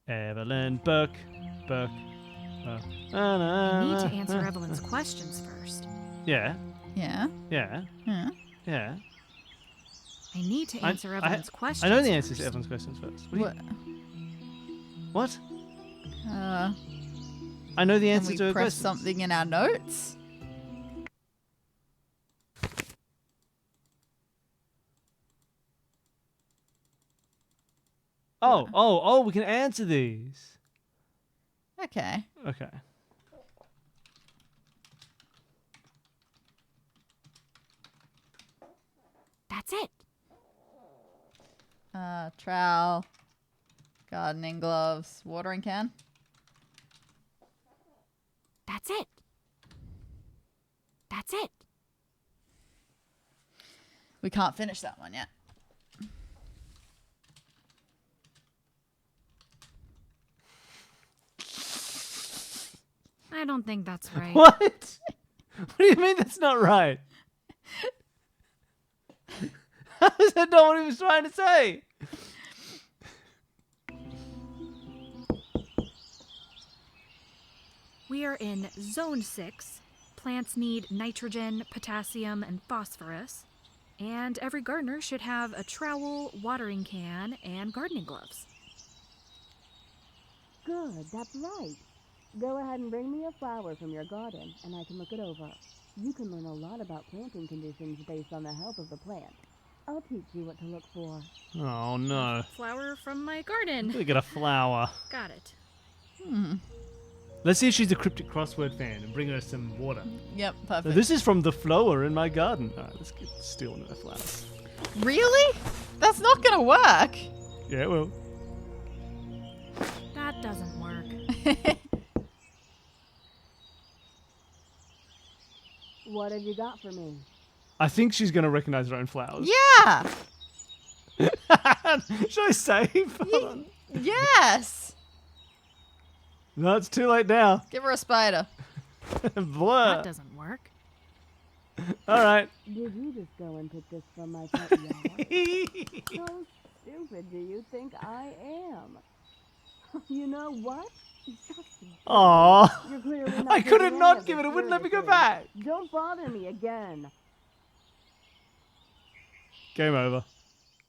Evelyn Burke. I need to answer Evelyn's questions first. Yeah. Yeah. Yeah. Yeah. Yeah. I need to answer Evelyn's questions. I know the answers first. to Evelyn's questions first. What? What? I know the Can answers we to her press questions. something in our notes? Oh, we can answer these. Okay. Okay. That's it. Trowel, gardening gloves, watering can. That's it. That's it. We can't finish that one yet. I don't think that's right. What? What do you mean that's not right? How is that not what he was trying to say? We are in Zone 6. Plants need nitrogen, potassium, and phosphorus. And every gardener should have a trowel, watering can, and gardening gloves. Good, that's right. Go ahead and bring me a flower from your garden, and I can look it over. You can learn a lot about planting conditions based on the health of the plant. I'll teach you what to look for. Oh no. Flower from my garden. We got a flower. Got it. Let's see if she's a cryptic crossword fan and bring her some water. Yep, So perfect. this is from the flower in my garden. Alright, let's get steal one of her flowers. Really? That's not gonna work. Yeah, it will. That doesn't work. What have you got for me? I think she's gonna recognize her own flowers. Yeah. Should I save? Hold on. Yes. No, it's too late now. Give her a spider. Blur. That doesn't work. Alright. Did you just go and pick this from my front yard? How stupid do you think I am? You know what? Aw. You're clearly not I couldn't taking not any of give this it. It wouldn't let me go seriously. back. Don't bother me again. Game over.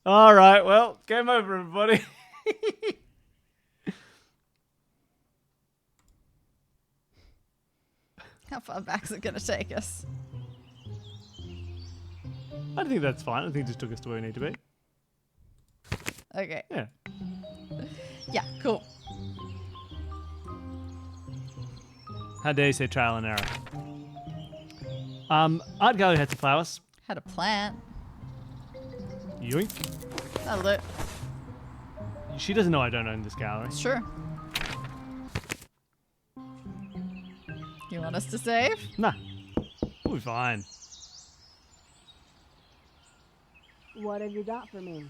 All right, well, game over, everybody. How far back is it going to take us? I think that's fine. I think it just took us to where we need to be. Okay. Yeah. Yeah, cool. How dare you say trial and error? Art gallery had some flowers. Had a plant. Yoink. That'll do. She doesn't know I don't own this gallery. It's true. You want us to save? Nah. We'll be fine. What have you got for me?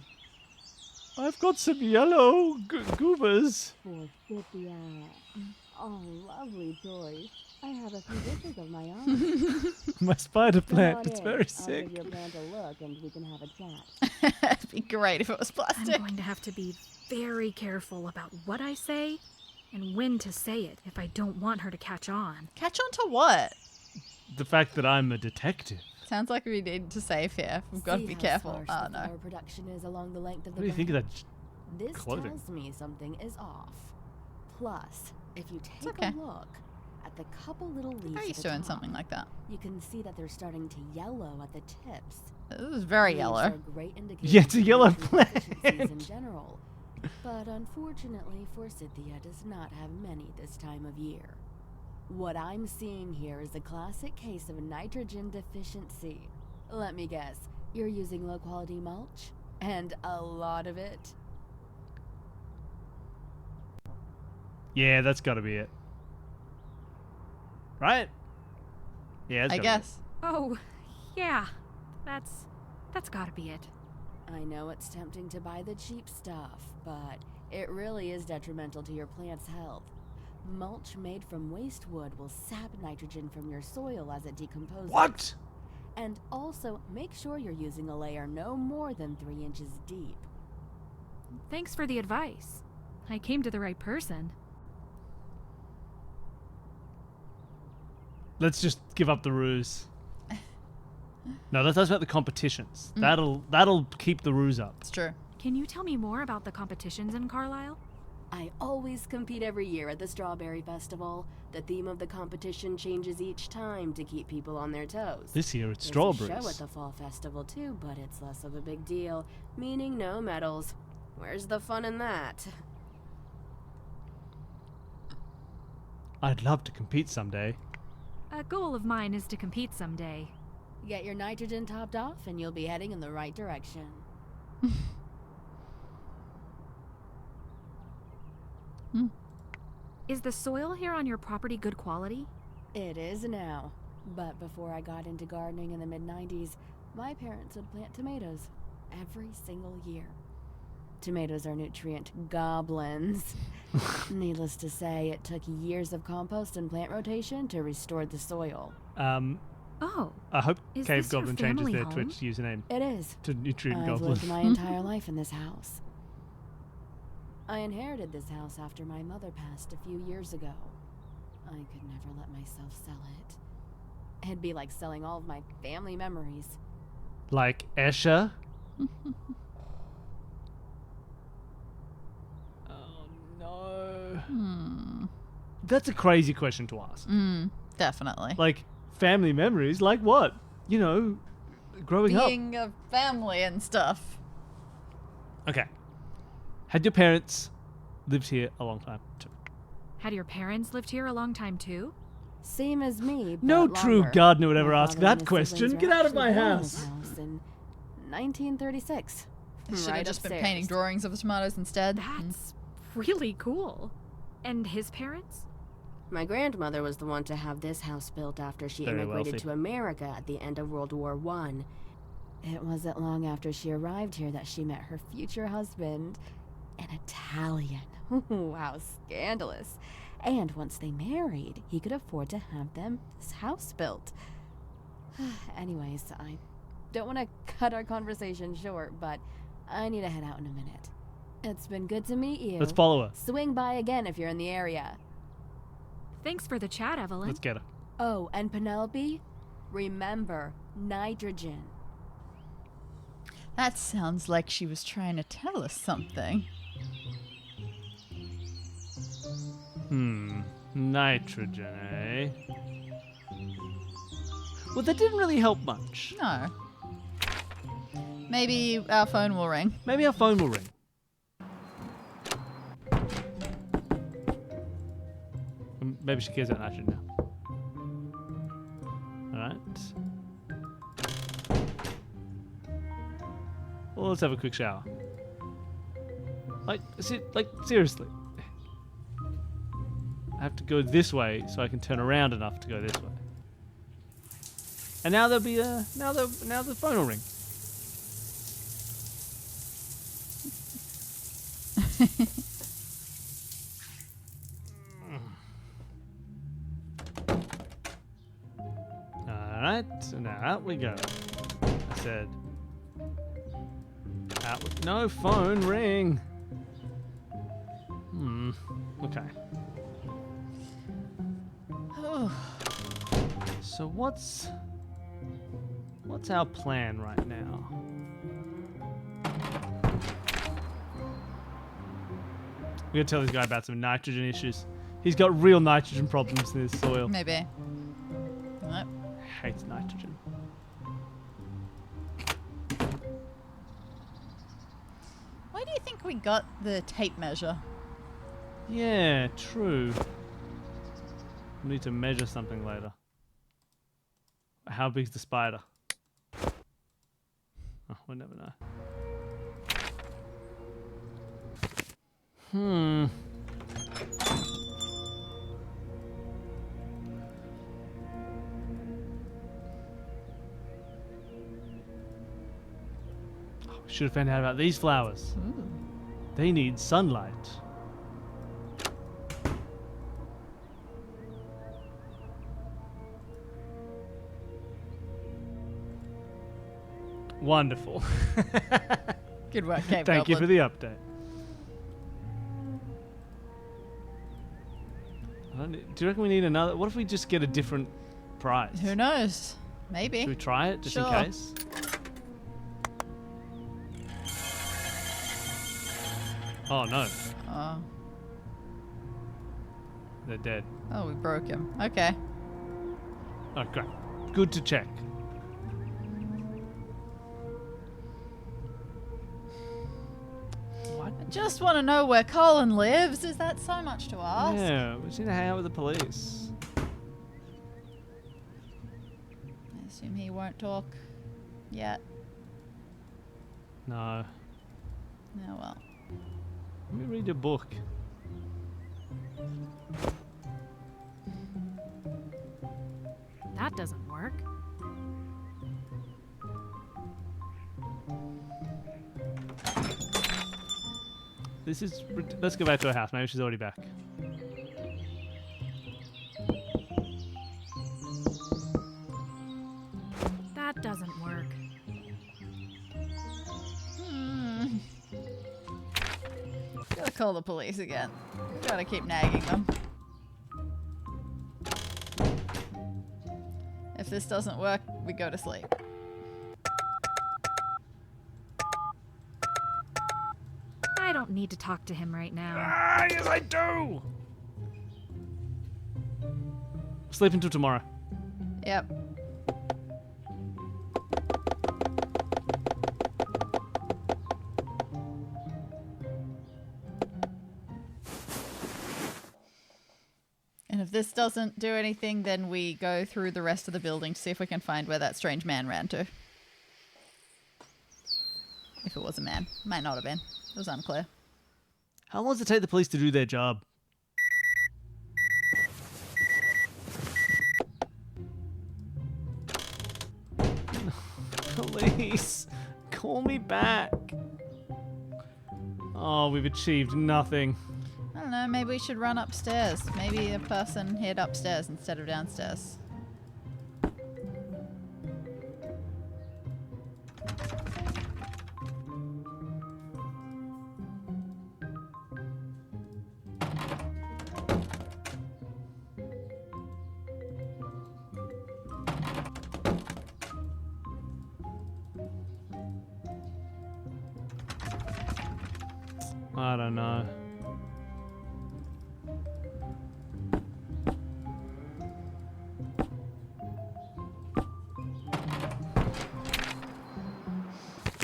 I've got some yellow goobers. Forsythia. Oh, lovely choice. I have a few dishes of my own. My spider Come plant. on It's in. very I'll sick. give your plant a look and we can have a chat. It'd be great if it was I'm plastic. going to have to be very careful about what I say and when to say it if I don't want her to catch on. Catch on to what? The fact that I'm a detective. Sounds like we need to save here. We've got to See be how careful. sparse Oh the no. flower production is along the length of What the do you think of branch. that? This clothing? tells me something is off. Plus, if you take okay. a look at the couple little leaves I at used the to own top, something like that. you can see that they're starting to yellow at the tips. This is very Leaves yellow. are great indicators Yeah, it's a of yellow nutrient deficiencies in plant. general. But unfortunately, Forsythia does not have many this time of year. What I'm seeing here is a classic case of nitrogen deficiency. Let me guess, you're using low-quality mulch? And a lot of it? Yeah, that's got to be it. Right? Yeah, I guess. Oh, yeah. That's gotta be it. I know it's tempting to buy the cheap stuff, but it really is detrimental to your plant's health. Mulch made from waste wood will sap nitrogen from your soil as it decomposes. What? And also, make sure you're using a layer no more than 3 inches deep. Thanks for the advice. I came to the right person. Let's just give up the ruse. No, that's about the competitions. That'll keep the ruse up. It's true. Can you tell me more about the competitions in Carlisle? I always compete every year at the Strawberry Festival. The theme of the competition changes each time to keep people on their toes. This year it's There's strawberries. a show at the Fall Festival too, but it's less of a big deal, meaning no medals. Where's the fun in that? I'd love to compete someday. A goal of mine is to compete someday. Get your nitrogen topped off and you'll be heading in the right direction. Is the soil here on your property good quality? It is now. But before I got into gardening in the mid-90s, my parents would plant tomatoes every single year. Tomatoes are nutrient goblins. Needless to say, it took years of compost and plant rotation to restore the soil. Oh, I hope Is Cave this your Goblin changes family their home? Twitch username It is. to Nutrient I've Goblin. lived my entire life in this house. I inherited this house after my mother passed a few years ago. I could never let myself sell it. It'd be like selling all of my family memories. Like Escher. Oh no. That's a crazy question to ask. Definitely. Like family memories, like what? You know, growing up. Being a family and stuff. Okay. Had your parents lived here a long time too? had your parents lived here a long time too? Same as me, but No true longer. gardener would ever My ask father and that his question. siblings Get were out of my actually born in this house. house in 1936. Should have Right just been upstairs. painting drawings of the tomatoes instead. That's really cool. And his parents? My grandmother was the one to have this house built after she Very immigrated wealthy. to America at the end of World War I. It wasn't long after she arrived here that she met her future husband, an Italian. How scandalous. And once they married, he could afford to have them this house built. Anyways, I don't want to cut our conversation short, but I need to head out in a minute. It's been good to meet you. Let's follow her. Swing by again if you're in the area. Thanks for the chat, Evelyn. Let's get her. Oh, and Penelope, remember, nitrogen. That sounds like she was trying to tell us something. Nitrogen, eh? Well, that didn't really help much. No. Maybe our phone will ring. Maybe our phone will ring. Maybe she cares about nitrogen now. Alright. Well, let's have a quick shower. Like seriously. I have to go this way so I can turn around enough to go this way. And now there'll be now the phone will ring. Alright, so now out we go. I said no phone ring. Okay. So what's our plan right now? We gotta tell this guy about some nitrogen issues. He's got real nitrogen problems in his soil. Maybe. Nope. Hates nitrogen. Why do you think we got the tape measure? Yeah, true. We need to measure something later. How big's the spider? Oh, we'll never know. Oh, we should have found out about these flowers. They need sunlight. Wonderful. Good work, Cave Thank you for Goblin. the update. Do you reckon we need another? What if we just get a different prize? Who knows? Maybe. Should we try it just in Sure. case? Oh no, Oh. they're dead. Oh, we broke him. Okay. Oh great, good to check. What? I just want to know where Colin lives. Is that so much to ask? Yeah, we just need to hang out with the police. I assume he won't talk yet. No. Oh well. Let me read your book. That doesn't work. This is. Let's go back to her house. Maybe she's already back. That doesn't work. Gotta call the police again. Gotta keep nagging them. If this doesn't work, we go to sleep. I don't need to talk to him right now. Ah, yes, I do. Sleep until tomorrow. Yep. And if this doesn't do anything, then we go through the rest of the building to see if we can find where that strange man ran to. If it was a man. Might not have been. It was unclear. How long does it take the police to do their job? Police, call me back. Oh, we've achieved nothing. I don't know, maybe we should run upstairs. Maybe a person hid upstairs instead of downstairs. I don't know.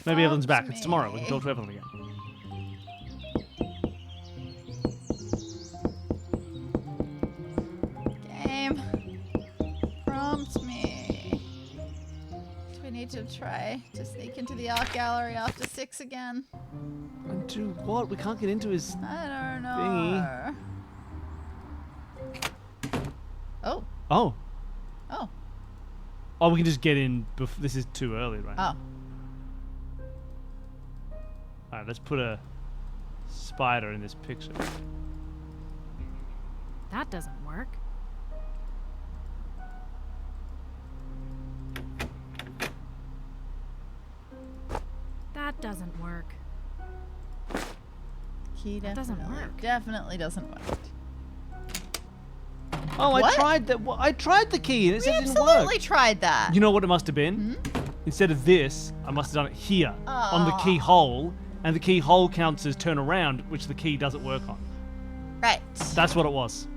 Maybe Evelyn's back. It's tomorrow. We can talk to Evelyn again. Game. Prompt me. Do we need to try to sneak into the art gallery after 6 again? Into what? We can't get into his... I don't know. Oh. Oh. Oh. Oh, we can just get in before... This is too early, right? Oh. Alright, let's put a spider in this picture. That doesn't work. That doesn't work. Key That doesn't work. Definitely doesn't work. Oh, What? I tried that. I tried the key and it We said it didn't absolutely work. tried that. You know what it must have been? Instead of this, I must have done it here on the keyhole, and the keyhole counts as turn around, which the key doesn't work on. Right. That's what it was.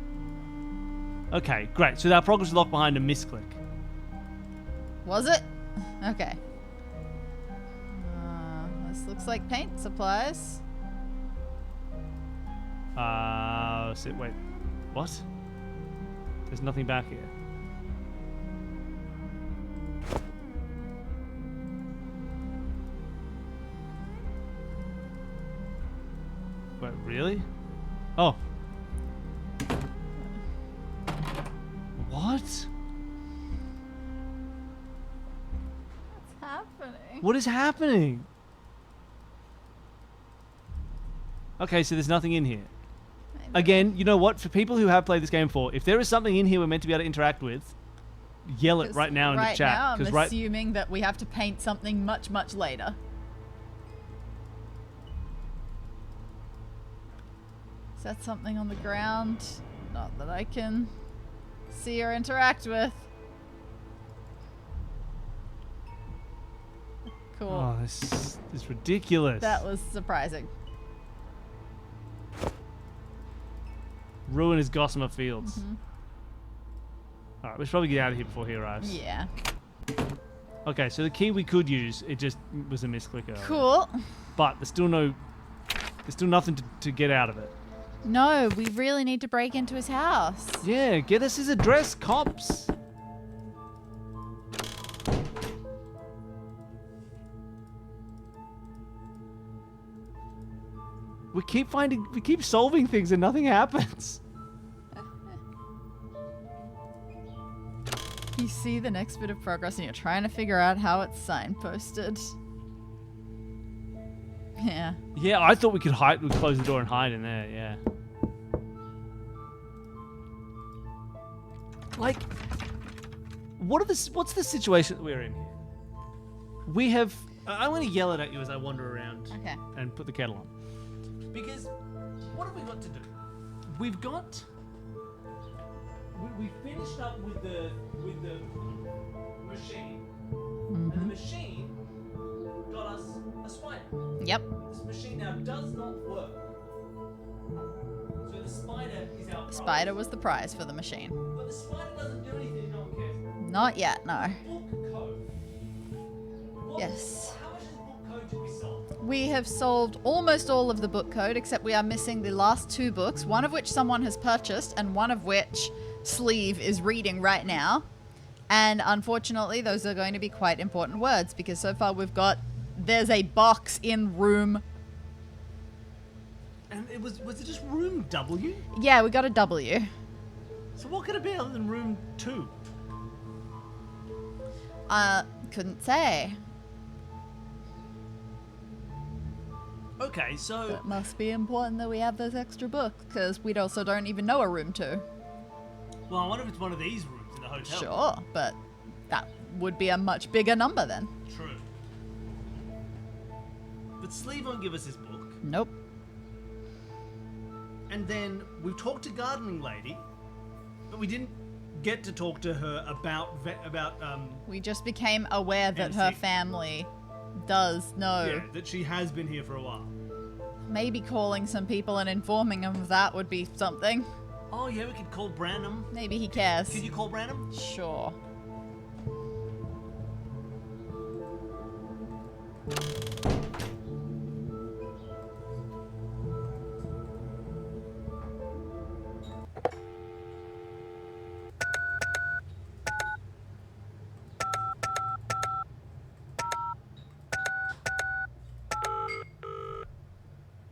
Okay, great. So our progress is locked behind a misclick. Was it? Okay. This looks like paint supplies. Wait. What? There's nothing back here. Wait, really? Oh. What? What's happening? What is happening? Okay, so there's nothing in here. Again, you know what? For people who have played this game before, if there is something in here we're meant to be able to interact with, yell it right now in the chat. Right now, I'm right assuming that we have to paint something much, much later. Is that something on the ground? Not that I can see or interact with. Cool. Oh, this is ridiculous. That was surprising. Ruin his Gossamer Fields. Alright, we should probably get out of here before he arrives. Yeah. Okay, so the key we could use, it just was a misclick earlier. Cool. But there's still nothing to get out of it. No, we really need to break into his house. Yeah, get us his address, cops. We keep solving things and nothing happens. You see the next bit of progress and you're trying to figure out how it's signposted. Yeah. Yeah, I thought we could close the door and hide in there, yeah. Like, what's the situation that we're in here? We have... I'm going to yell it at you as I wander around and put the kettle on. Because, what have we got to do? We've got... We finished up with the machine. And the machine got us a spider. Yep. This machine now does not work. So the spider is our prize. Spider was the prize for the machine. But the spider doesn't do anything, no one cares. Not yet, no. Book code. Yes. How much of book code did we solve? We have solved almost all of the book code, except we are missing the last 2 books, one of which someone has purchased, and one of which Sleeve is reading right now. And unfortunately, those are going to be quite important words, because so far we've got, there's a box in room... And was it just room W? Yeah, we got a W. So what could it be other than room 2? Couldn't say. Okay, so... It must be important that we have those extra books, because we also don't even know a room 2. Well, I wonder if it's one of these rooms in the hotel. Sure, but that would be a much bigger number then. True. But Sleeve won't give us his book. Nope. And then we've talked to Gardening Lady, but we didn't get to talk to her about We just became aware that MC. her family does know. yeah, that she has been here for a while. Maybe calling some people and informing them of that would be something. Oh yeah, we could call Branham. Maybe he cares. Could you call Branham? Sure.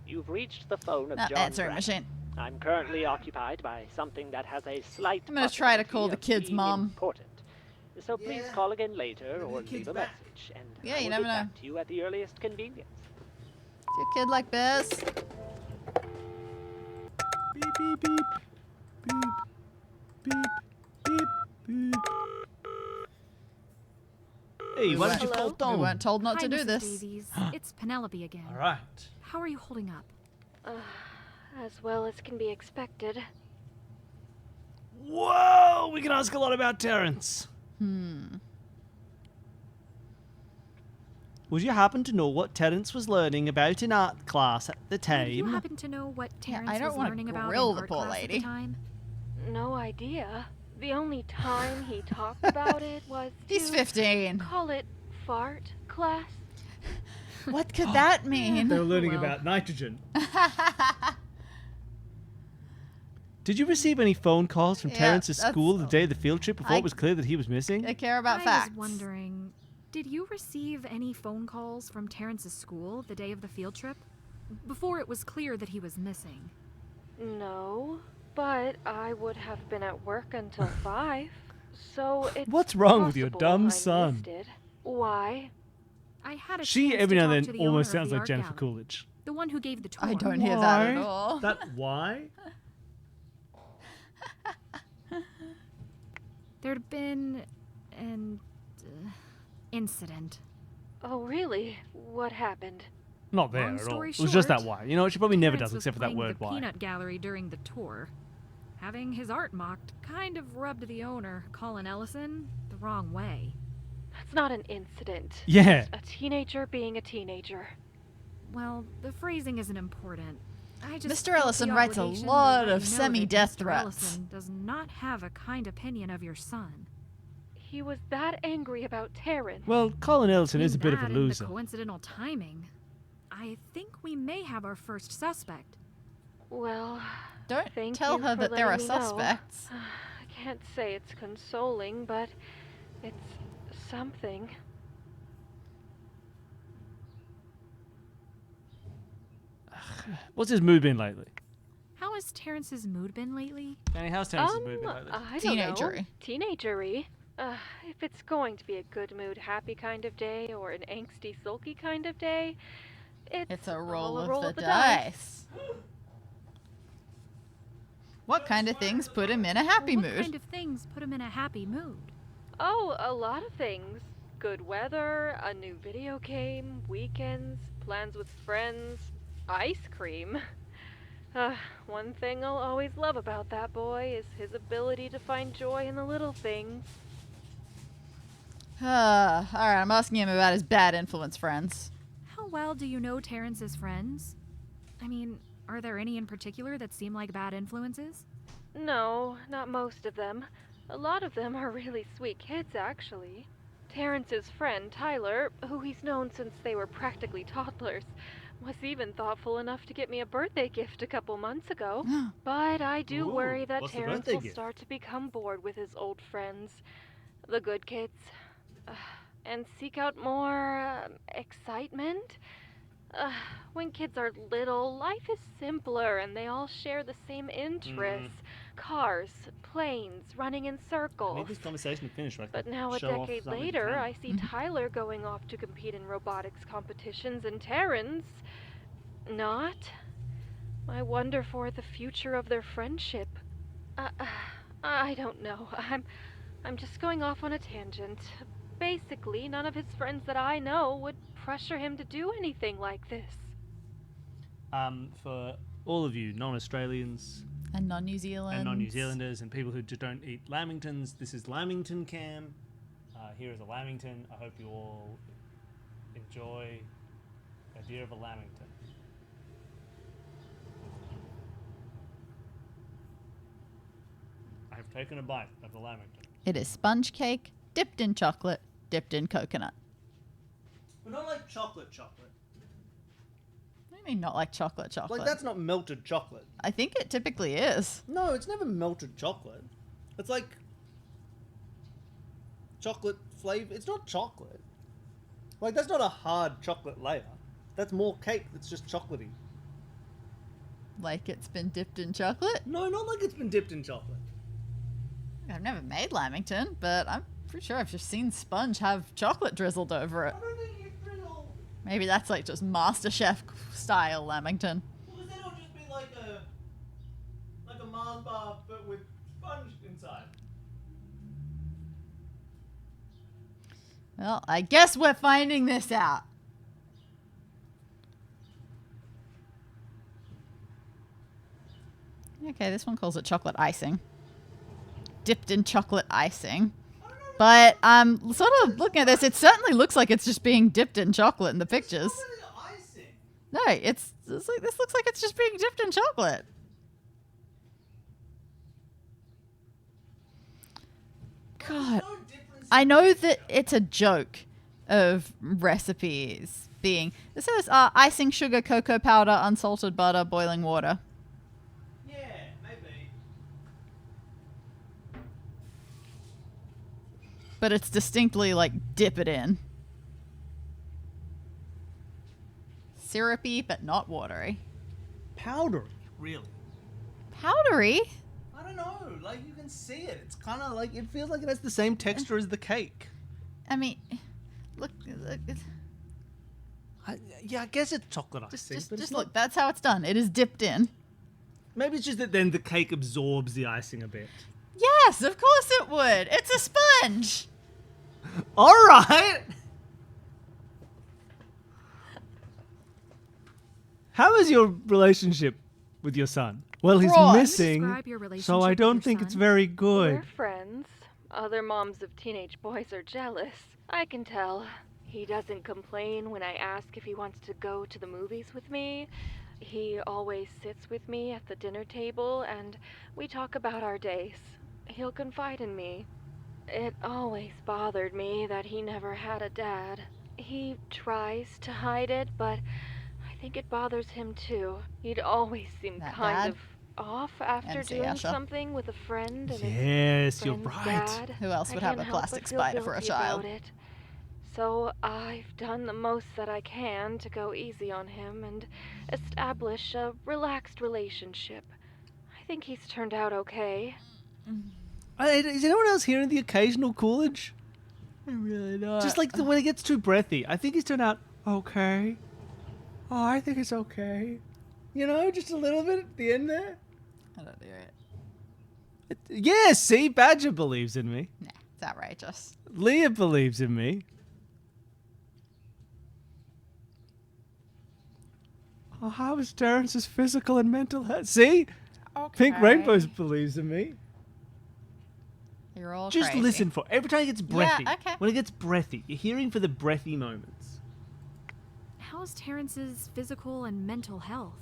You've reached the phone of Not John answering Branham. machine. I'm currently occupied by something that has a slight I'm gonna try to possibility call the of kid's being mom. important. So please call again later or leave a message, and Yeah, I you will never get know. back to you at the earliest convenience. Does your kid like bears? Beep, beep, beep. Beep. Beep. Beep. Beep. Hey, why don't you Hello? call Dom? We weren't told not Hi, to do Mrs. this. Davies. It's Penelope again. All right. How are you holding up? As well as can be expected. Whoa, we can ask a lot about Terrence. Would you happen to know what Terrence was learning about in art class at the Do you time? happen to know what Yeah, Terrence I don't was wanna learning about grill in the art poor class lady. at the time? No idea. The only time he talked about it was He's to 15. call it fart class. What could that mean? They were learning Well. about nitrogen. Did you receive any phone calls from Yeah, Terrence's that's- school the day of the field trip before I- it was clear that he was missing? I care about I facts. was wondering, did you receive any phone calls from Terrence's school the day of the field trip? Before it was clear that he was missing. No, but I would have been at work until 5. So it's What's wrong with your possible dumb I son? missed it. Why? I had a She chance every to now talk and to then the almost owner of sounds the like art Jennifer gallery, Coolidge. the one who gave the tour. I don't hear that at all. That why? There'd been an incident. Oh, really? What happened? Not there Long at all. story It was just that short, why. You know what? She probably never Terrence does was except for that playing word the why. peanut gallery during the tour. Having his art mocked kind of rubbed the owner, Colin Ellison, the wrong way. That's not an incident. Yeah. A teenager being a teenager. Well, the phrasing isn't important. I just Mr. felt the Ellison writes a obligation to lot let of you know that semi-death Mr. threats. Ellison does not have a kind opinion of your son. He was that angry about Terrence. Well, Colin Ellison is a bit of a Between that and loser. the coincidental timing, I think we may have our first suspect. Well, Don't thank tell you her for that there are letting me know. suspects. I can't say it's consoling, but it's something. What's his mood been lately? How has Terrence's mood been lately? Danny, how's Terrence's mood been lately? I don't know. Teenagery. Teenagery. If it's going to be a good mood, happy kind of day, or an angsty, sulky kind of day, It's a roll all a of roll the of the dice. What kind of things put him in a happy What mood? kind of things put him in a happy mood? Oh, a lot of things. Good weather, a new video game, weekends, plans with friends, ice cream. One thing I'll always love about that boy is his ability to find joy in the little things. Alright, I'm asking him about his bad influence friends. How well do you know Terrence's friends? I mean, are there any in particular that seem like bad influences? No, not most of them. A lot of them are really sweet kids, actually. Terrence's friend, Tyler, who he's known since they were practically toddlers, was even thoughtful enough to get me a birthday gift a couple months ago. But I do Ooh, worry that what's the Terrence birthday will gift? start to become bored with his old friends, the good kids, and seek out more excitement. When kids are little, life is simpler and they all share the same interests. Cars, planes, running in I circles. need this conversation to finish. But now a decade later, I see Tyler going off to compete in robotics competitions and Terrence not. I wonder for the future of their friendship. I don't know. I'm just going off on a tangent. Basically, none of his friends that I know would pressure him to do anything like this. For all of you non-Australians And non-New Zealand. and non-New Zealanders and people who don't eat lamingtons, this is Lamington Cam. Here is a lamington. I hope you all enjoy the idea of a lamington. Taking a bite of the lamington. It is sponge cake dipped in chocolate, dipped in coconut. But not like chocolate. What do you mean not like chocolate? Like, that's not melted chocolate. I think it typically is. No, it's never melted chocolate. It's like chocolate flavor. It's not chocolate. Like, that's not a hard chocolate layer. That's more cake that's just chocolatey. Like it's been dipped in chocolate? No, not like it's been dipped in chocolate. I've never made lamington, but I'm pretty sure I've just seen sponge have chocolate drizzled over it. I don't think you drizzle. Maybe that's like just MasterChef style lamington. Well, then it'll just be like a Mars bar, but with sponge inside. Well, I guess we're finding this out. Okay, this one calls it chocolate icing. Dipped in chocolate icing. But I'm sort of looking at this. It certainly looks like it's just being dipped in chocolate in the pictures. No, it's like, this looks like it's just being dipped in chocolate. God, I know that it's a joke of recipes being. This says icing, sugar, cocoa powder, unsalted butter, boiling water. Yeah, maybe. But it's distinctly like dip it in. Syrupy, but not watery. Powdery, really. Powdery? I don't know. Like, you can see it. It's kind of like, it feels like it has the same texture as the cake. I mean, look Yeah, I guess it's chocolate icing. just look. That's how it's done. It is dipped in. Maybe it's just that then the cake absorbs the icing a bit. Yes, of course it would. It's a sponge. All right. How is your relationship with your son? Well, he's Right. missing, Describe your relationship so I with don't your think it's son. very We're good. friends. Other moms of teenage boys are jealous. I can tell. He doesn't complain when I ask if he wants to go to the movies with me. He always sits with me at the dinner table and we talk about our days. He'll confide in me. It always bothered me that he never had a dad. He tries to hide it, but I think it bothers him too. He'd always seem That kind dad? of off after MC doing Escher. something with a friend and his Yes, you're friend's right. dad. Who else I would have can't a help plastic but feel spider for a guilty child? about it. So I've done the most that I can to go easy on him and establish a relaxed relationship. I think he's turned out okay. Is anyone else hearing the occasional Coolidge? Really not. Just like when it gets too breathy. I think he's turned out okay. Oh, I think it's okay. You know, just a little bit at the end there. I don't hear it. Yeah, see, Badger believes in me. Nah, it's outrageous. Leah believes in me. Oh, how is Terrence's physical and mental health? See? Pink Rainbows believes in me. You're all Just crazy. listen for every time it gets breathy. Yeah, okay. When it gets breathy, you're hearing for the breathy moments. How's Terrence's physical and mental health?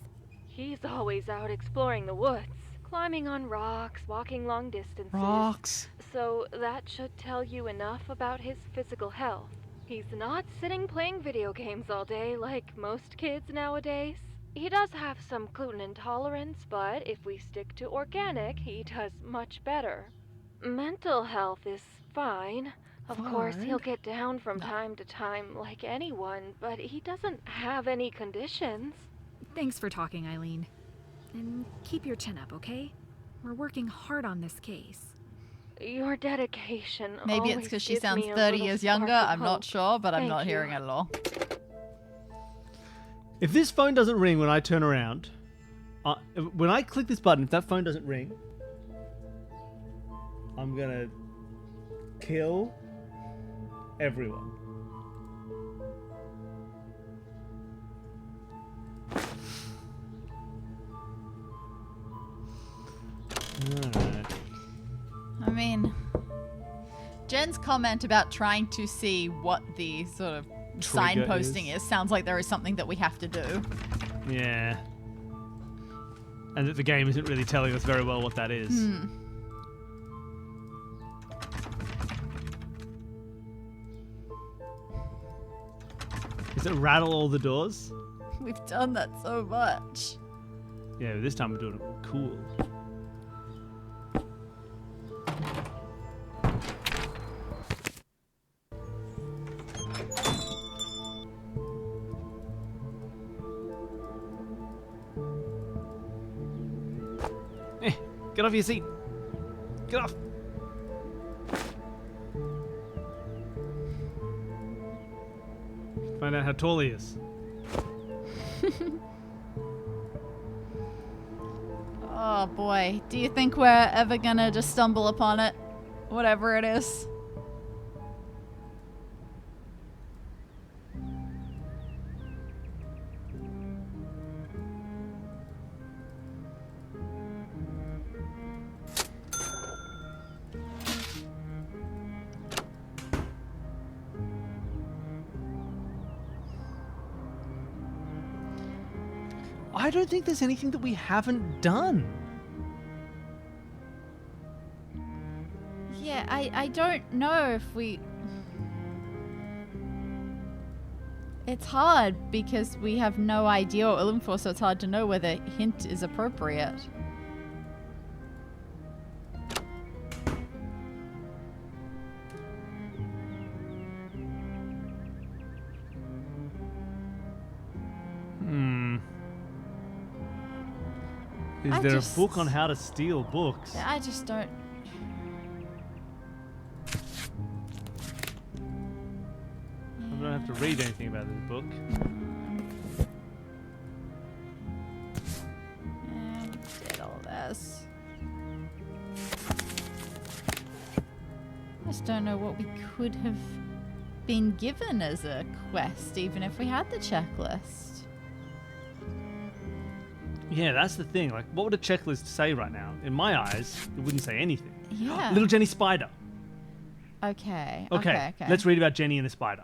He's always out exploring the woods, climbing on rocks, walking long distances. Rocks. So that should tell you enough about his physical health. He's not sitting playing video games all day like most kids nowadays. He does have some gluten intolerance, but if we stick to organic, he does much better. Mental health is fine. Of course, he'll get down from time to time like anyone, but he doesn't have any conditions. Thanks for talking, Eileen. And keep your chin up, okay? We're working hard on this case. Your dedication. Maybe it's always because she gives sounds me a 30 little years spark younger. of I'm not hope. sure, but I'm Thank not you. hearing it at all. If this phone doesn't ring when I turn around, when I click this button, if that phone doesn't ring, I'm gonna kill everyone. Alright. I mean, Jen's comment about trying to see what the sort of Trigger signposting is sounds like there is something that we have to do. Yeah. And that the game isn't really telling us very well what that is. Does it rattle all the doors? We've done that so much. Yeah, this time we're doing it cool. Get off your seat. Get off. Find out how tall he is. Oh boy. Do you think we're ever gonna just stumble upon it? Whatever it is. I don't think there's anything that we haven't done. Yeah, I don't know if we... It's hard because we have no idea what we're looking for, so it's hard to know whether hint is appropriate. Is there a book on how to steal books? I just don't... I don't have to read anything about this book. And did all this. I just don't know what we could have been given as a quest, even if we had the checklist. Yeah, that's the thing. Like, what would a checklist say right now? In my eyes, it wouldn't say anything. Yeah. Little Jenny Spider. Okay. Let's read about Jenny and the spider.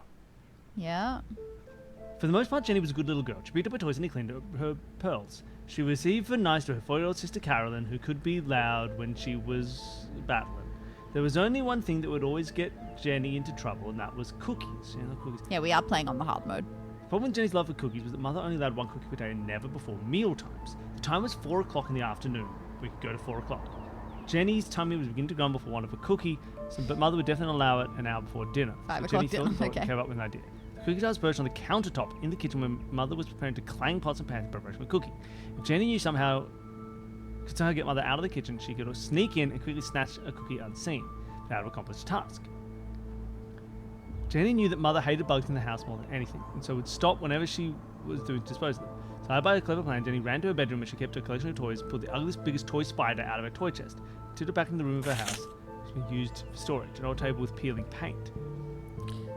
Yeah. For the most part, Jenny was a good little girl. She picked up her toys and cleaned up her pearls. She was even nice to her 4-year-old sister Carolyn, who could be loud when she was battling. There was only one thing that would always get Jenny into trouble, and that was cookies. You know, cookies. Yeah, we are playing on the hard mode. The problem with Jenny's love for cookies was that Mother only allowed one cookie per day and never before meal times. The time was 4 o'clock in the afternoon. We could go to 4 o'clock. Jenny's tummy was beginning to grumble for want of a cookie, but Mother would definitely allow it an hour before dinner. 5 so o'clock Jenny dinner, okay. came up with an idea. The cookie jar was perched on the countertop in the kitchen when Mother was preparing to clang pots and pans in preparation for cooking. If Jenny could somehow get Mother out of the kitchen, she could sneak in and quickly snatch a cookie unseen. That would accomplish the task. Jenny knew that Mother hated bugs in the house more than anything, and so would stop whenever she was doing to dispose of them. So by a clever plan, Jenny ran to her bedroom where she kept her collection of toys, pulled the ugliest, biggest toy spider out of her toy chest, took it back in the room of her house, which was used for storage, an old table with peeling paint.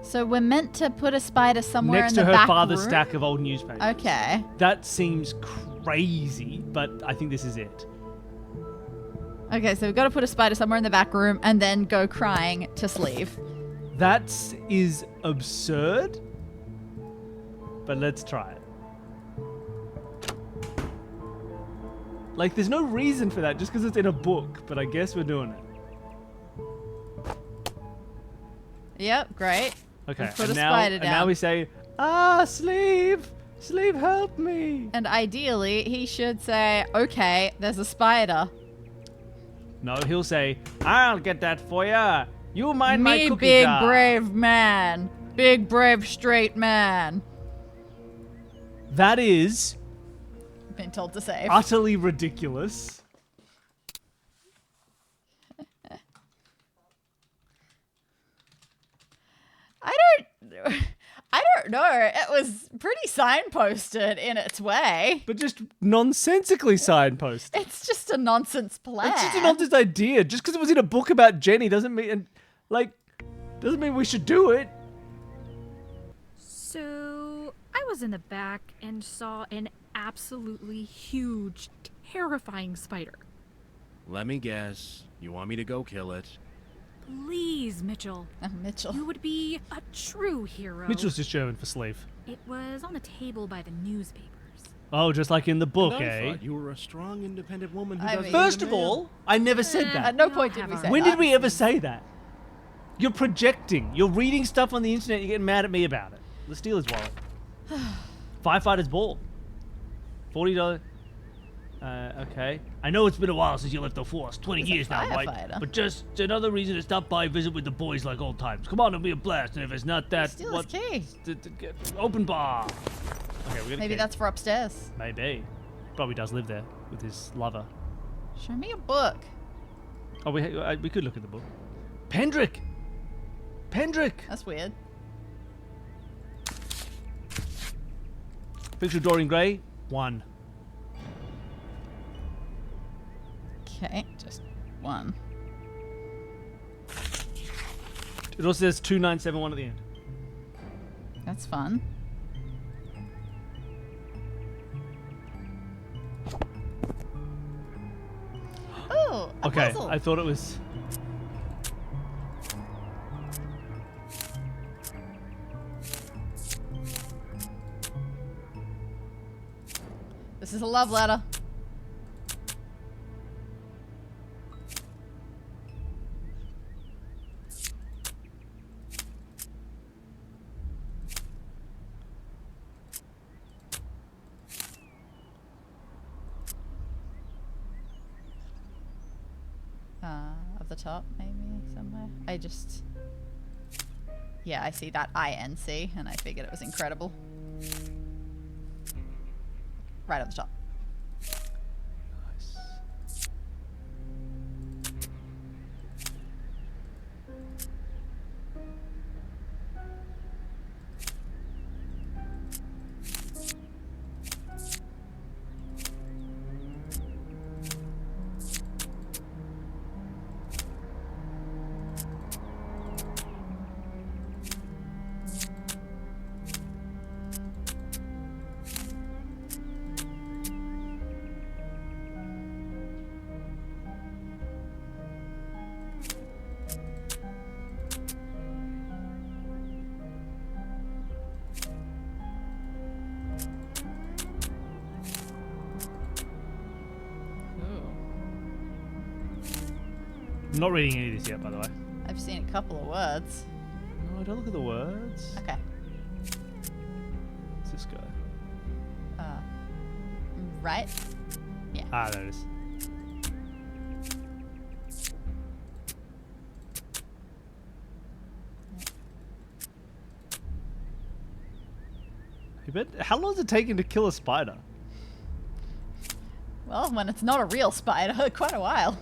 So we're meant to put a spider somewhere next in the to her back father's room? stack of old newspapers. Okay. That seems crazy, but I think this is it. Okay, so we've got to put a spider somewhere in the back room and then go crying to sleeve. That is absurd, but let's try it. Like, there's no reason for that just because it's in a book, but I guess we're doing it. Yep, great. Okay, Let's put and a now, spider and down. now we say, Sleeve! Sleeve, help me! And ideally, he should say, okay, there's a spider. No, he'll say, I'll get that for ya. You mind my Me, cookie big jar. brave man. Big brave straight man. That is Been told to save. utterly ridiculous. I don't know. It was pretty signposted in its way. But just nonsensically signposted. It's just a nonsense plan. It's just a nonsense idea. Just because it was in a book about Jenny doesn't mean we should do it. So, I was in the back and saw an absolutely huge, terrifying spider. Let me guess. You want me to go kill it? Please, Mitchell. Mitchell. You would be a true hero. Mitchell's just German for sleeve. It was on a table by the newspapers. Oh, just like in the book, And I eh? thought you were a strong, independent woman who I does mean- First of all, I never said that. At no point did we say When that. did we ever say that? You're projecting. You're reading stuff on the internet. You're getting mad at me about it. Let's steal his wallet. Firefighter's ball. $40. Okay. I know it's been a while since you left the force. 20 He's a years now, right? firefighter. But just another reason to stop by and visit with the boys like old times. Come on, it'll be a blast. And if it's not that, Steal his key. Open bar. Okay, we got Maybe that's for upstairs. Maybe. Probably does live there with his lover. Show me a book. Oh, we could look at the book. Pendrick. That's weird. Picture of Dorian Gray. 1. Okay, just 1. It also says 2971 at the end. That's fun. Oh, a Okay, puzzle. I thought it was. This is a love letter. At the top, maybe somewhere. Yeah, I see that INC, and I figured it was incredible. Right at the top. Nice. I'm not reading any of this yet, by the way. I've seen a couple of words. No, don't look at the words. Okay. What's this guy? Right? Yeah. Ah, there it is. You bet. How long does it take him to kill a spider? Well, when it's not a real spider, quite a while.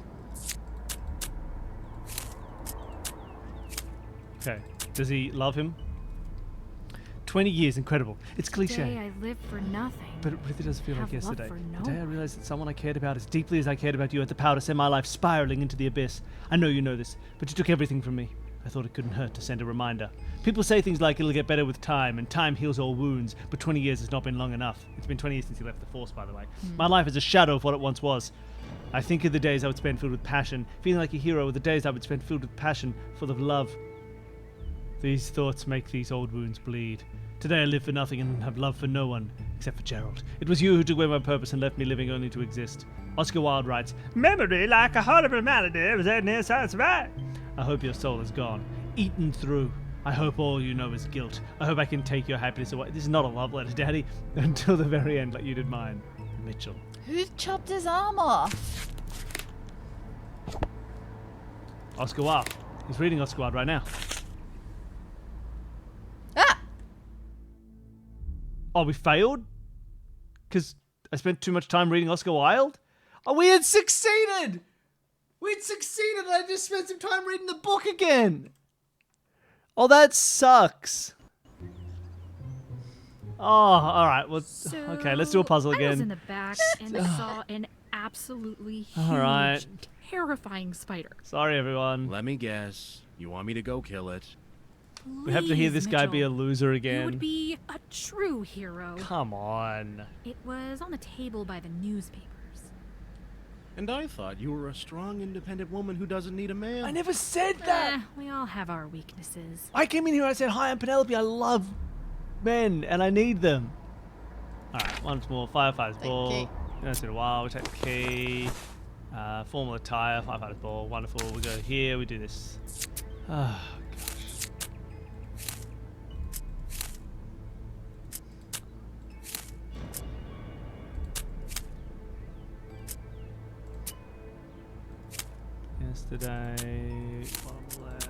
Okay. Does he love him? 20 years, incredible. It's Today cliche. I live for nothing. But it really does feel like Have love yesterday. for no The day I one. realized that someone I cared about as deeply as I cared about you had the power to send my life spiraling into the abyss. I know you know this, but you took everything from me. I thought it couldn't hurt to send a reminder. People say things like it'll get better with time, and time heals all wounds, but 20 years has not been long enough. It's been 20 years since he left the Force, by the way. My life is a shadow of what it once was. I think of the days I would spend filled with passion, feeling like a hero, or the days I would spend filled with passion, full of love. These thoughts make these old wounds bleed. Today I live for nothing and have love for no one, except for Gerald. It was you who took away my purpose and left me living only to exist. Oscar Wilde writes, "Memory, like a horrible malady, was at near science right." I hope your soul is gone, eaten through. I hope all you know is guilt. I hope I can take your happiness away. This is not a love letter, Daddy. Until the very end, like you did mine. Mitchell. Who chopped his arm off? Oscar Wilde. He's reading Oscar Wilde right now. Ah! Oh, we failed? Because I spent too much time reading Oscar Wilde? Oh, we had succeeded! We'd succeeded and I just spent some time reading the book again! Oh, that sucks. Oh, alright. Well, okay, let's do a puzzle I was in again. the back and saw an absolutely huge, All right. terrifying spider. Sorry, everyone. Let me guess. You want me to go kill it? We have to hear Please, this guy be a Mitchell. loser You again. would be a true hero. Come on. It was on the table by the newspapers. And I thought you were a strong, independent woman who doesn't need a man. I never said that! We all have our weaknesses. I came in here and I said, "Hi, I'm Penelope. I love men and I need them." Alright, once more. Firefighter's ball. key. It's been a while. We take the key. Formal attire. Firefighter's ball. Wonderful. We go here. We do this. Oh, gosh. Yesterday, bottom left.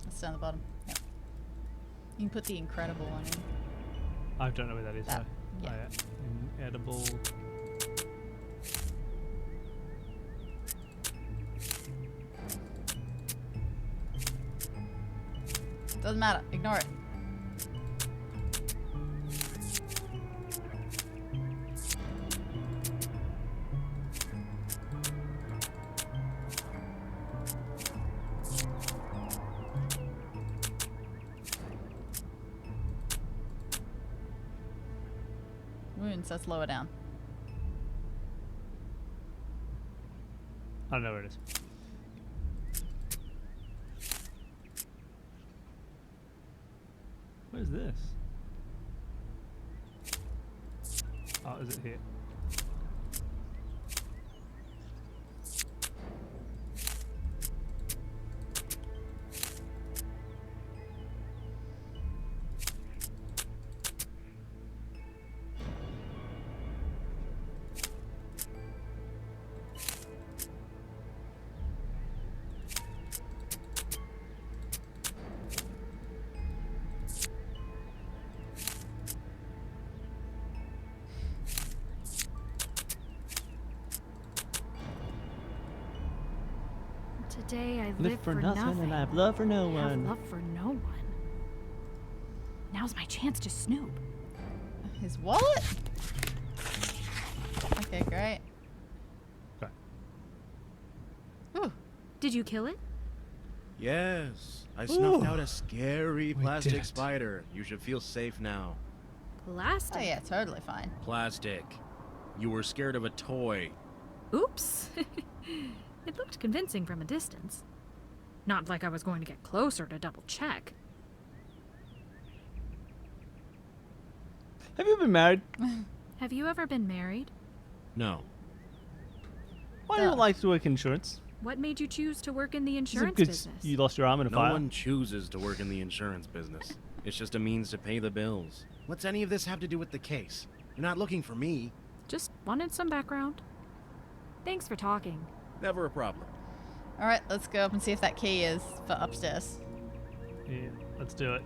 It's down the bottom. Yep. You can put the incredible one in. I don't know where that is. That, though. yeah. Oh, yeah. Edible. Doesn't matter. Ignore it. Wounds, let's lower down. I don't know where it is. Where's this? Oh, is it here? Today I live for nothing and I have love for no have one. love for no one. Now's my chance to snoop. His wallet? Okay, great. Okay. Whew. Did you kill it? Yes, I snuffed Ooh. out a scary We did plastic it. spider. You should feel safe now. Plastic. Oh yeah, totally fine. Plastic. You were scared of a toy. Oops. It looked convincing from a distance. Not like I was going to get closer to double check. Have you been married? Have you ever been married? No. Why do you Duh. like to work insurance? What made you choose to work in the Is it insurance because business? you lost your arm in a No fire? one chooses to work in the insurance business. It's just a means to pay the bills. What's any of this have to do with the case? You're not looking for me. Just wanted some background. Thanks for talking. Never a problem. Alright, let's go up and see if that key is for upstairs. Yeah, let's do it.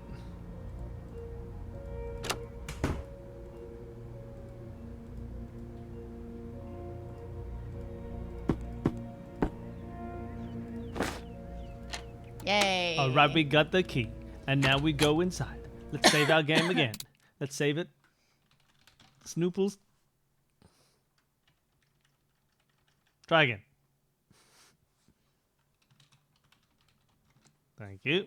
Yay! Alright, we got the key. And now we go inside. Let's save our game again. Let's save it. Snooples. Try again. Thank you.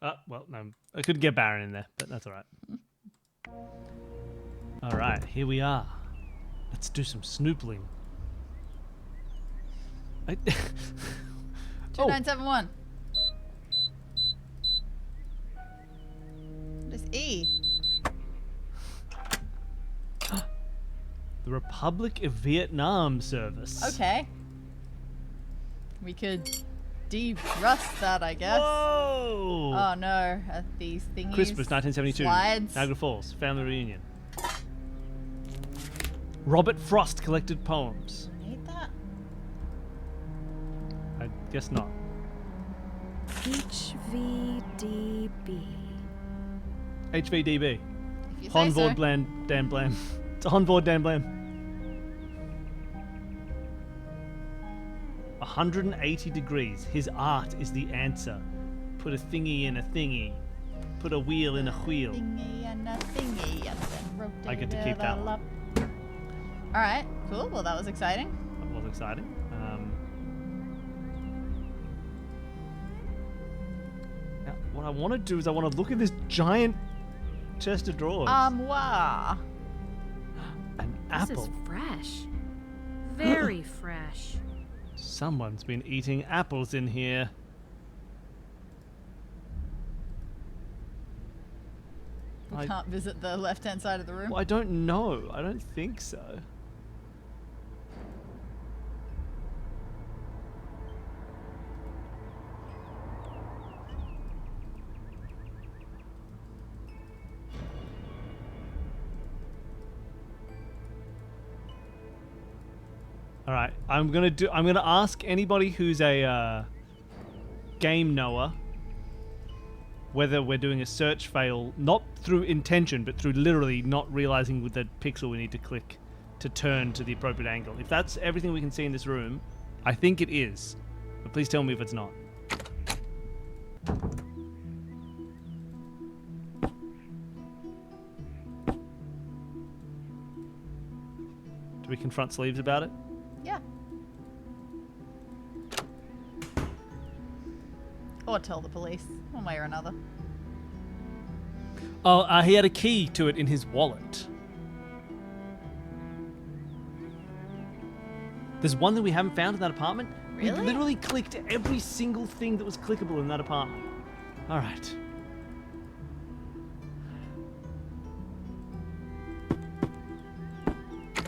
Oh, well, no. I could get Baron in there, but that's alright. Alright, here we are. Let's do some snoopling. I 2971. What is E? The Republic of Vietnam service. Okay. We could de-rust that, I guess. Whoa! Oh no, these thingies. Christmas 1972. Slides. Niagara Falls. Family reunion. Robert Frost collected poems. Need that? I guess not. HVDB. HVDB. If you say so. Honvord Bland Dan Blam. It's a Honvord Dan Blam. 180 degrees. His art is the answer. Put a thingy in a thingy. Put a wheel in a wheel. Thingy and a thingy and then rotate I get to keep it that all one. up. Alright, cool. Well, that was exciting. That was exciting. Now, what I want to do is I want to look at this giant chest of drawers. Wow. An This apple. is fresh. Very fresh. Someone's been eating apples in here. We I- can't visit the left-hand side of the room. Well, I don't know. I don't think so. All right, I'm gonna ask anybody who's a game knower whether we're doing a search fail, not through intention, but through literally not realizing with the pixel we need to click to turn to the appropriate angle. If that's everything we can see in this room, I think it is. But please tell me if it's not. Do we confront Sleeves about it? Yeah. Or tell the police, one way or another. Oh, he had a key to it in his wallet. There's one that we haven't found in that apartment. Really? We literally clicked every single thing that was clickable in that apartment. All right.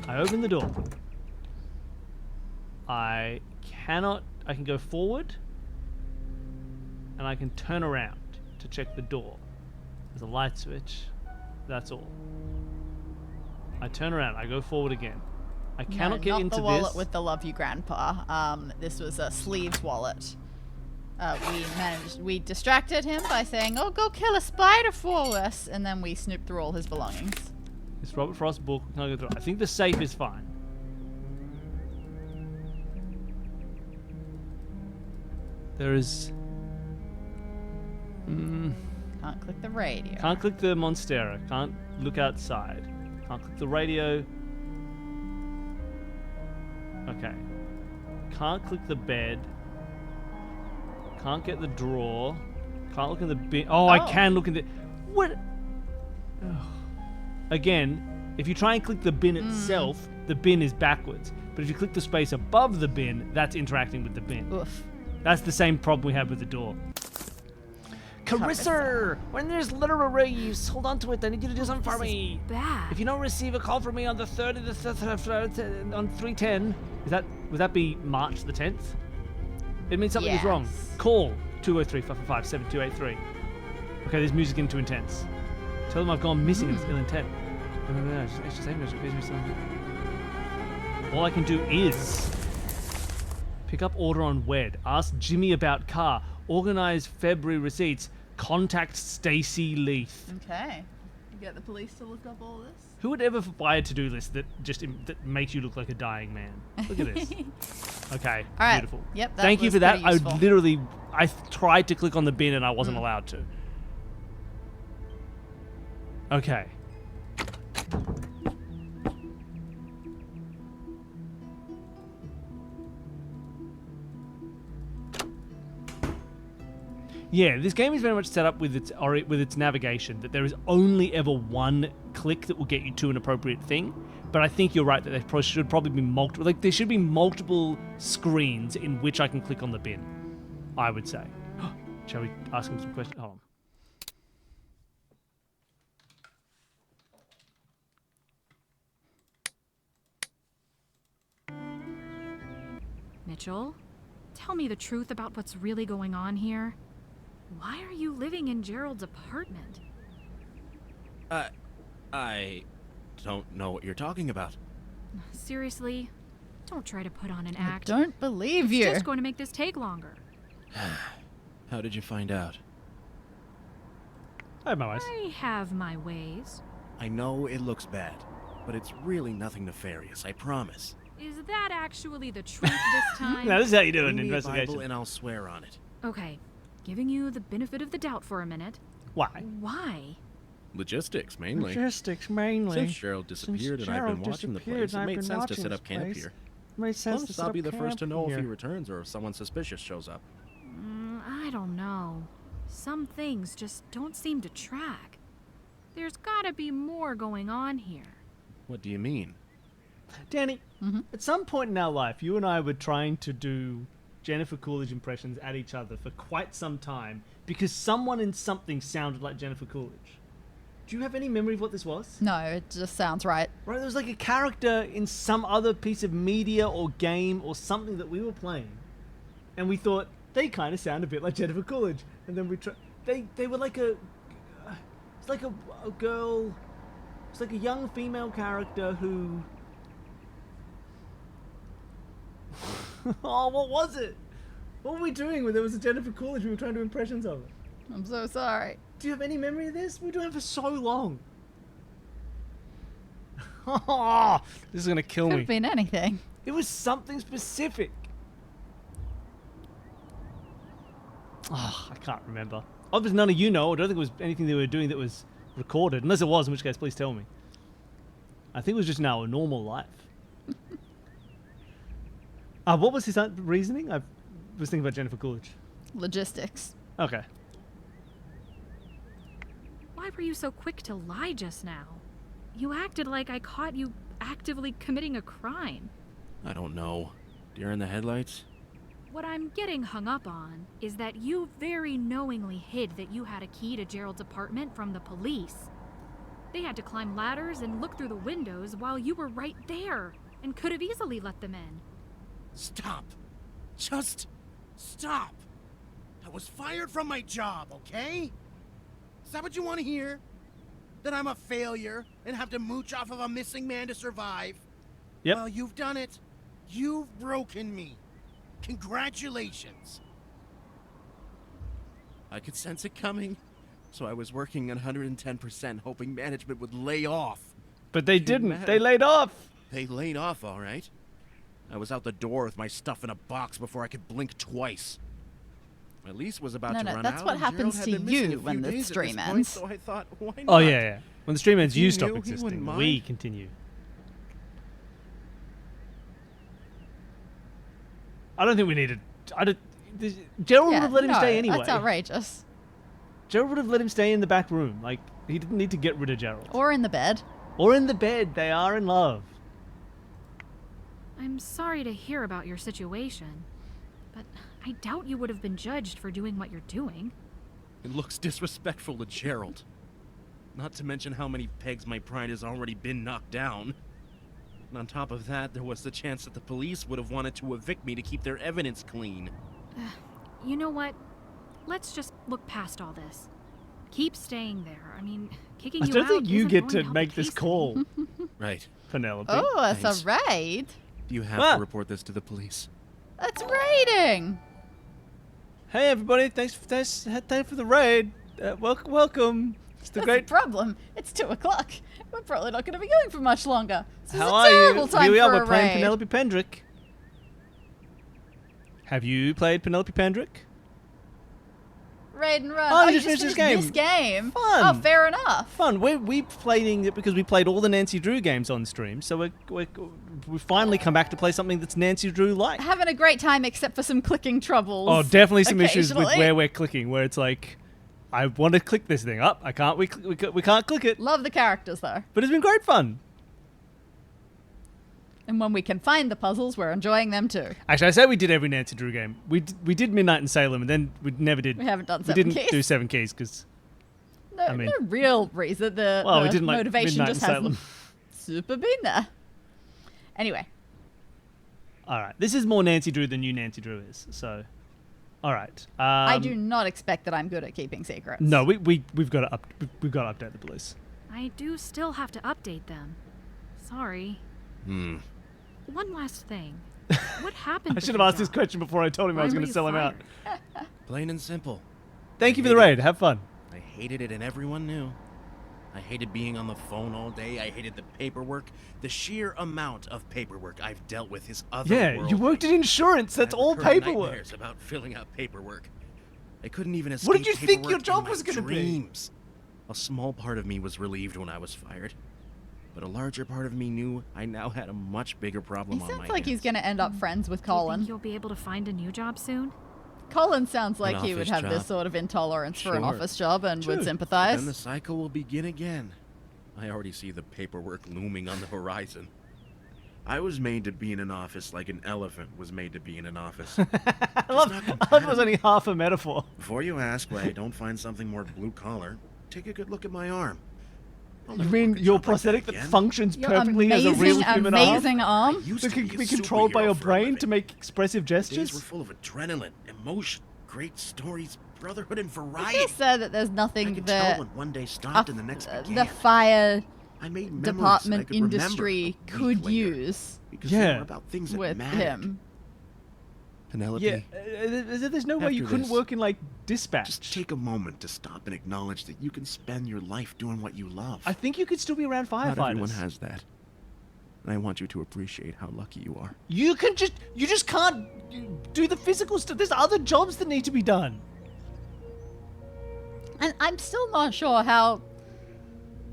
I open the door. I can go forward, and I can turn around to check the door. There's a light switch. That's all. I turn around. I go forward again. I cannot get into the wallet this. with the love you grandpa. This was a Sleeves wallet. We distracted him by saying, "Oh, go kill a spider for us," and then we snooped through all his belongings. This Robert Frost book. Can I go through? I think the safe is fine. There is. Can't click the radio. Can't click the Monstera. Can't look outside. Can't click the radio. Okay. Can't click the bed. Can't get the drawer. Can't look in the bin. Oh, I can look in the... What? Ugh. Again, if you try and click the bin itself, the bin is backwards. But if you click the space above the bin, that's interacting with the bin. Oof. That's the same problem we have with the door. Carissa! When there's literaries, hold on to it. I need you to do something for me. Bad. If you don't receive a call from me on the 3rd of the on 310, would that be March the 10th? It means something is wrong. Call 203-555-7283. Okay, this music getting too intense. Tell them I've gone missing and it's ill intent. No, it's just all I can do is pick up order on WED, ask Jimmy about car, organize February receipts, contact Stacy Leith. Okay. You get the police to look up all this? Who would ever buy a to-do list that makes you look like a dying man? Look at this. Okay, all right. Beautiful. Yep, that Thank you was for that. pretty useful. I tried to click on the bin and I wasn't allowed to. Okay. Yeah, this game is very much set up with its navigation, that there is only ever one click that will get you to an appropriate thing. But I think you're right that there should probably be multiple. Like, there should be multiple screens in which I can click on the bin, I would say. Shall we ask him some questions? Hold on. Mitchell, tell me the truth about what's really going on here. Why are you living in Gerald's apartment? I don't know what you're talking about. Seriously? Don't try to put on an act. I don't believe you. It's just going to make this take longer. How did you find out? I have my ways. I have my ways. I know it looks bad, but it's really nothing nefarious, I promise. Is that actually the truth this time? Now, this is how you do an Bring me a investigation. Bible and I'll swear on it. Okay, giving you the benefit of the doubt for a minute. Why? Why? Logistics, mainly. Since Gerald disappeared and I've been watching the place, it made sense to set up camp here. Plus, I'll be the first to know if he returns or if someone suspicious shows up. I don't know. Some things just don't seem to track. There's gotta be more going on here. What do you mean? Danny, at some point in our life, you and I were trying to do Jennifer Coolidge impressions at each other for quite some time because someone in something sounded like Jennifer Coolidge. Do you have any memory of what this was? No, it just sounds right. Right, there was like a character in some other piece of media or game or something that we were playing, and we thought they kind of sound a bit like Jennifer Coolidge, and then they were like it's like a girl, it's like a young female character who Oh, what was it? What were we doing when there was a Jennifer Coolidge? We were trying to do impressions of it. I'm so sorry. Do you have any memory of this? We were doing it for so long. Oh, this is gonna kill Could me. have been anything. It was something specific. Oh, I can't remember. Obviously, none of you know. I don't think it was anything they were doing that was recorded. Unless it was, in which case, please tell me. I think it was just in our normal life. What was his reasoning? I was thinking about Jennifer Coolidge. Logistics. Okay. Why were you so quick to lie just now? You acted like I caught you actively committing a crime. I don't know. Deer in the headlights? What I'm getting hung up on is that you very knowingly hid that you had a key to Gerald's apartment from the police. They had to climb ladders and look through the windows while you were right there and could have easily let them in. Stop. Just stop. I was fired from my job, okay? Is that what you want to hear? That I'm a failure and have to mooch off of a missing man to survive? Yep. Well, you've done it. You've broken me. Congratulations. I could sense it coming, so I was working at 110%, hoping management would lay off. But they Didn't didn't. matter. They laid off. They laid off, all right. I was out the door with my stuff in a box before I could blink twice. My lease was about to No, run that's out, what and happens Gerald had to been missing you a when few the days at stream this point, ends. so I thought, why not? Oh, yeah. When the stream ends, If he you stop knew, he wouldn't existing. mind. We continue. I don't think we needed... Gerald would have let him stay anyway. That's outrageous. Gerald would have let him stay in the back room. Like, he didn't need to get rid of Gerald. Or in the bed. Or in the bed. They are in love. I'm sorry to hear about your situation, but I doubt you would have been judged for doing what you're doing. It looks disrespectful to Gerald. Not to mention how many pegs my pride has already been knocked down. And on top of that, there was the chance that the police would have wanted to evict me to keep their evidence clean. You know what? Let's just look past all this. Keep staying there. I mean, kicking I you don't out think you isn't get going to help make the this case call, Right. Penelope. Oh, that's Thanks. a raid. Do you have Ah. to report this to the police? That's raiding. Hey, everybody. Thanks for the raid. Welcome. It's the That's great... the problem. It's 2 o'clock. We're probably not going to be going for much longer. This How is are a you? terrible time Here we are. for We're a playing raid. Penelope Pendrick. Have you played Penelope Pendrick? Raid and run. Oh, you you just just finished finished this this game. Fun. Oh, fair enough. Fun. We're playing it because we played all the Nancy Drew games on stream, so we finally come back to play something that's Nancy Drew like. Having a great time, except for some clicking troubles. Oh, definitely some issues with occasionally. where we're clicking, where it's like, I want to click this thing up, I can't. We can't click it. Love the characters though, But it's been great fun. and when we can find the puzzles, we're enjoying them too. Actually, I say we did every Nancy Drew game. We did Midnight in Salem, and then we never did. We haven't done We 7 didn't keys. do 7 keys because No, I mean- no real reason. The we didn't like motivation Midnight just in hasn't Salem. super been there. Anyway, All right, this is more Nancy Drew than new Nancy Drew is. So, all right. I do not expect that I'm good at keeping secrets. No, we've got to we've got to update the police. I do still have to update them. Sorry. One last thing. What happened? I with should have your asked this job? question before I told him I Why was were going to you sell him out. fired? Plain and simple. Thank you for the raid. Have fun. I hated it and everyone knew. I hated being on the phone all day. I hated the paperwork. The sheer amount of paperwork I've dealt with is otherworldly. Yeah, you worked in insurance. That's I have all recurring paperwork. nightmares about filling out paperwork. I couldn't even escape What did you think your paperwork in job my was gonna be? dreams. A small part of me was relieved when I was fired, but a larger part of me knew I now had a much bigger problem He on my sounds like hands. he's going to end up friends with Do you think Colin. you'll be able to find a new job soon? Colin sounds like he would office have this job. sort of intolerance for an Sure. office job and would Then sympathize. the cycle will begin again. I already see the paperwork looming on the horizon. I was made to be in an office like an elephant was made to be in an office. I love it was only half a metaphor. Before you ask why I don't find something more blue collar, take a good look at my arm. I'll You never mean work a your job like prosthetic that again. functions Your perfectly as a real human arm? amazing arm. I used That to can be a be controlled by superhero your for a brain living. to make expressive Days were gestures? full of adrenaline, emotion, great stories, brotherhood, and I variety. just said that there's I nothing could that tell when one day stopped and the next began. the fire I made memories department that I could remember industry a week could later, use because they Yeah. were about things that with mattered. him. Penelope. Yeah, there's no way you After couldn't this, work in, like, dispatch. Just take a moment to stop and acknowledge that you can spend your life doing what you love. I think you could still be around firefighters. Not everyone has that. And I want you to appreciate how lucky you are. You just can't do the physical stuff. There's other jobs that need to be done. And I'm still not sure how...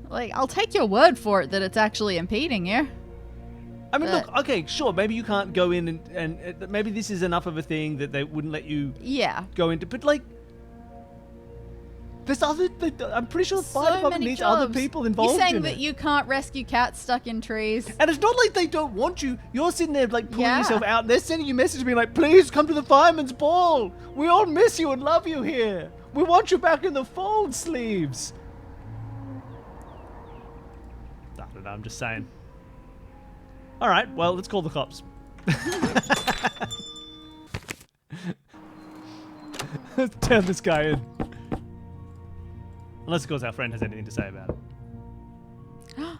Like, I'll take your word for it that it's actually impeding you. I mean, But- look, okay, sure, maybe you can't go in and maybe this is enough of a thing that they wouldn't let you Yeah. go into, but like, there's other, I'm pretty sure the So fire department many needs other jobs. people involved You're saying in that it. you can't rescue cats stuck in trees. And it's not like they don't want you. You're sitting there like pulling Yeah. yourself out, and they're sending you messages being like, please come to the fireman's ball. We all miss you and love you here. We want you back in the fold sleeves. I don't know, I'm just saying. All right, well, let's call the cops. Let's turn this guy in. Unless, of course, our friend has anything to say about it.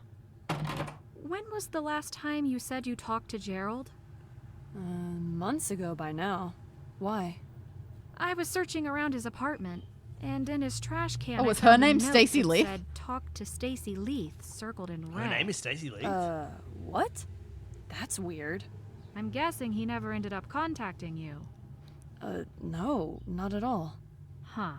When was the last time you said you talked to Gerald? Months ago by now. Why? I was searching around his apartment, and in his trash can. Oh, I was found her a name note Stacey that Leith? Said, "Talk to Stacey Leith," circled in red. Her name is Stacey Leith. What? That's weird. I'm guessing he never ended up contacting you. No, not at all. Huh.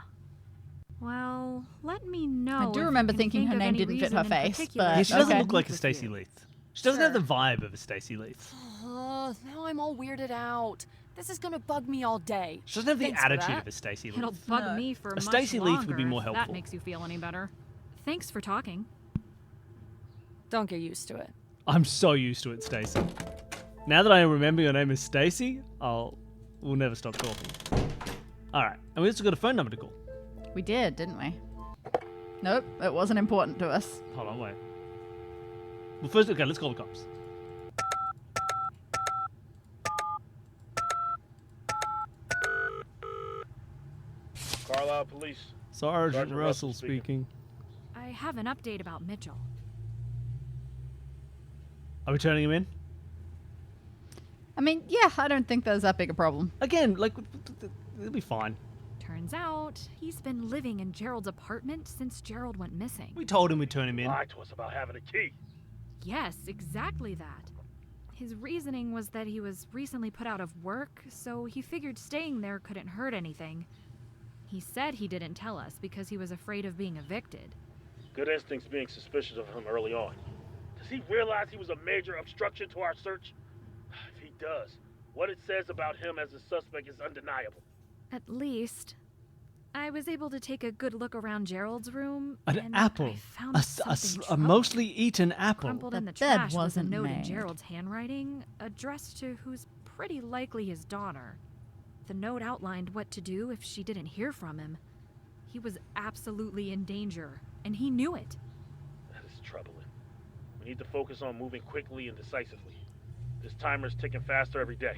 Well, let me know. I do if remember you can thinking think her of name any didn't fit reason her in face, particular but Yeah, she doesn't okay. look like a With Stacey you. Leith. She doesn't have the Sure. vibe of a Stacey Leith. Now I'm all weirded out. This is gonna bug me all day. She doesn't have the Thanks for attitude that. of a Stacey Leith. It'll bug No. me for A much Stacey Leith would be longer, more if helpful. That makes you feel any better. Thanks for talking. Don't get used to it. I'm so used to it, Stacey. Now that I remember your name is Stacey, we'll never stop talking. All right, and we also got a phone number to call. We did, didn't we? Nope, it wasn't important to us. Hold on, wait. Well, first, okay, let's call the cops. Carlisle Police. Sergeant Sergeant Russell Russell speaking. I have an update about Mitchell. Are we turning him in? I mean, yeah, I don't think there's that big a problem. Again, like, it'll be fine. Turns out he's been living in Gerald's apartment since Gerald went missing. We told him we'd turn him in. Lied to us about having a key. Yes, exactly that. His reasoning was that he was recently put out of work, so he figured staying there couldn't hurt anything. He said he didn't tell us because he was afraid of being evicted. Good instincts being suspicious of him early on. Does he realize he was a major obstruction to our search? If he does, what it says about him as a suspect is undeniable. At least, I was able to take a good look around Gerald's room. An and apple. I found A something mostly eaten apple. crumpled in the The bed trash was a wasn't note in made. Gerald's handwriting, addressed to who's pretty likely his daughter. The note outlined what to do if she didn't hear from him. He was absolutely in danger, and he knew it. That is troubling. We need to focus on moving quickly and decisively. This timer's ticking faster every day.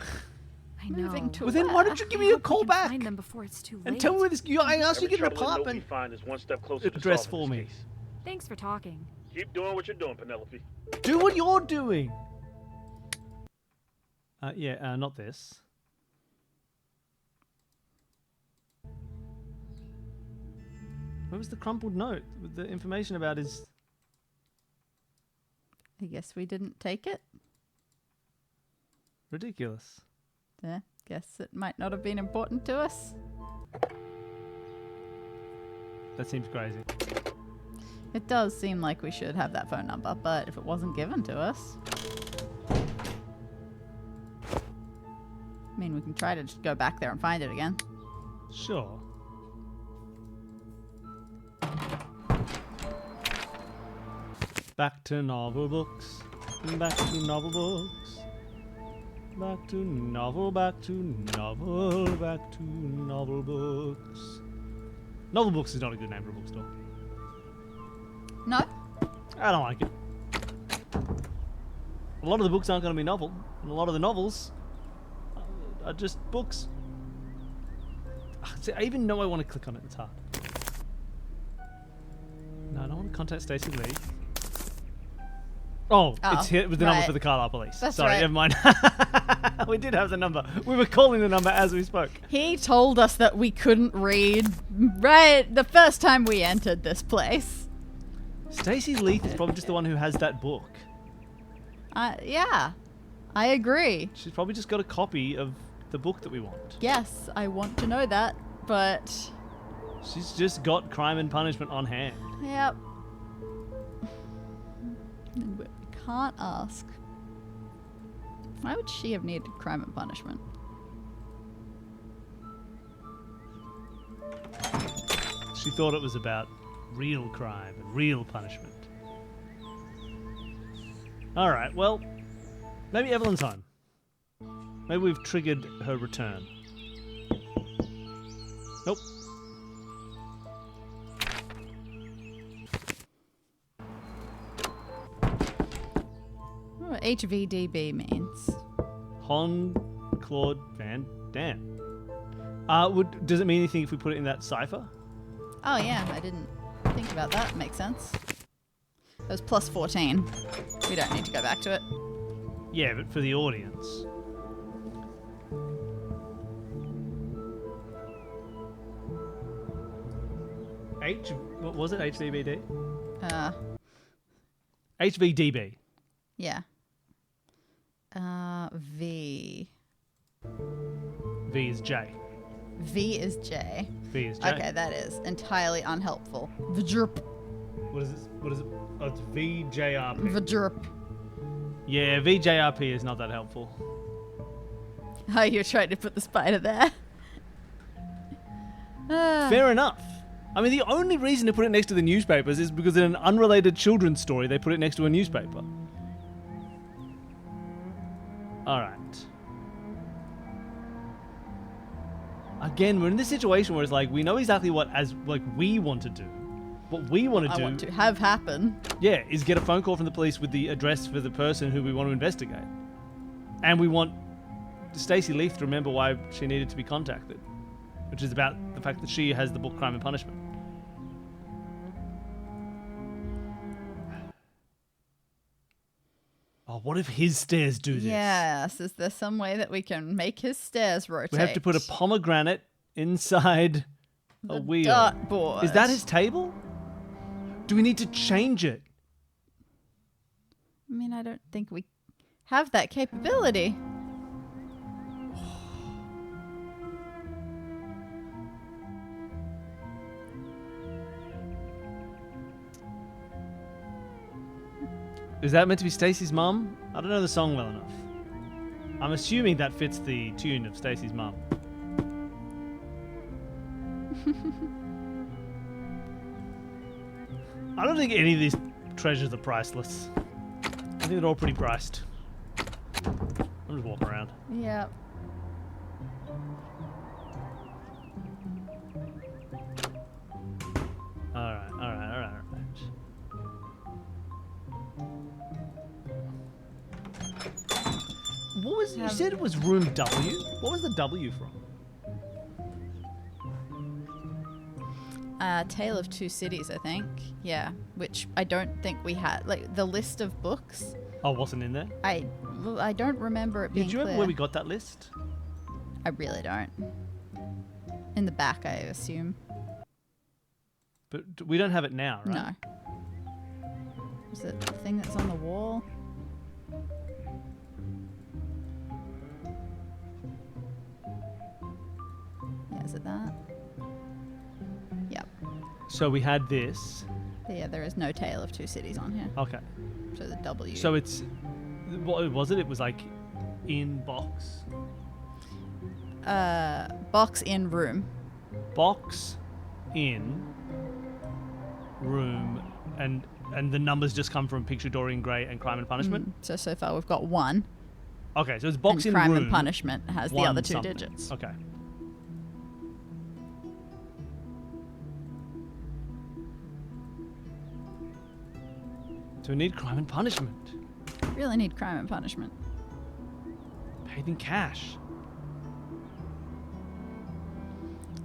I know. Moving to Well, then why don't you give me a hope we call can back? Find them before it's too late. And tell me where this. I asked you to Every get an troubling note we apartment find is one step closer to address solving for this me. case. Thanks for talking. Keep doing what you're doing, Penelope. Do what you're doing. Not this. Where was the crumpled note with the information about his? I guess we didn't take it. Ridiculous. Yeah, guess it might not have been important to us. That seems crazy. It does seem like we should have that phone number, but if it wasn't given to us... I mean, we can try to just go back there and find it again. Sure. Back to novel books. Back to novel books. Back to novel, back to novel, back to novel books. Novel books is not a good name for a bookstore. No? I don't like it. A lot of the books aren't going to be novel, and a lot of the novels are just books. See, I even know I want to click on it. It's hard. No, I don't want to contact Stacey Leith. Oh, it's hit with the number right. for the Carlisle Police. That's Sorry, right. never mind. We did have the number. We were calling the number as we spoke. He told us that we couldn't read right the first time we entered this place. Stacey Leith is probably just the one who has that book. Yeah, I agree. She's probably just got a copy of the book that we want. Yes, I want to know that, but... She's just got Crime and Punishment on hand. Yep. We can't ask. Why would she have needed Crime and Punishment? She thought it was about real crime and real punishment. Alright, well, maybe Evelyn's home. Maybe we've triggered her return. Nope. What HVDB means? Hon Claude Van Dam. Does it mean anything if we put it in that cipher? Oh yeah, I didn't think about that. Makes sense. It was plus 14. We don't need to go back to it. Yeah, but for the audience. What was it? HVBD? HVDB. Yeah. V. V is J. V is J. V is J. Okay, that is entirely unhelpful. Vjrp. What is this? What is it? Oh, it's VJRP. Vjrp. Yeah, VJRP is not that helpful. Oh, you're trying to put the spider there. Fair enough. I mean, the only reason to put it next to the newspapers is because in an unrelated children's story, they put it next to a newspaper. Alright. Again, we're in this situation where it's like, we know exactly what we want to do. What we want to do... I want to have happen. Yeah, is get a phone call from the police with the address for the person who we want to investigate. And we want Stacey Leith to remember why she needed to be contacted. Which is about the fact that she has the book Crime and Punishment. Oh, what if his stairs do this? Yes, is there some way that we can make his stairs rotate? We have to put a pomegranate inside a wheel. Dartboard. Is that his table? Do we need to change it? I mean, I don't think we have that capability. Is that meant to be Stacey's mum? I don't know the song well enough. I'm assuming that fits the tune of Stacey's mum. I don't think any of these treasures are priceless. I think they're all pretty priced. I'm just walking around. Yeah. Alright. What was... You said it was room W? What was the W from? Tale of Two Cities, I think. Yeah, which I don't think we had. Like, the list of books. Oh, wasn't in there? I don't remember it being Did you remember clear. where we got that list? I really don't. In the back, I assume. But we don't have it now, right? No. Is it the thing that's on the wall? Yeah, is it that? Yep. So we had this. Yeah, there is no Tale of Two Cities on here. Okay. So the W. So it's... What was it? It was like in box. Box in room. Box in room, and the numbers just come from Picture Dorian Gray and Crime and Punishment. So far we've got one. Okay, so it's box and in Crime room. and Punishment has the one other two something. digits. Okay. So we need Crime and Punishment. Really need Crime and Punishment. Paid in cash.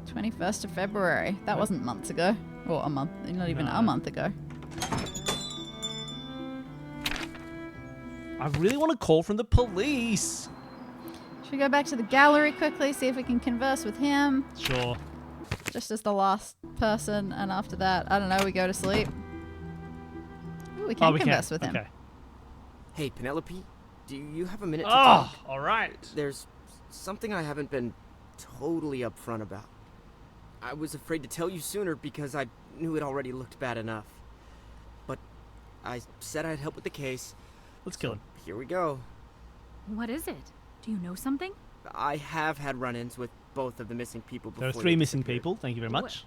21st of February. That wasn't months ago. Or a month. Not even a month ago. I really want to call from the police. Should we go back to the gallery quickly, see if we can converse with him? Sure. Just as the last person, and after that, I don't know, we go to sleep. Ooh, we can converse with him. Okay. Hey, Penelope, do you have a minute to Oh, talk? all right. There's something I haven't been totally upfront about. I was afraid to tell you sooner because I knew it already looked bad enough. But I said I'd help with the case. Let's kill him. Here we go. What is it? Do you know something? I have had run-ins with both of the missing people before. There are they 3 missing disappeared. people. Thank you very much.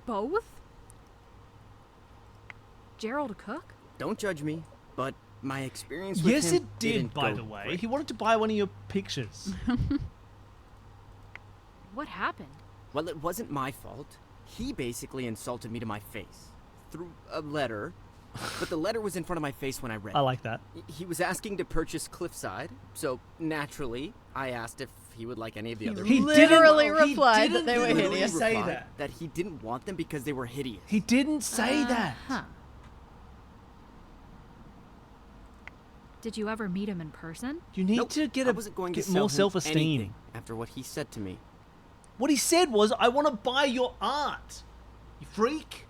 Both? Gerald Cook? Don't judge me, but my experience with Yes, him it did, didn't by go the way. great. He wanted to buy one of your pictures. What happened? Well, it wasn't my fault. He basically insulted me to my face through a letter, but the letter was in front of my face when I read I it. like that. He was asking to purchase Cliffside, so naturally, I asked if he would like any of the other. He literally replied that they were literally hideous. replied that he didn't want them because they were hideous. He didn't say that. Huh. Did you ever meet him in person? You need Nope, to get I wasn't going to get sell more him self-esteem. anything after what he said to me. What he said was, "I want to buy your art." You freak.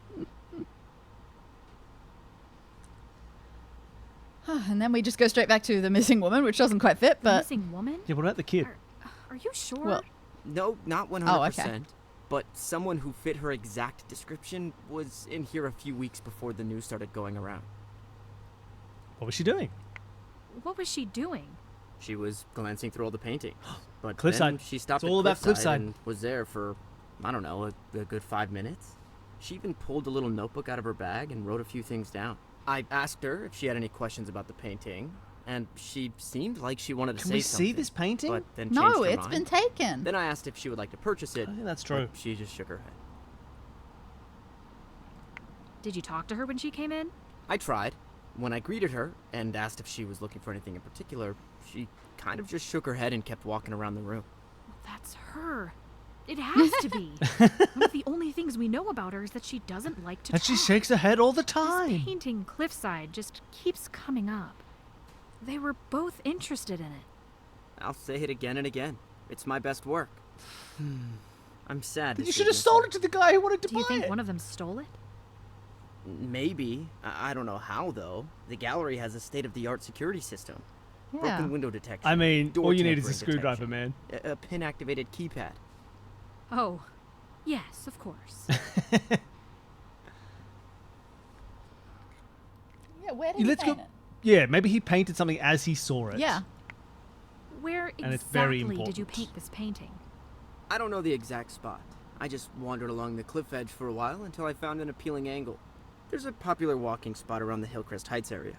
And then we just go straight back to the missing woman, which doesn't quite fit, The but missing woman? Yeah, what about the kid? Are you sure? well, No, not 100%. Oh, okay. But someone who fit her exact description was in here a few weeks before the news started going around. What was she doing? What was she doing? She was glancing through all the paintings, but Cliffside. then she stopped It's at all about Cliffside. and was there for, I don't know, a good 5 minutes. She even pulled a little notebook out of her bag and wrote a few things down. I asked her if she had any questions about the painting, and she seemed like she wanted to Can say we something. see this painting? But then no, changed her it's mind. been taken. Then I asked if she would like to purchase it. I think that's true. But she just shook her head. Did you talk to her when she came in? I tried. When I greeted her and asked if she was looking for anything in particular, she kind of just shook her head and kept walking around the room. That's her. It has to be. One of the only things we know about her is that she doesn't like to And talk. she shakes her head all the This time. painting Cliffside just keeps coming up. They were both interested in it. I'll say it again and again. It's my best work. I'm sad. You this should have isn't sold it to the guy who wanted to Do buy you think it. one of them stole it? Maybe. I don't know how, though. The gallery has a state-of-the-art security system. Yeah. Broken window detection. I mean, door all you need is a tampering screwdriver, detection, man. A pin-activated keypad. Oh, yes, of course. Yeah, where did he Let's paint go. it? Yeah, maybe he painted something as he saw it. Yeah. Where And it's very exactly did you important. paint this painting? I don't know the exact spot. I just wandered along the cliff edge for a while until I found an appealing angle. There's a popular walking spot around the Hillcrest Heights area.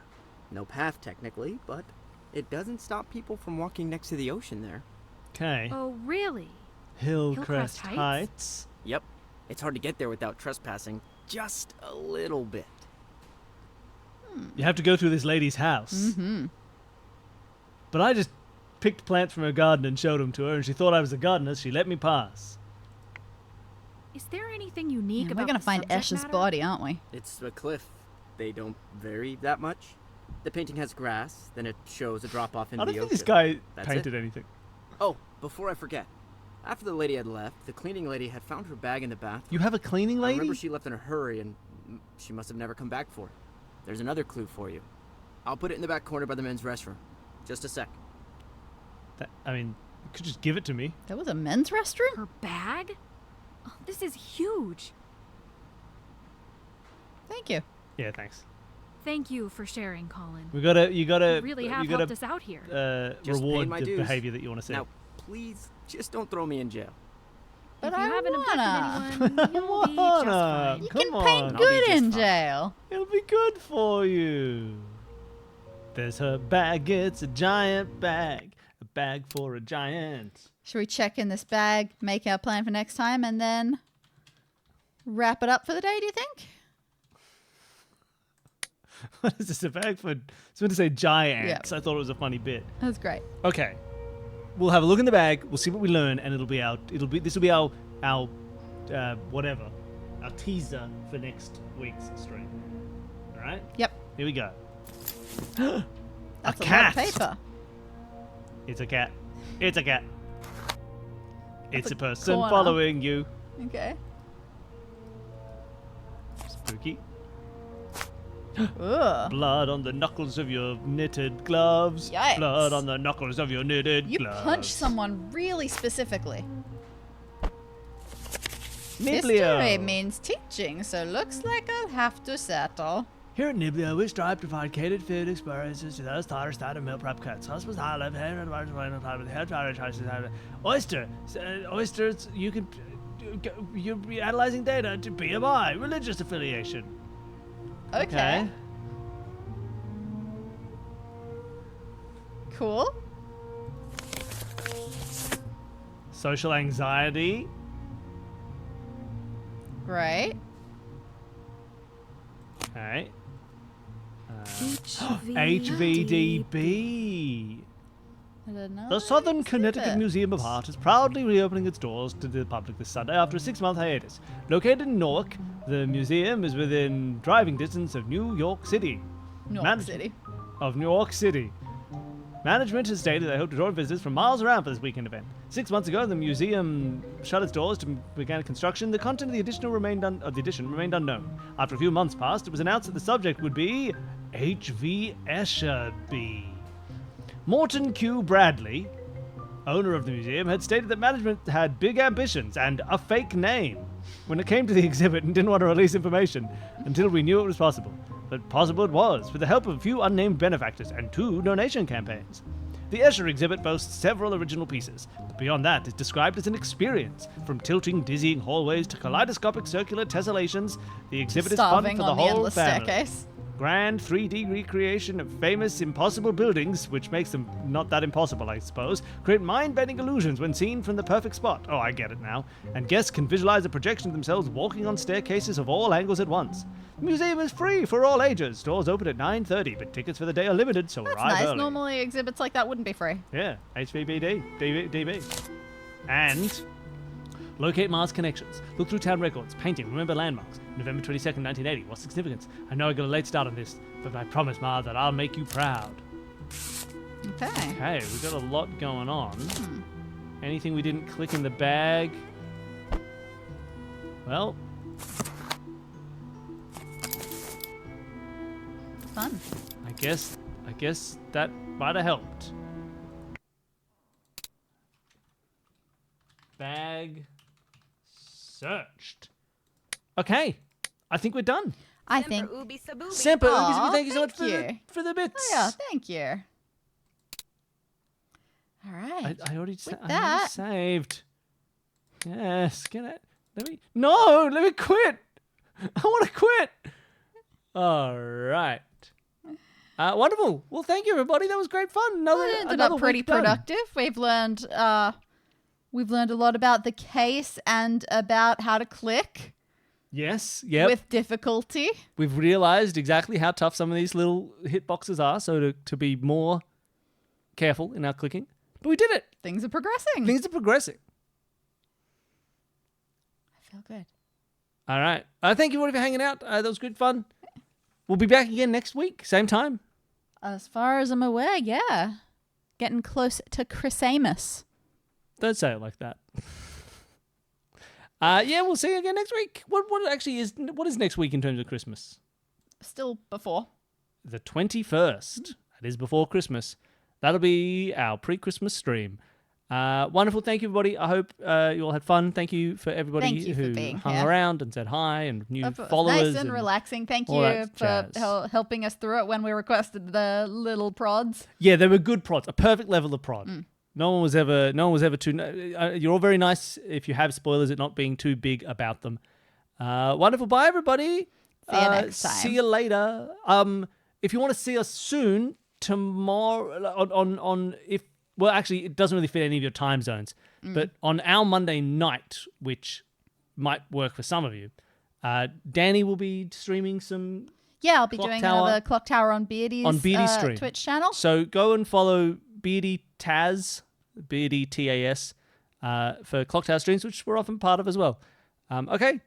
No path, technically, but it doesn't stop people from walking next to the ocean there. Okay. Oh, really? Hillcrest Heights? Heights. Yep. It's hard to get there without trespassing. Just a little bit. You have to go through this lady's house. Mm-hmm. But I just picked plants from her garden and showed them to her, and she thought I was a gardener. So she let me pass. Is there anything unique We're about gonna the find subject Esh's matter? body, aren't we? It's a cliff. They don't vary that much. The painting has grass, then it shows a drop-off into I don't the think ocean. this guy That's painted it. anything. Oh, before I forget. After the lady had left, the cleaning lady had found her bag in the bathroom. You have a cleaning I lady? remember she left in a hurry, and she must have never come back for it. There's another clue for you. I'll put it in the back corner by the men's restroom. Just a sec. I mean, you could just give it to me. There was a men's restroom? Her bag? Oh, this is huge. Thank you. Yeah, thanks. Thank you for sharing, Colin. You gotta really have you gotta, helped us out here. Just reward paying my the dues. behavior that you want to see. Now, please, just don't throw me in jail. But if you I haven't wanna. abducted anyone, you'll be just fine. You Come can on. paint I'll be good just in fine. jail. It'll be good for you. There's her bag. It's a giant bag. A bag for a giant. Should we check in this bag, make our plan for next time, and then wrap it up for the day, do you think? What is this? A bag for... It's meant to say giants. I thought it was a funny bit. That was great. Okay. We'll have a look in the bag. We'll see what we learn, and this will be our whatever, our teaser for next week's stream. All right. Yep. Here we go. That's a cat. lot of paper. It's a cat. It's a cat. It's a person corner. following you. Okay. Spooky. Ugh. Blood on the knuckles of your knitted gloves. Yikes. Blood on the knuckles of your knitted You gloves. punch someone really specifically. Niblio. History means teaching, so looks like I'll have to settle. Here at Niblio, we strive to provide catered food experiences to those tired of starter meal prep cuts. Hospitals high level hair and large line of time with hair dryer choices. Oyster. Oysters, you can. You're analyzing data to BMI, religious affiliation. Okay. Cool. Social anxiety. Great. Okay. HVDB. HVDB. I don't know. The Southern Connecticut exhibit. Museum of Art is proudly reopening its doors to the public this Sunday after a 6-month hiatus. Located in Newark, the museum is within driving distance of New York City. New York Man- City. Of New York City. Management has stated they hope to draw visitors from miles around for this weekend event. 6 months ago, the museum shut its doors to begin construction. The content of the edition remained unknown. After a few months passed, it was announced that the subject would be H.V. Escherby. Morton Q. Bradley, owner of the museum, had stated that management had big ambitions and a fake name when it came to the exhibit and didn't want to release information until we knew it was possible. But possible it was, with the help of a few unnamed benefactors and 2 donation campaigns. The Escher exhibit boasts several original pieces, but beyond that is described as an experience. From tilting, dizzying hallways to kaleidoscopic circular tessellations, the exhibit is fun Starving for the on the whole endless family. staircase. Grand 3D recreation of famous impossible buildings, which makes them not that impossible, I suppose, create mind-bending illusions when seen from the perfect spot. Oh, I get it now. And guests can visualize a projection of themselves walking on staircases of all angles at once. The museum is free for all ages. Doors open at 9:30, but tickets for the day are limited, so That's arrive nice. early. Normally exhibits like that wouldn't be free. Yeah, HVBD, DB. And locate Mars connections. Look through town records, painting, remember landmarks. November 22nd, 1980. What's significance? I know I got a late start on this, but I promise, Mars, that I'll make you proud. Okay. Okay, we've got a lot going on. Anything we didn't click in the bag? Well, Fun. I guess that might have helped. Bag searched. Okay, I think we're done. I think. Semper Aw, Oobies, thank you so much thank you. for the bits. Oh, yeah, thank you. All right. I already With I already that- saved. Yes, get it. Let me quit. I want to quit. All right. Wonderful. Well, thank you, everybody. That was great fun. It ended up pretty week done. productive. We've learned a lot about the case and about how to click Yes. Yep. with difficulty. We've realized exactly how tough some of these little hitboxes are, so to be more careful in our clicking. But we did it. Things are progressing. Things are progressing. I feel good. All right. Thank you, everybody, for hanging out. That was good fun. We'll be back again next week, same time. As far as I'm aware, yeah. Getting close to Christmas. Don't say it like that. Yeah, we'll see you again next week. What is next week in terms of Christmas? Still before. The 21st. That is before Christmas. That'll be our pre-Christmas stream. Wonderful. Thank you, everybody. I hope you all had fun. Thank you for everybody Thank you for who being hung here. around and said hi and new It was followers. nice and relaxing. Thank all you that for jazz. helping us through it when we requested the little prods. Yeah, they were good prods. A perfect level of prod. Mm. No one was ever too. You're all very nice. If you have spoilers, it not being too big about them. Wonderful. Bye, everybody. See you next time. See you later. If you want to see us soon, tomorrow actually, it doesn't really fit any of your time zones. But on our Monday night, which might work for some of you, Dani will be streaming some. Yeah, I'll be Clock doing Tower. another Clock Tower on Beardy's stream. Twitch channel. So go and follow Beardy Taz, Beardy TAS, for Clock Tower streams, which we're often part of as well. Okay,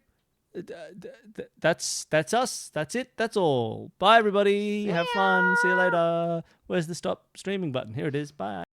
that's us. That's it. That's all. Bye, everybody. Have fun. See you later. Where's the stop streaming button? Here it is. Bye.